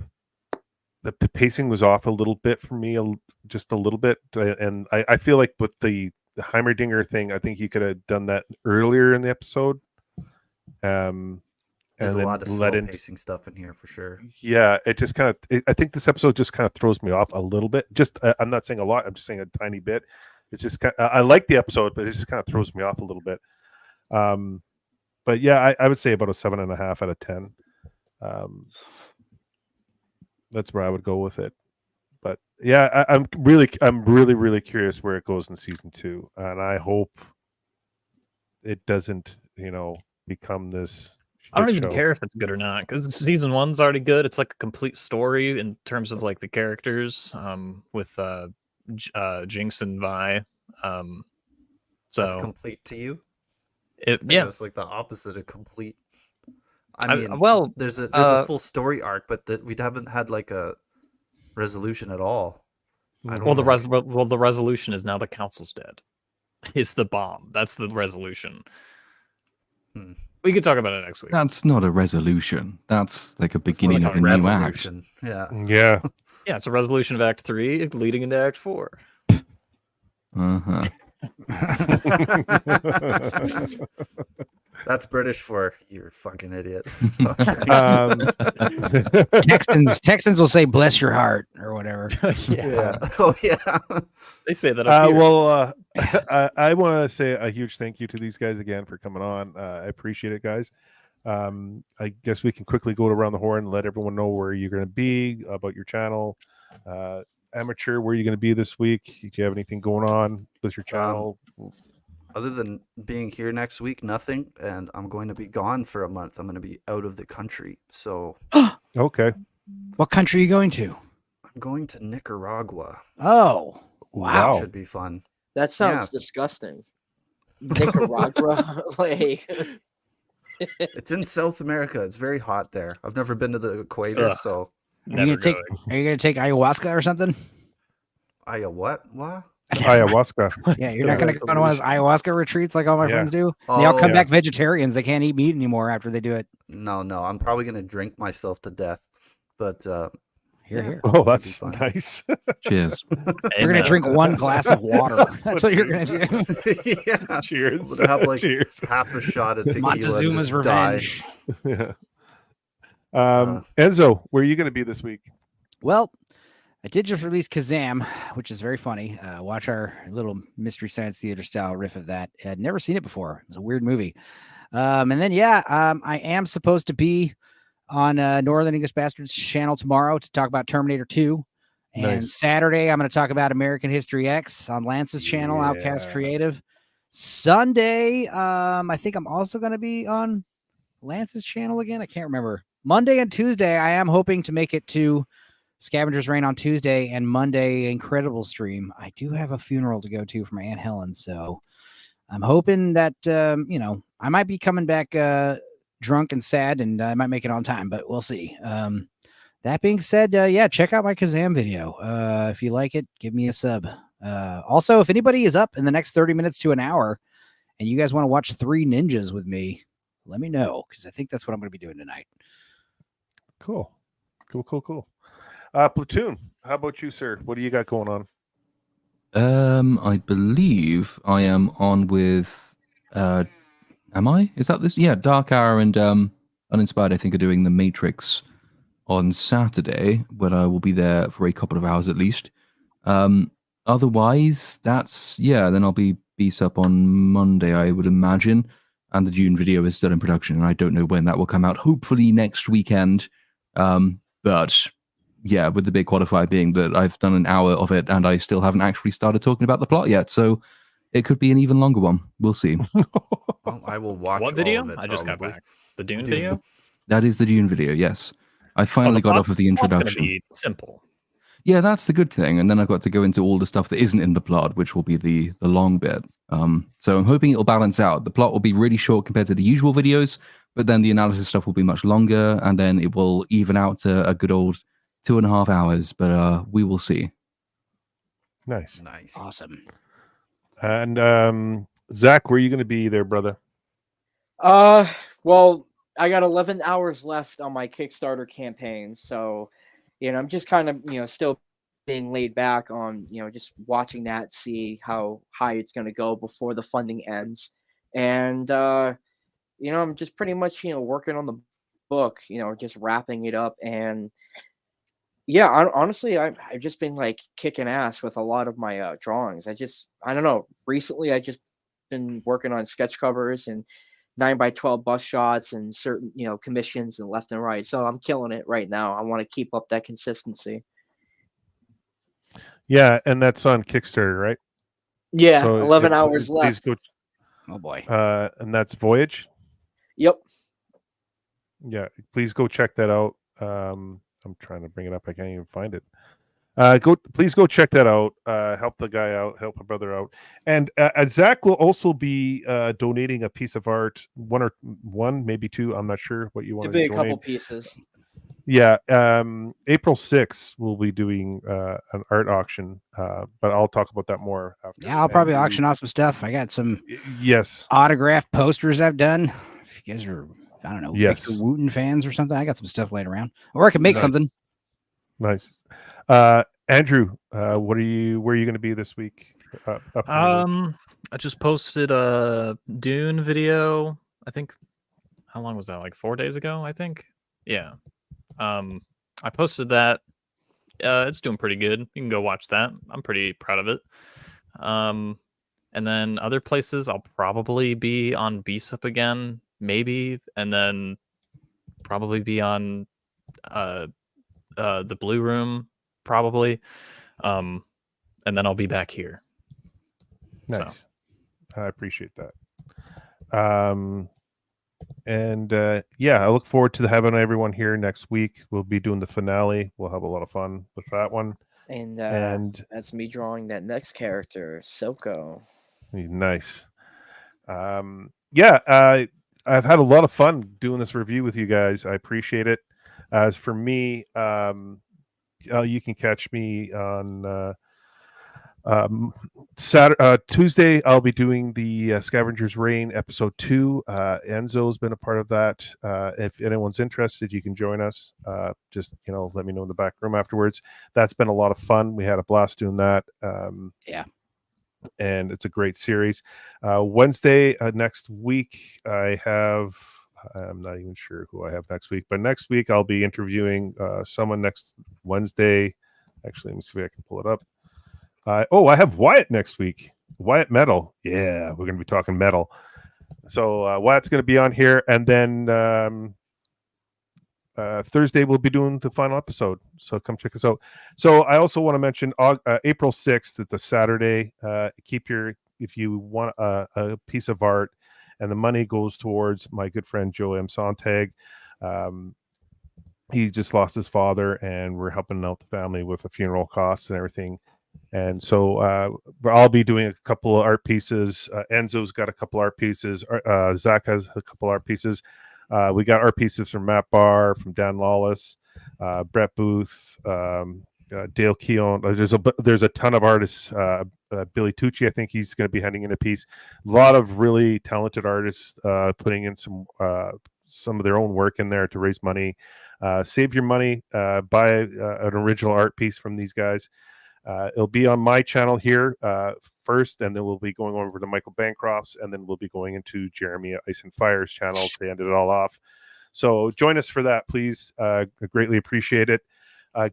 the pacing was off a little bit for me, just a little bit, and I feel like with the Heimerdinger thing, I think you could have done that earlier in the episode. There's a lot of slow pacing stuff in here for sure. Yeah, it just kind of. I think this episode just kind of throws me off a little bit. Just, I'm not saying a lot. I'm just saying a tiny bit. It's just I like the episode, but it just kind of throws me off a little bit. But yeah, I would say about a 7.5 out of 10. That's where I would go with it. But yeah, I'm really curious where it goes in season 2, and I hope it doesn't, become this. I don't even care if it's good or not because season 1's already good. It's like a complete story in terms of like the characters, with Jinx and Vi. So that's complete to you. It's like the opposite of complete. I mean, there's a full story arc, but we haven't had like a resolution at all. The resolution is now the council's dead. It's the bomb. That's the resolution. We could talk about it next week. That's not a resolution. That's like a beginning of a new act. Yeah. Yeah, it's a resolution of Act 3 leading into Act 4. Uh-huh. That's British for you're a fucking idiot. Texans will say "bless your heart" or whatever. Yeah. Oh yeah. They say that. Up here. Well, I want to say a huge thank you to these guys again for coming on. I appreciate it, guys. I guess we can quickly go around the horn and let everyone know where you're going to be, about your channel. Amateur, where are you going to be this week? Do you have anything going on with your channel? other than being here next week, nothing. And I'm going to be gone for a month. I'm going to be out of the country. So. Okay. What country are you going to? I'm going to Nicaragua. Oh, wow. Should be fun. That sounds disgusting. Nicaragua, like. It's in South America. It's very hot there. I've never been to the equator, so. Are you gonna take ayahuasca or something? What? Ayahuasca. Yeah, you're not gonna go on one of those ayahuasca retreats like all my friends do. They all come back vegetarians. They can't eat meat anymore after they do it. No. I'm probably gonna drink myself to death. But here. Oh, that's nice. Cheers. You're gonna drink one glass of water. That's what you're gonna do. Yeah. Cheers. I'm gonna have Cheers. half a shot of tequila. Montezuma's and just die. revenge. Yeah. Enzo, where are you gonna be this week? Well, I did just release Kazam, which is very funny. Watch our little Mystery Science Theater style riff of that. I'd never seen it before. It was a weird movie. And then I am supposed to be on Northern English Bastards channel tomorrow to talk about Terminator 2. And Saturday, I'm going to talk about American History X on Lance's channel, Outcast Creative. Sunday, I think I'm also going to be on Lance's channel again. I can't remember. Monday and Tuesday, I am hoping to make it to Scavenger's Reign on Tuesday and Monday Incredible stream. I do have a funeral to go to for my Aunt Helen, so I'm hoping that, I might be coming back drunk and sad, and I might make it on time, but we'll see. That being said, check out my Kazam video. If you like it, give me a sub. Also, if anybody is up in the next 30 minutes to an hour and you guys want to watch 3 ninjas with me, let me know, because I think that's what I'm going to be doing tonight. Cool. Platoon, how about you, sir? What do you got going on? I believe I am on with am I? Is that this? Yeah, Dark Hour and Uninspired, I think, are doing The Matrix on Saturday, where I will be there for a couple of hours at least. Otherwise, then I'll be Beast Up on Monday, I would imagine. And the Dune video is still in production, and I don't know when that will come out. Hopefully next weekend. But yeah, with the big qualifier being that I've done an hour of it and I still haven't actually started talking about the plot yet. So it could be an even longer one. We'll see. Well, I will watch what video? all of it, I just got probably. back. The Dune video? That is the Dune video, yes. I finally got off of the introduction. It's going to be simple. Yeah, that's the good thing. And then I've got to go into all the stuff that isn't in the plot, which will be the long bit. So I'm hoping it'll balance out. The plot will be really short compared to the usual videos, but then the analysis stuff will be much longer, and then it will even out to a good old 2.5 hours. But we will see. Nice. Awesome. And Zach, where are you going to be there, brother? Well, I got 11 hours left on my Kickstarter campaign, so I'm just kind of still being laid back on just watching that, see how high it's going to go before the funding ends, and I'm just pretty much working on the book, just wrapping it up, and honestly, I've just been like kicking ass with a lot of my drawings. I don't know. Recently, I just been working on sketch covers and 9x12 bust shots and certain commissions and left and right. So I'm killing it right now. I want to keep up that consistency. Yeah, and that's on Kickstarter, right? Yeah, so 11 hours left. Oh boy. And that's Voyage? Yep. Yeah, please go check that out. I'm trying to bring it up. I can't even find it. Please go check that out. Help the guy out, help a brother out. And Zach will also be donating a piece of art, one, maybe two. I'm not sure what you want to donate. A couple pieces. Yeah. April 6th, we'll be doing an art auction, but I'll talk about that more after. Yeah, I'll probably auction off some stuff. I got some autographed posters I've done. If you guys are, I don't know, Victor Wooten fans or something, I got some stuff laying around. Or I can make something. Nice. Andrew, where are you going to be this week? I just posted a Dune video. I think, how long was that? Like 4 days ago, I think. Yeah. I posted that. It's doing pretty good. You can go watch that. I'm pretty proud of it. And then other places, I'll probably be on BSUP again, maybe, and then probably be on the Blue Room, probably. And then I'll be back here. Nice. I appreciate that. I look forward to having everyone here next week. We'll be doing the finale. We'll have a lot of fun with that one. And that's me drawing that next character, Silco. Nice. I've had a lot of fun doing this review with you guys. I appreciate it. As for me, you can catch me on Tuesday. I'll be doing the Scavenger's Reign episode 2. Enzo's been a part of that. If anyone's interested, you can join us. Just let me know in the back room afterwards. That's been a lot of fun. We had a blast doing that. And it's a great series. Wednesday next week, I'm not even sure who I have next week, but next week I'll be interviewing someone next Wednesday. Actually, let me see if I can pull it up. I have Wyatt next week. Wyatt Metal. Yeah, we're going to be talking metal. So Wyatt's going to be on here. And then Thursday we'll be doing the final episode. So come check us out. So I also want to mention April 6th, it's a Saturday. If you want a piece of art, and the money goes towards my good friend Joe M. Sontag. He just lost his father, and we're helping out the family with the funeral costs and everything. And so I'll be doing a couple of art pieces. Enzo's got a couple art pieces. Zach has a couple art pieces. We got art pieces from Matt Barr, from Dan Lawless, Brett Booth, Dale Keown. There's a ton of artists. Billy Tucci, I think he's going to be handing in a piece. A lot of really talented artists putting in some of their own work in there to raise money. Save your money. Buy an original art piece from these guys. It'll be on my channel here first, and then we'll be going over to Michael Bancroft's, and then we'll be going into Jeremy Ice and Fire's channel to end it all off. So join us for that, please. I greatly appreciate it.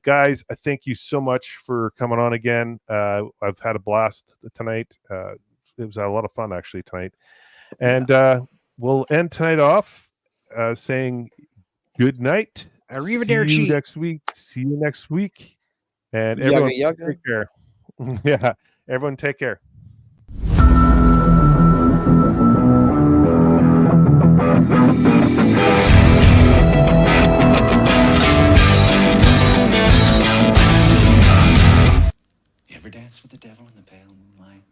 Guys, I thank you so much for coming on again. I've had a blast tonight. It was a lot of fun, actually, tonight. And we'll end tonight off saying good night. Arrivederci. See you next week. And everyone, take care. Yeah, everyone, take care. You ever dance with the devil in the pale moonlight?